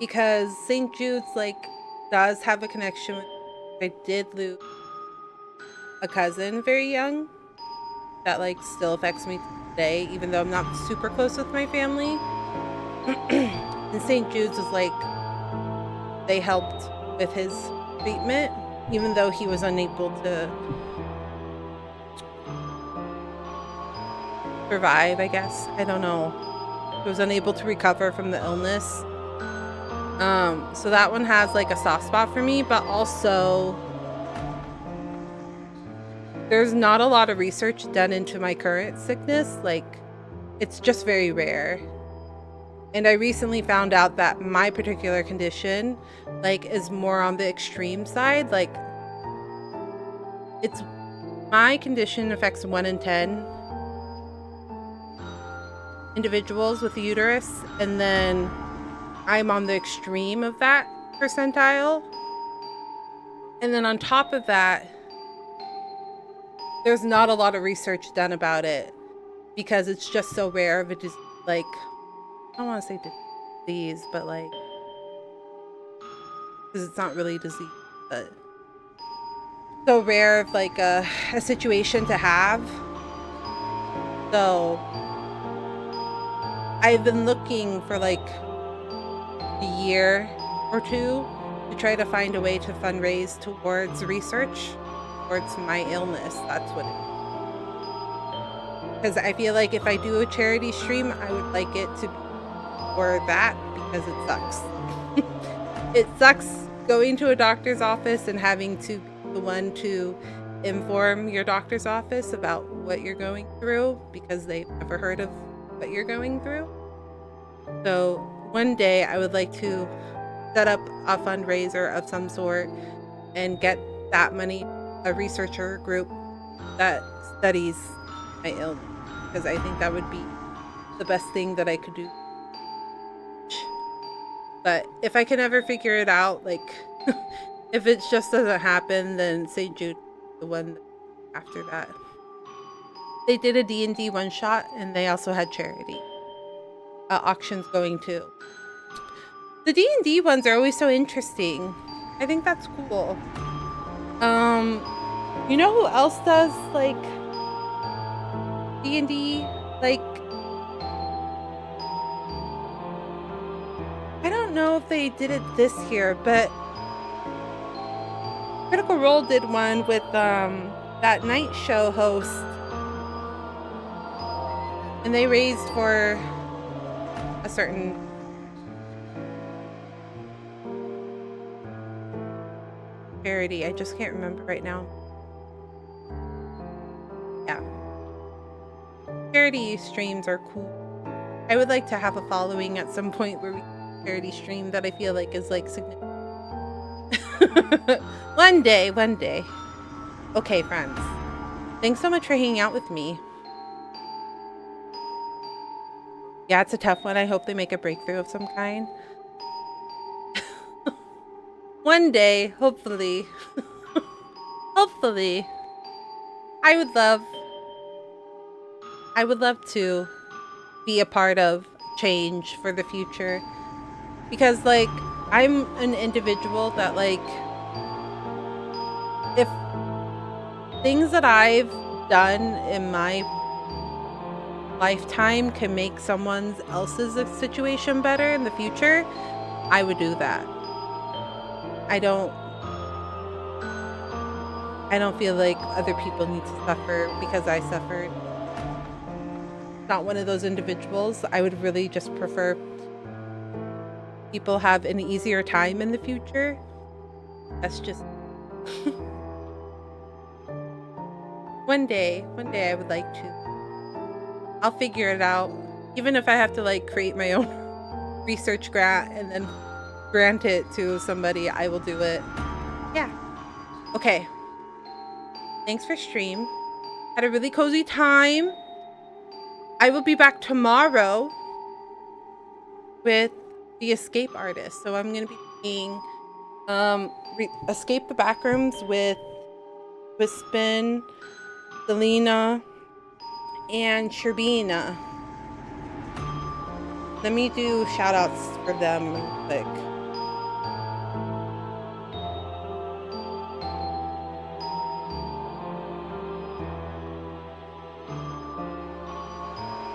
because St. Jude's does have a connection with, I did lose a cousin very young that still affects me today, even though I'm not super close with my family. And St. Jude's is they helped with his treatment, even though he was unable to survive, I guess. I don't know. He was unable to recover from the illness. So that one has a soft spot for me, but also there's not a lot of research done into my current sickness. It's just very rare. And I recently found out that my particular condition is more on the extreme side. It's my condition affects 1 in 10 individuals with a uterus, and then I'm on the extreme of that percentile. And then on top of that, there's not a lot of research done about it because it's just so rare of a I don't want to say disease, but because it's not really a disease, but so rare of a situation to have. So I've been looking for a year or two to try to find a way to fundraise towards research towards my illness. That's what it is. Because I feel like if I do a charity stream, I would like it to be for that because it sucks. It sucks going to a doctor's office and having to be the one to inform your doctor's office about what you're going through because they've never heard of what you're going through. So one day I would like to set up a fundraiser of some sort and get that money, a researcher group that studies my illness, because I think that would be the best thing that I could do. But if I can ever figure it out, like if it just doesn't happen, then St. Jude, the one after that. They did a D&D one shot and they also had charity auctions going too. The D&D ones are always so interesting. I think that's cool. You know who else does like D&D? Like, I don't know if they did it this year, but Critical Role did one with that night show host, and they raised for a certain charity. I just can't remember right now. Yeah. Charity streams are cool. I would like to have a following at some point where we charity stream that I feel like is like significant. One day. Okay, friends. Thanks so much for hanging out with me. Yeah, it's a tough one. I hope they make a breakthrough of some kind. One day, hopefully. Hopefully. I would love to be a part of change for the future. Because, like, I'm an individual that, like, if things that I've done in my lifetime can make someone else's situation better in the future, I would do that. I don't feel like other people need to suffer because I suffered. Not one of those individuals. I would really just prefer people have an easier time in the future. That's just one day I would like to. I'll figure it out. Even if I have to like create my own research grant and then grant it to somebody, I will do it. Yeah. Okay. Thanks for stream. Had a really cozy time. I will be back tomorrow with the Escape Artist. So I'm going to be playing Escape the Backrooms with Wispin, Selena, and Sherbina. Let me do shout outs for them real quick.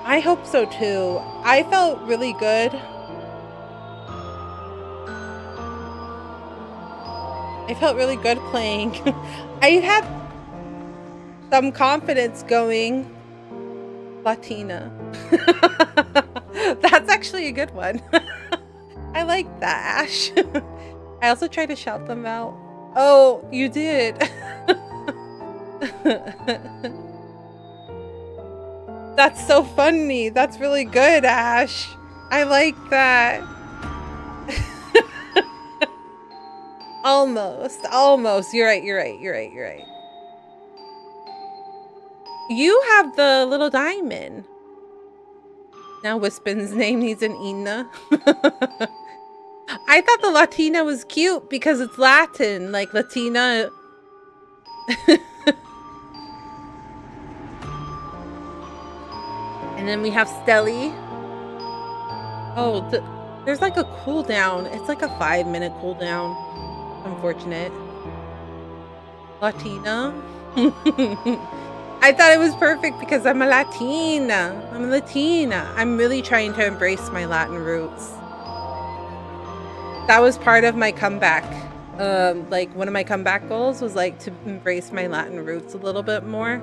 I hope so too. I felt really good. I felt really good playing. I had some confidence going. Latina. That's actually a good one. I like that, Ash. I also tried to shout them out. Oh, you did. That's so funny. That's really good, Ash. I like that. Almost. You're right. You have the little diamond. Now Wispin's name needs an Ina. I thought the Latina was cute because it's Latin, like Latina. And then we have Stelly. Oh, there's like a cooldown. It's like a 5-minute cooldown. Unfortunate. Latina. I thought it was perfect because I'm a Latina. I'm really trying to embrace my Latin roots. That was part of my comeback like one of my comeback goals was like to embrace my Latin roots a little bit more.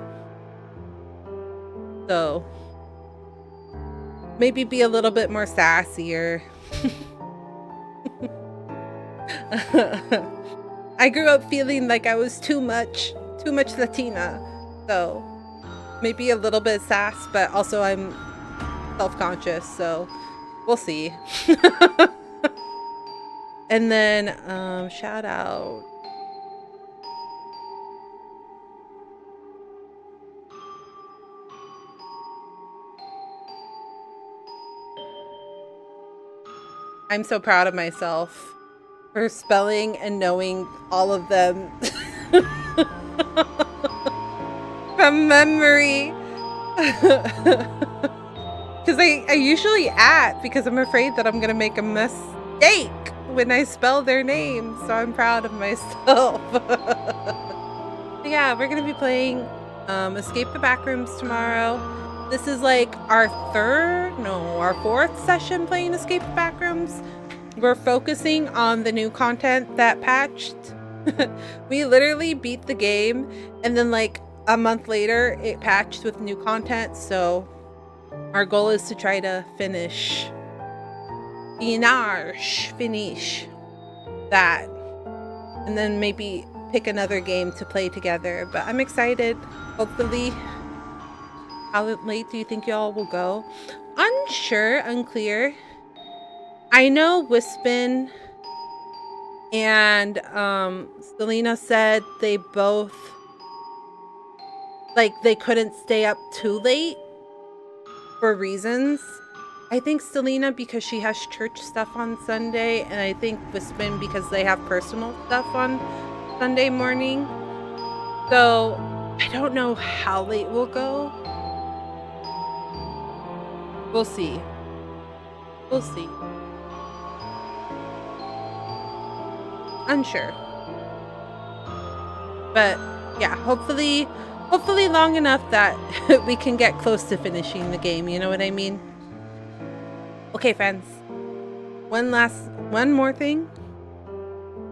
So maybe be a little bit more sassier. I grew up feeling like I was too much Latina. So maybe a little bit sass, but also I'm self-conscious, so we'll see. And then shout out. I'm so proud of myself for spelling and knowing all of them from memory. Because I usually because I'm afraid that I'm gonna make a mistake when I spell their names, so I'm proud of myself. Yeah, we're gonna be playing Escape the Backrooms tomorrow. This is like our fourth session playing Escape the Backrooms. We're focusing on the new content that patched. We literally beat the game, and then like a month later, it patched with new content. So our goal is to try to finish that, and then maybe pick another game to play together. But I'm excited. Hopefully. How late do you think y'all will go? Unclear. I know Wispin and Selena said they both they couldn't stay up too late for reasons. I think Selena because she has church stuff on Sunday, and I think Wispin because they have personal stuff on Sunday morning. So I don't know how late we'll go. We'll see. We'll see. Unsure. But yeah, hopefully long enough that we can get close to finishing the game, you know what I mean? Okay, friends. One more thing.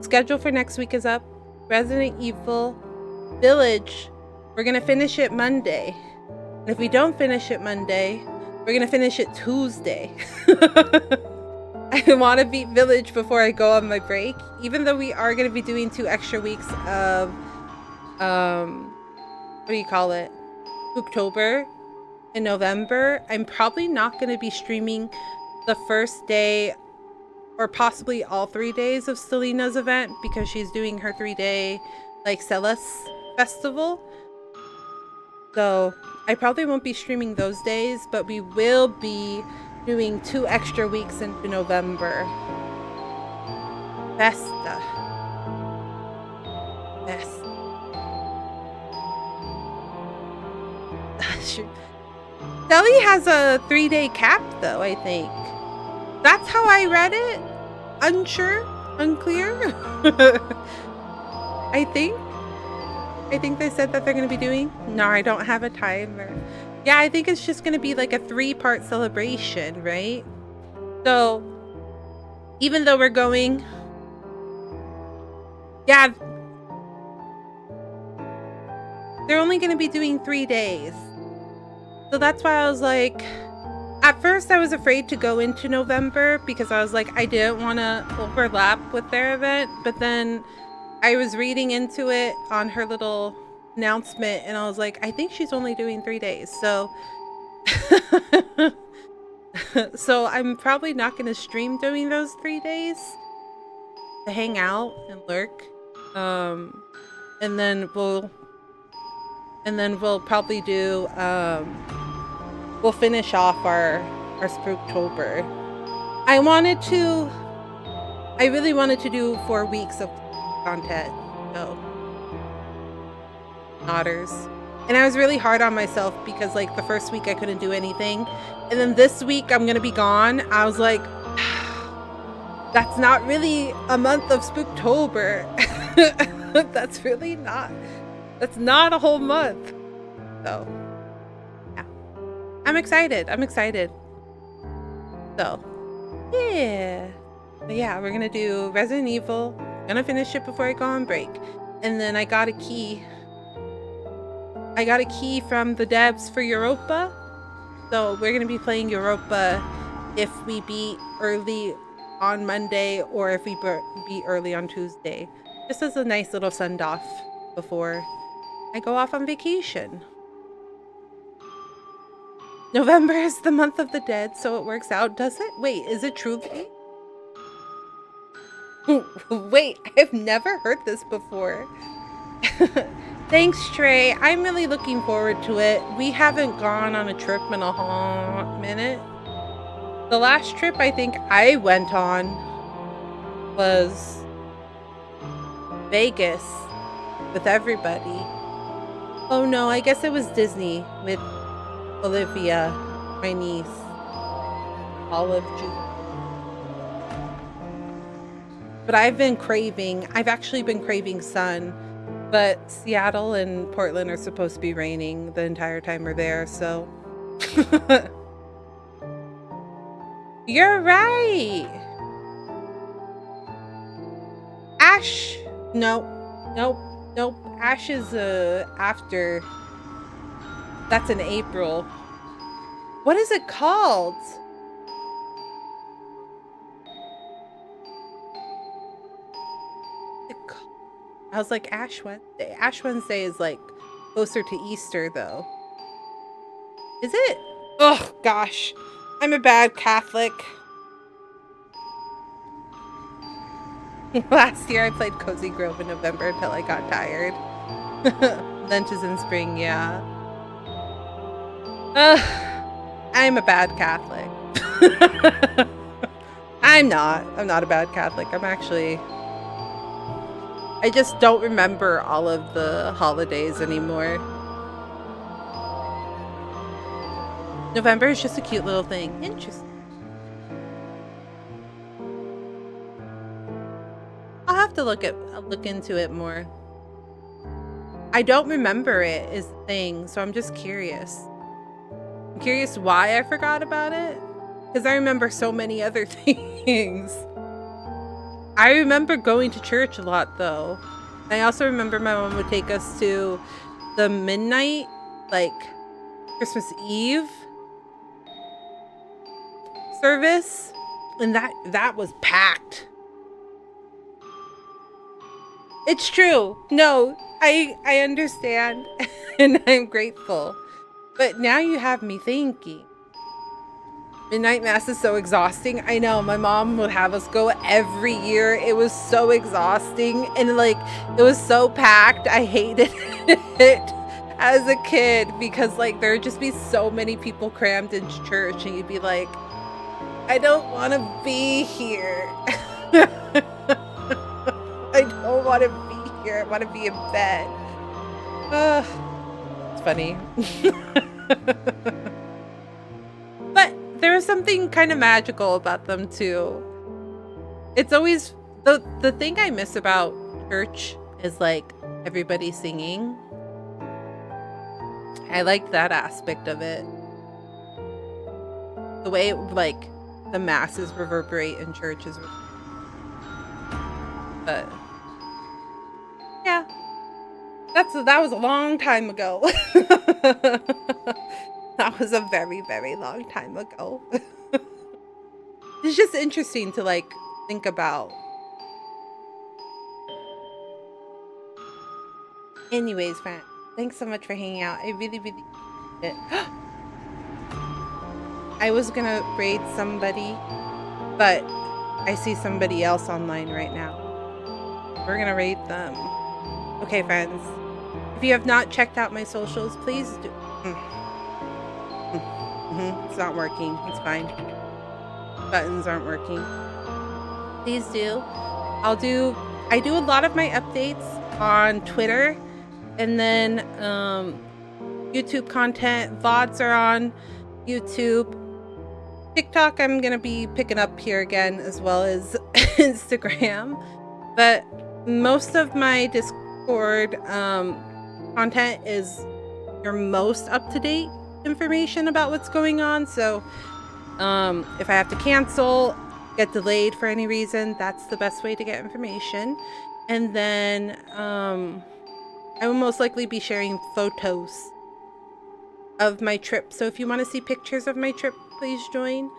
Schedule for next week is up. Resident Evil Village. We're gonna finish it Monday. And if we don't finish it Monday, we're gonna finish it Tuesday. I want to beat Village before I go on my break, even though we are going to be doing 2 extra weeks of, what do you call it? October and November. I'm probably not going to be streaming the first day or possibly all 3 days of Selena's event because she's doing her 3-day like Celis festival. So I probably won't be streaming those days, but we will be doing 2 extra weeks into November. Festa. Deli has a 3-day cap though, I think. That's how I read it. Unclear. I think they said that they're going to be doing. No, I don't have a timer. Yeah, I think it's just going to be like a 3-part celebration, right? So, even though we're going... Yeah. They're only going to be doing 3 days. So that's why I was like... At first, I was afraid to go into November because I was like, I didn't want to overlap with their event. But then I was reading into it on her little announcement, and I was like, I think she's only doing 3 days. So... So I'm probably not going to stream during those 3 days to hang out and lurk. And then we'll probably do we'll finish off our Spooktober. I really wanted to do 4 weeks of content. So otters. And I was really hard on myself because like the first week I couldn't do anything. And then this week I'm gonna be gone. I was like, that's not really a month of Spooktober. That's not a whole month. So yeah. I'm excited. So yeah. But yeah, we're gonna do Resident Evil Gonna finish it before I go on break. And then I got a key. I got a key from the devs for Europa. So we're gonna be playing Europa if we beat early on Monday or if we beat early on Tuesday. Just as a nice little send-off before I go off on vacation. November is the month of the dead, so it works out, does it? Wait, is it truly? Wait, I've never heard this before. Thanks, Trey. I'm really looking forward to it. We haven't gone on a trip in a hot minute. The last trip I think I went on was Vegas with everybody. Oh no, I guess it was Disney with Olivia, my niece, Olive Juice. But I've actually been craving sun, but Seattle and Portland are supposed to be raining the entire time we're there, so. You're right. Ash, nope. Ash is after. That's in April. What is it called? I was like, Ash Wednesday. Ash Wednesday is like closer to Easter though. Is it? Oh gosh, I'm a bad Catholic. Last year I played Cozy Grove in November until I got tired. Lent is in spring, yeah. I'm a bad Catholic. I'm not a bad Catholic. I just don't remember all of the holidays anymore. November is just a cute little thing. Interesting. I'll have to look into it more. I don't remember it is the thing, so I'm just curious. I'm curious why I forgot about it, because I remember so many other things. I remember going to church a lot though. I also remember my mom would take us to the midnight, like Christmas Eve service, and that was packed. It's true. No, I understand and I'm grateful. But now you have me thinking. Midnight Mass is so exhausting. I know, my mom would have us go every year. It was so exhausting and like it was so packed. I hated it as a kid because like there would just be so many people crammed into church and you'd be like, I don't want to be here. I don't want to be here. I want to be in bed. It's funny. But there was something kind of magical about them too. It's always the thing I miss about church is like everybody singing. I liked that aspect of it. The way like the masses reverberate in church is, but yeah, that was a long time ago. That was a very, very long time ago. It's just interesting to like think about. Anyways, friend, thanks so much for hanging out. I really, really it. I was gonna raid somebody, but I see somebody else online right now. We're gonna raid them. Okay, friends. If you have not checked out my socials, please do. It's not working. It's fine. Buttons aren't working. Please do. I do a lot of my updates on Twitter, and then YouTube content. VODs are on YouTube. TikTok I'm gonna be picking up here again, as well as Instagram. But most of my Discord content is your most up-to-date information about what's going on. So if I have to cancel get delayed for any reason, that's the best way to get information. And then I will most likely be sharing photos of my trip. So if you want to see pictures of my trip, please join.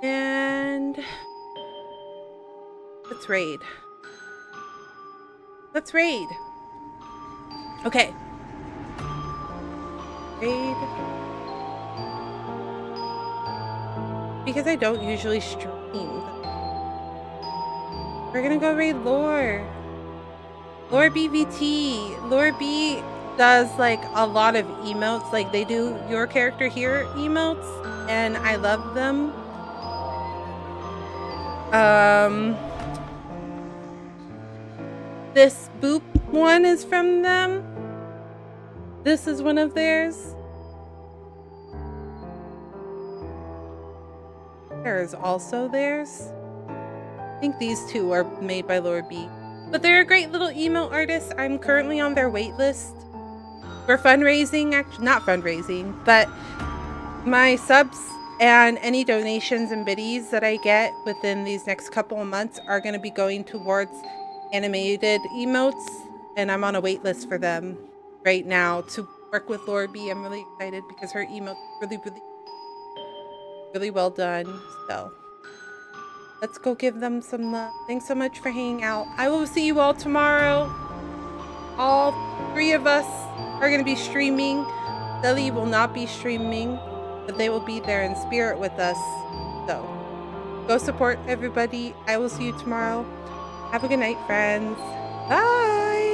And let's raid. Let's raid. Okay. Raid. Because I don't usually stream. We're gonna go raid Lore. Lore BVT. Lore B does like a lot of emotes. Like they do your character here emotes, and I love them. This boop one is from them. This is one of theirs. There is also theirs. I think these two are made by Lord B. But they're a great little emote artist. I'm currently on their wait list for fundraising. Actually, not fundraising, but my subs and any donations and biddies that I get within these next couple of months are going to be going towards animated emotes, and I'm on a wait list for them right now to work with Lord B. I'm really excited because her emotes are really well done. So let's go give them some love. Thanks so much for hanging out. I will see you all tomorrow. All three of us are going to be streaming. Deli will not be streaming, but they will be there in spirit with us. So go support everybody. I will see you tomorrow. Have a good night, friends. Bye.